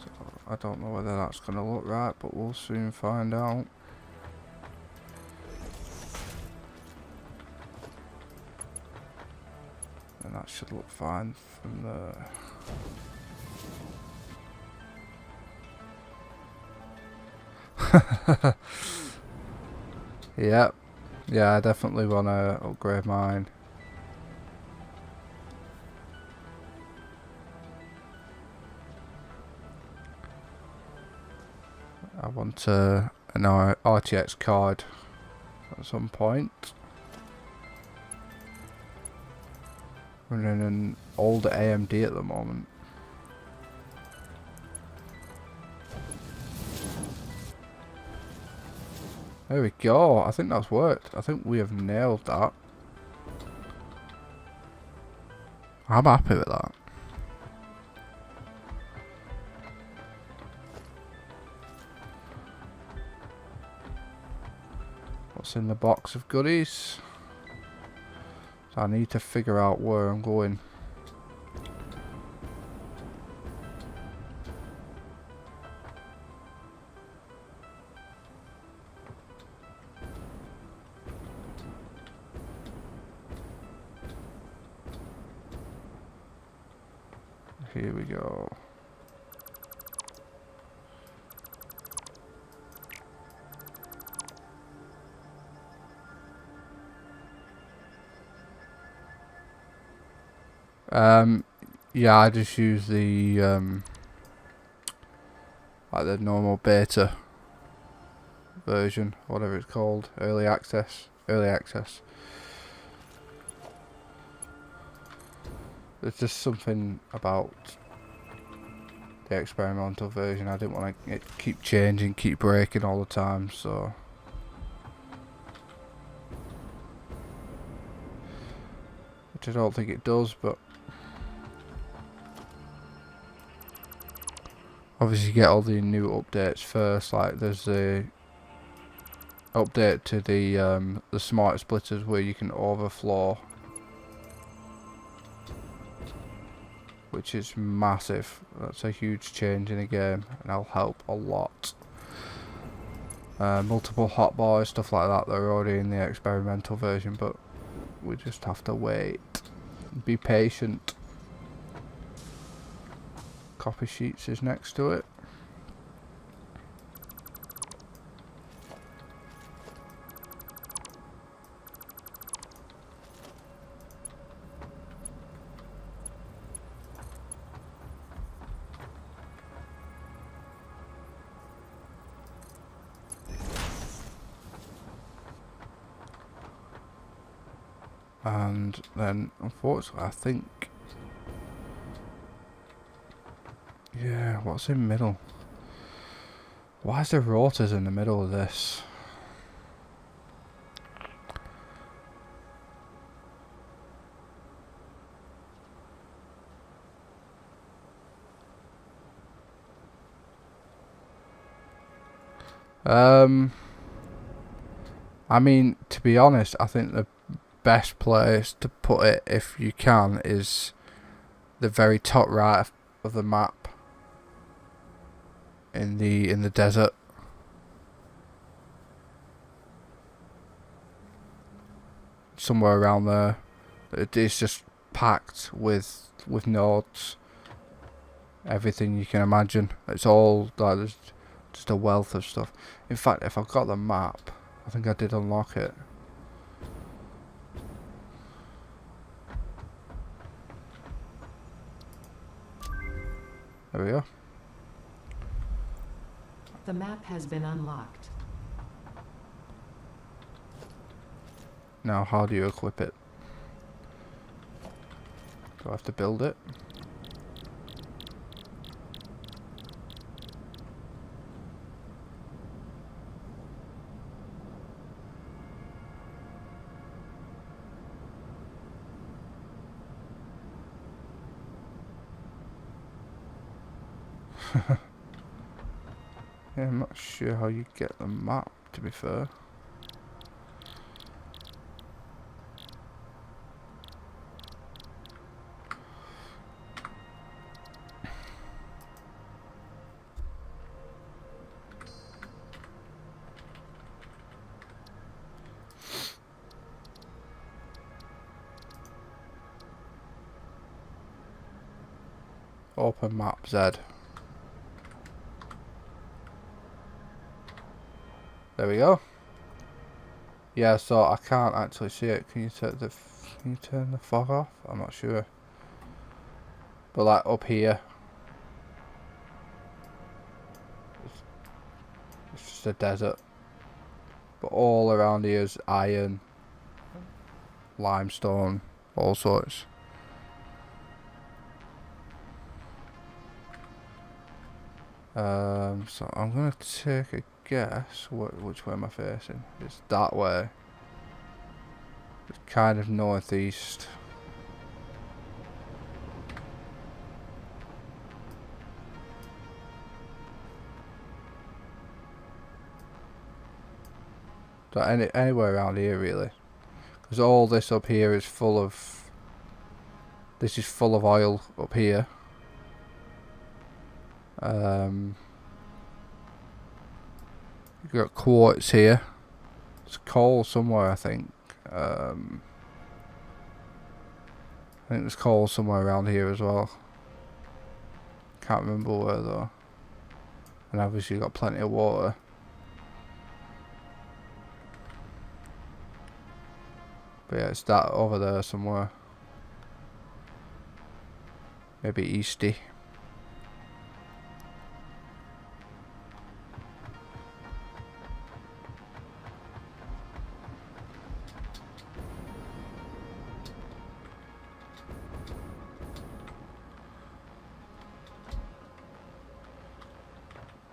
So I don't know whether that's going to look right, but we'll soon find out. And that should look fine from there. Yep. Yeah, I definitely want to upgrade mine. I want an RTX card at some point. Running an older AMD at the moment. There we go. I think that's worked. I think we have nailed that. I'm happy with that. What's in the box of goodies? So I need to figure out where I'm going. Here we go. Yeah, I just use the like the normal beta version, whatever it's called, early access. There's just something about the experimental version. I didn't want to keep changing, keep breaking all the time, so which I don't think it does, but obviously you get all the new updates first. Like there's a update to the smart splitters where you can overflow, which is massive. That's a huge change in the game and that'll help a lot. Multiple hotbars, stuff like that, they're already in the experimental version, but we just have to wait. Be patient. Copy sheets is next to it. And then unfortunately I think, yeah, what's in middle? Why is there rotors in the middle of this? I mean, to be honest, I think the best place to put it, if you can, is the very top right of the map in the desert. Somewhere around there. It is just packed with nodes. Everything you can imagine. It's all like there's just a wealth of stuff. In fact, if I've got the map, I think I did unlock it. There we go. The map has been unlocked. Now, how do you equip it? Do I have to build it? Yeah, I'm not sure how you get the map, to be fair. Open map Z. There we go. Yeah, so I can't actually see it. Can you turn the fog off? I'm not sure. But like up here, it's just a desert. But all around here is iron, limestone, all sorts. So I'm gonna take a guess. Which way am I facing? It's that way. It's kind of northeast. So anywhere around here really, because all this up here is full of. This is full of oil up here. You've got quartz here. It's coal somewhere, I think. I think there's coal somewhere around here as well. Can't remember where though. And obviously you've got plenty of water. But yeah, it's that over there somewhere. Maybe easty.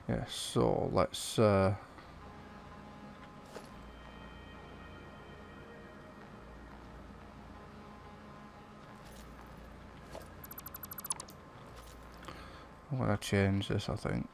Yeah, so let's I'm gonna change this, I think.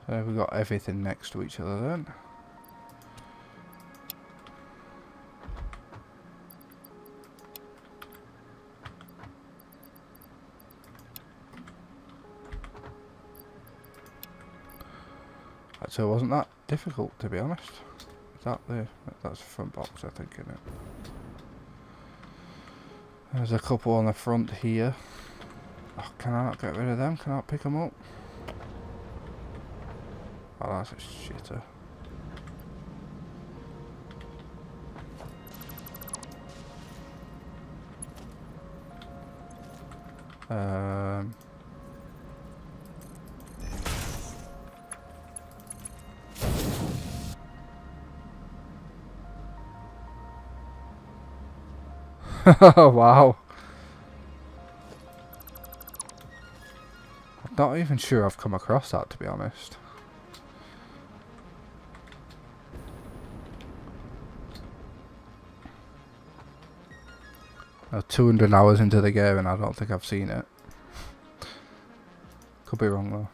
So we've got everything next to each other then. So it wasn't that difficult, to be honest. Is that that's the front box, I think, isn't it? There's a couple on the front here. Oh, can I not get rid of them? Can I not pick them up? Oh, that's a shitter. Wow. I'm not even sure I've come across that, to be honest. 200 hours into the game and I don't think I've seen it. Could be wrong though.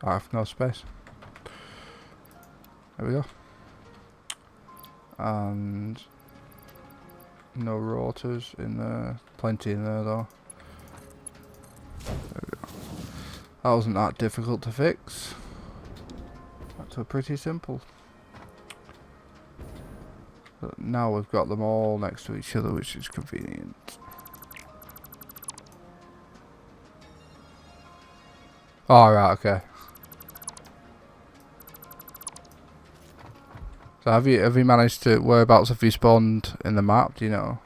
I have no space. There we go. And no rotors in there. Plenty in there though. There we go. That wasn't that difficult to fix. That's pretty simple. But now we've got them all next to each other, which is convenient. Oh, right, okay. So have you managed to, whereabouts have you spawned in the map, do you know?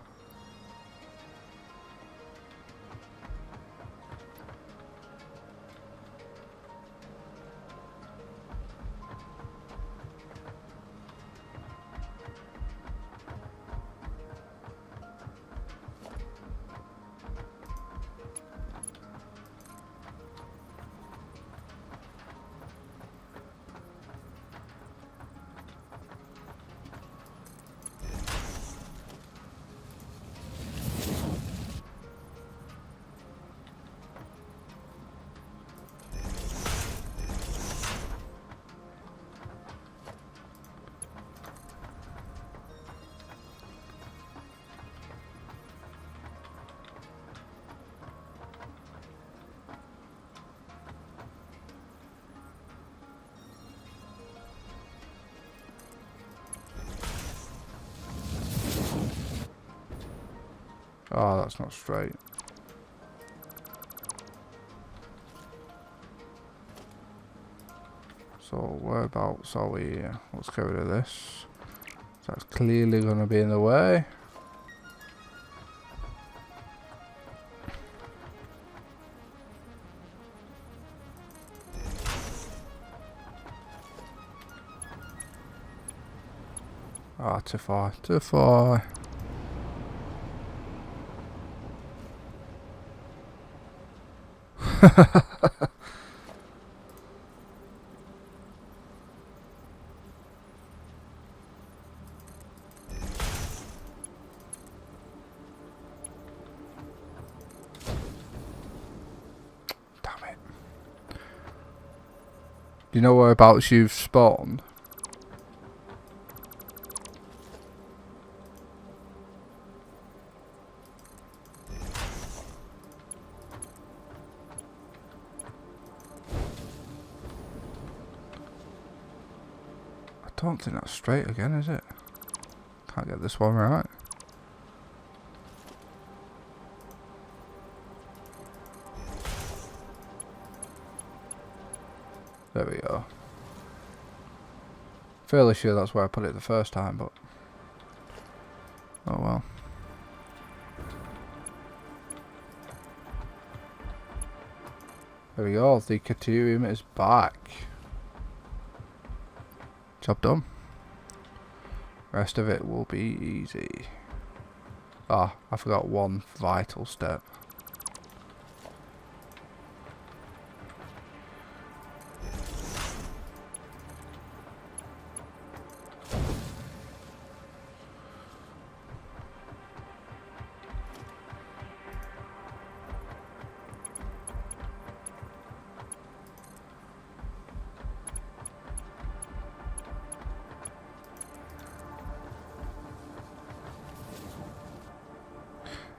Oh, that's not straight. So whereabouts are we here? Let's get rid of this. That's clearly going to be in the way. Ah, too far, too far. Damn it. Do you know whereabouts you've spawned? I don't think that's straight again, is it? Can't get this one right. There we go. Fairly sure that's where I put it the first time, but oh well. There we go, the Caterium is back. Job done. Rest of it will be easy. Ah, I forgot one vital step.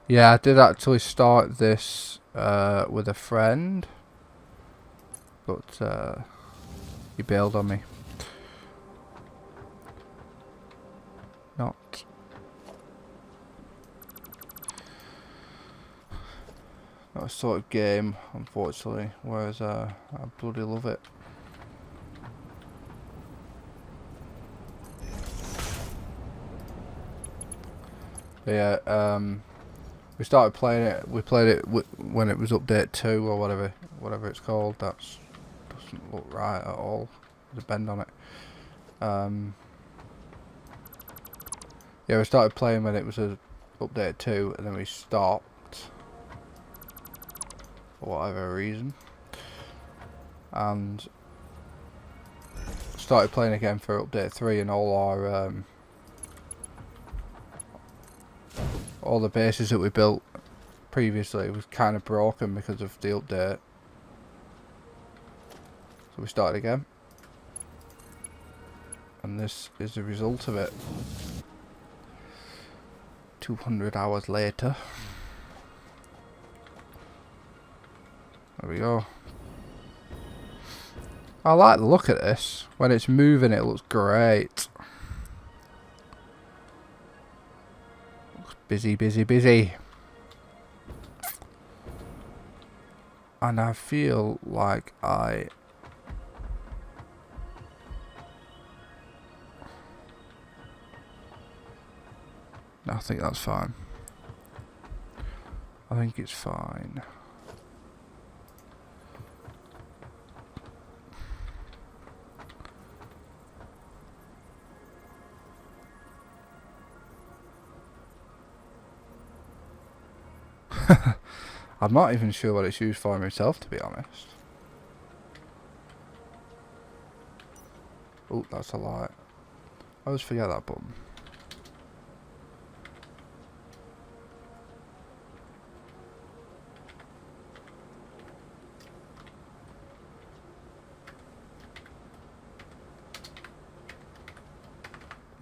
Yeah, I did actually start this with a friend, but he bailed on me. Not a sort of game, unfortunately, whereas I bloody love it. But yeah, we started playing it. We played it when it was update 2 or whatever it's called. That doesn't look right at all. There's a bend on it. Yeah, we started playing when it was update 2, and then we stopped for whatever reason, and started playing again for update 3, and all the bases that we built previously was kind of broken because of the update. So we started again. And this is the result of it. 200 hours later. There we go. I like the look at this. When it's moving, it looks great. Busy, busy, busy. And I feel like I think that's fine. I think it's fine. I'm not even sure what it's used for myself, to be honest. Oh, that's a light. I always forget that button.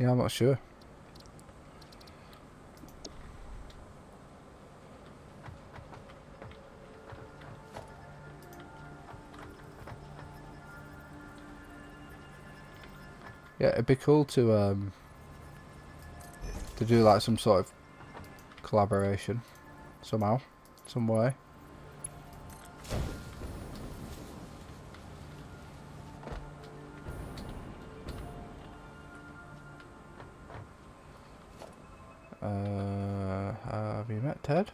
Yeah, I'm not sure. Yeah, it'd be cool to do like some sort of collaboration. somehow, some way. Have you met Ted?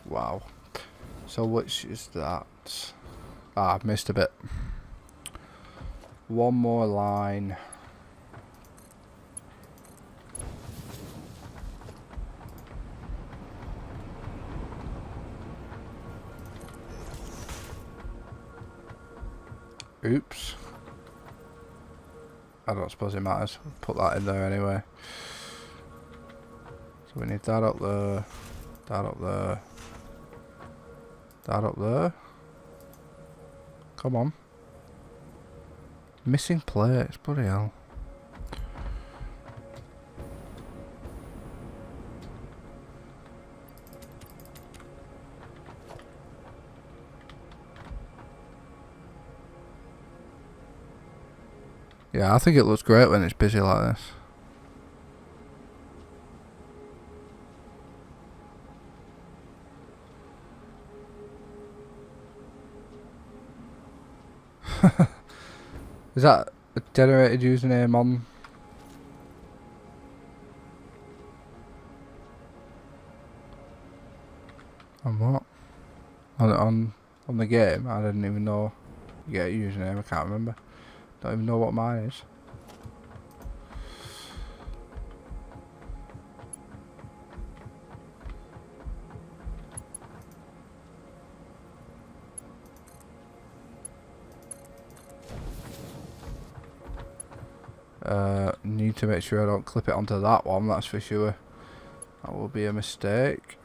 Wow. So which is that? Ah, I've missed a bit. One more line. Oops. I don't suppose it matters. Put that in there anyway. So we need that up there. That up there. That up there. Come on. Missing plates. Bloody hell. Yeah, I think it looks great when it's busy like this. Is that a generated username on? On what? On the game? I didn't even know. You get a username, I can't remember. Don't even know what mine is. Need to make sure I don't clip it onto that one, that's for sure. That will be a mistake.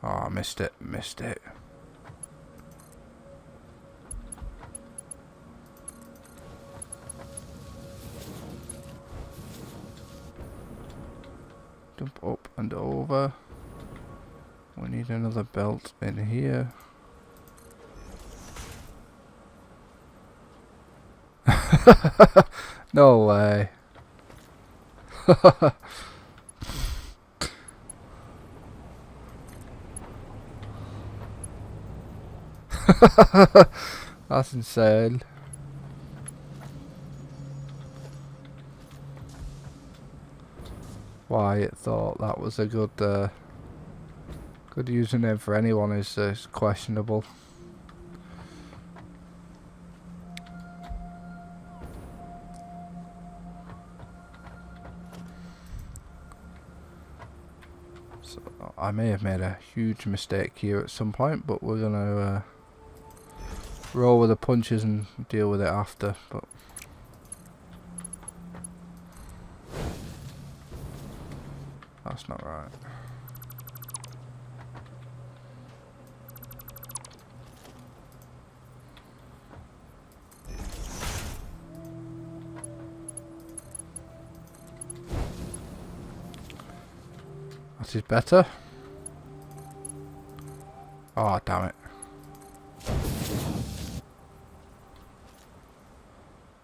Oh, I missed it. Jump up and over. We need another belt in here. No way. That's insane. Wyatt thought that was a good username for anyone is questionable. So I may have made a huge mistake here at some point, but we're gonna roll with the punches and deal with it after. But that's not right. That is better. Oh, damn it.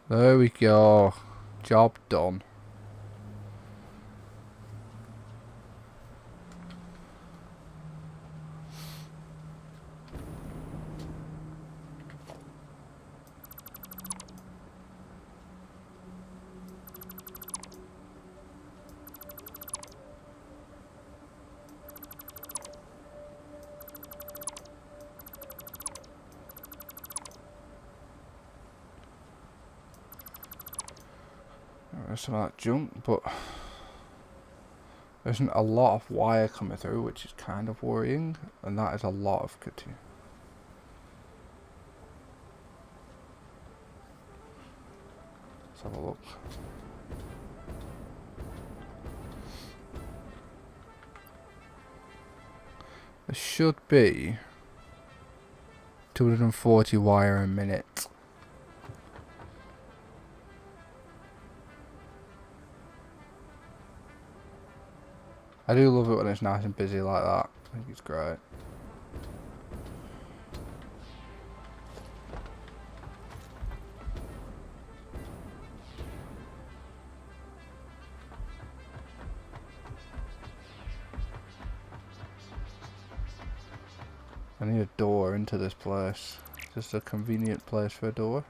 There we go. Job done. Some of that junk, but There isn't a lot of wire coming through, which is kind of worrying, and that is a lot of cutting. Let's have a look. There should be 240 wire a minute. I do love it when it's nice and busy like that. I think it's great. I need a door into this place. Just a convenient place for a door.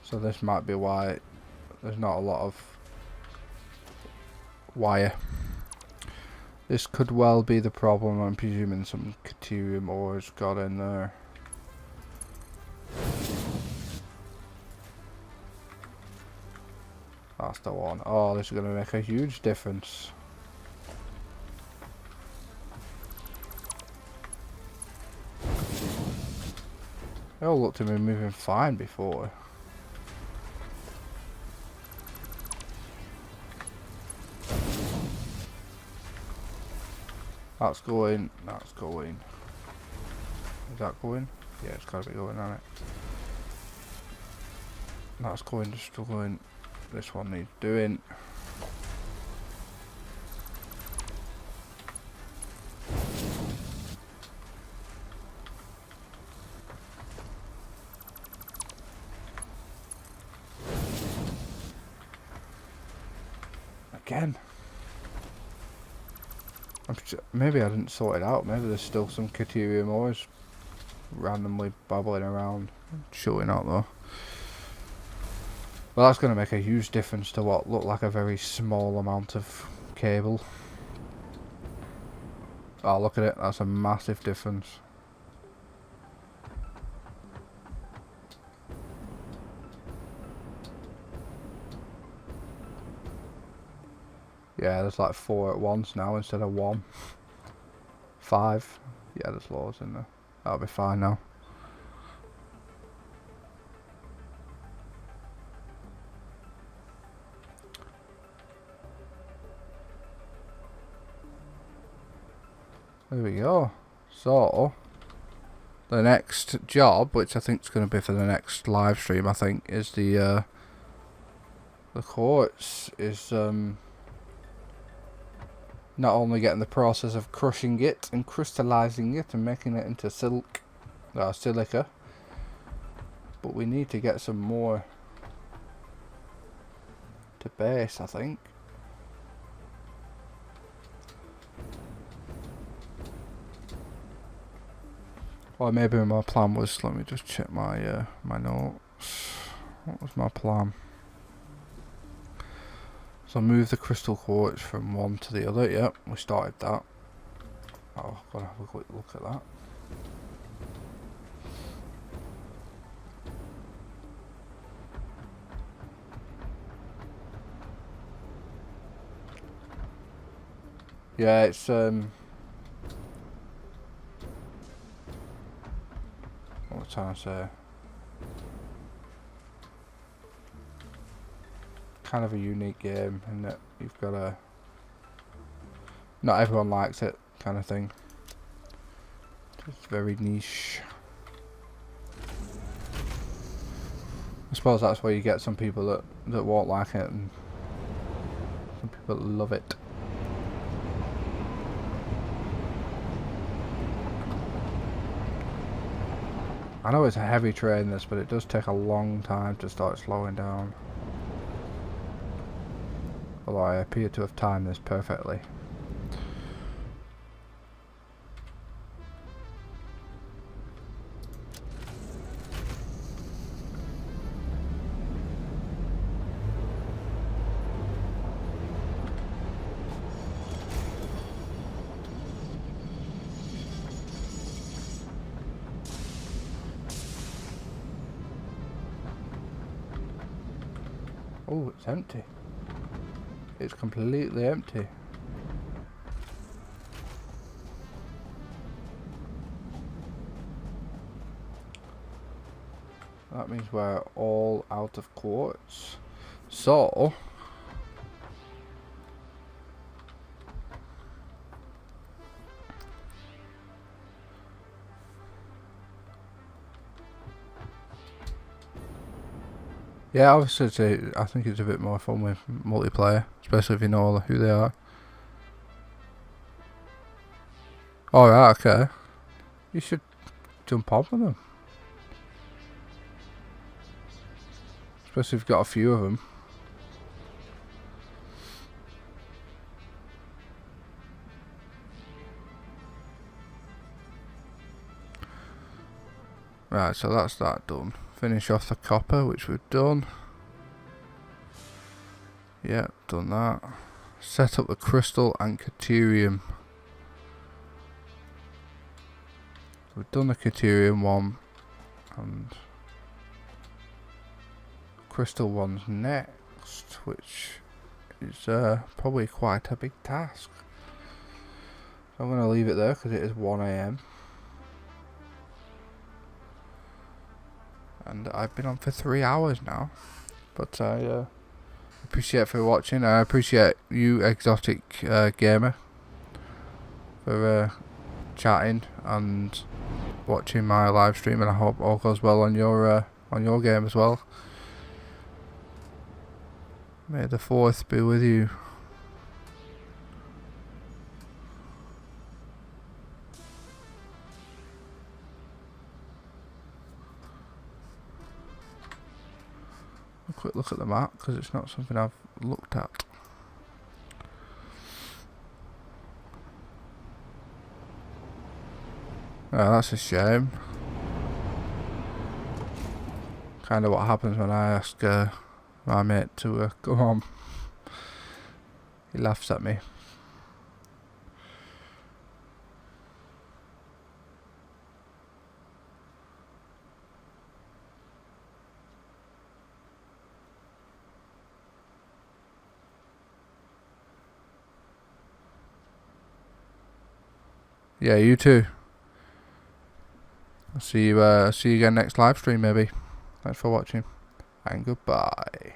So this might be why there's not a lot of wire. This could well be the problem. I'm presuming some Caterium ores got in there. That's the one. Oh, this is going to make a huge difference. They all looked at me moving fine before. That's going. That's going. Is that going? Yeah, it's got to be going, hasn't it? That's going, just struggling. This one needs doing. Again. Maybe I didn't sort it out. Maybe there's still some Caterium ores randomly babbling around. Showing out though. Well, that's going to make a huge difference to what looked like a very small amount of cable. Oh, look at it. That's a massive difference. Yeah, there's like 4 at once now instead of 1. 5. Yeah, there's loads in there. That'll be fine now. There we go. So, the next job, which I think is going to be for the next live stream, I think, is the quartz is not only getting the process of crushing it and crystallizing it and making it into silica, but we need to get some more to base, I think. Or maybe my plan was, let me just check my my notes. What was my plan? So move the crystal quartz from one to the other. Yep, we started that. Oh, gotta have a quick look at that. Yeah, it's what was I trying to say? Kind of a unique game in that you've got a, not everyone likes it kind of thing. It's very niche. I suppose that's where you get some people that won't like it and some people that love it. I know it's a heavy train this, but it does take a long time to start slowing down. Although I appear to have timed this perfectly. Oh, it's empty. It's completely empty. That means we're all out of quartz. So yeah, obviously I think it's a bit more fun with multiplayer, especially if you know who they are. Alright, okay. You should jump on with them. Especially if you've got a few of them. Right, so that's that done. Finish off the copper, which we've done. Yeah, done that. Set up the crystal and caterium. We've done the caterium one, and crystal one's next, which is probably quite a big task. So I'm going to leave it there because it is 1 AM. And I've been on for 3 hours now. But I appreciate for watching. I appreciate you, Exotic Gamer, for chatting and watching my live stream, and I hope all goes well on your game as well. May the 4th be with you. A quick look at the map because it's not something I've looked at. Oh, that's a shame. Kind of what happens when I ask my mate to come on. He laughs at me. Yeah, you too. I'll see you again next live stream maybe. Thanks for watching and goodbye.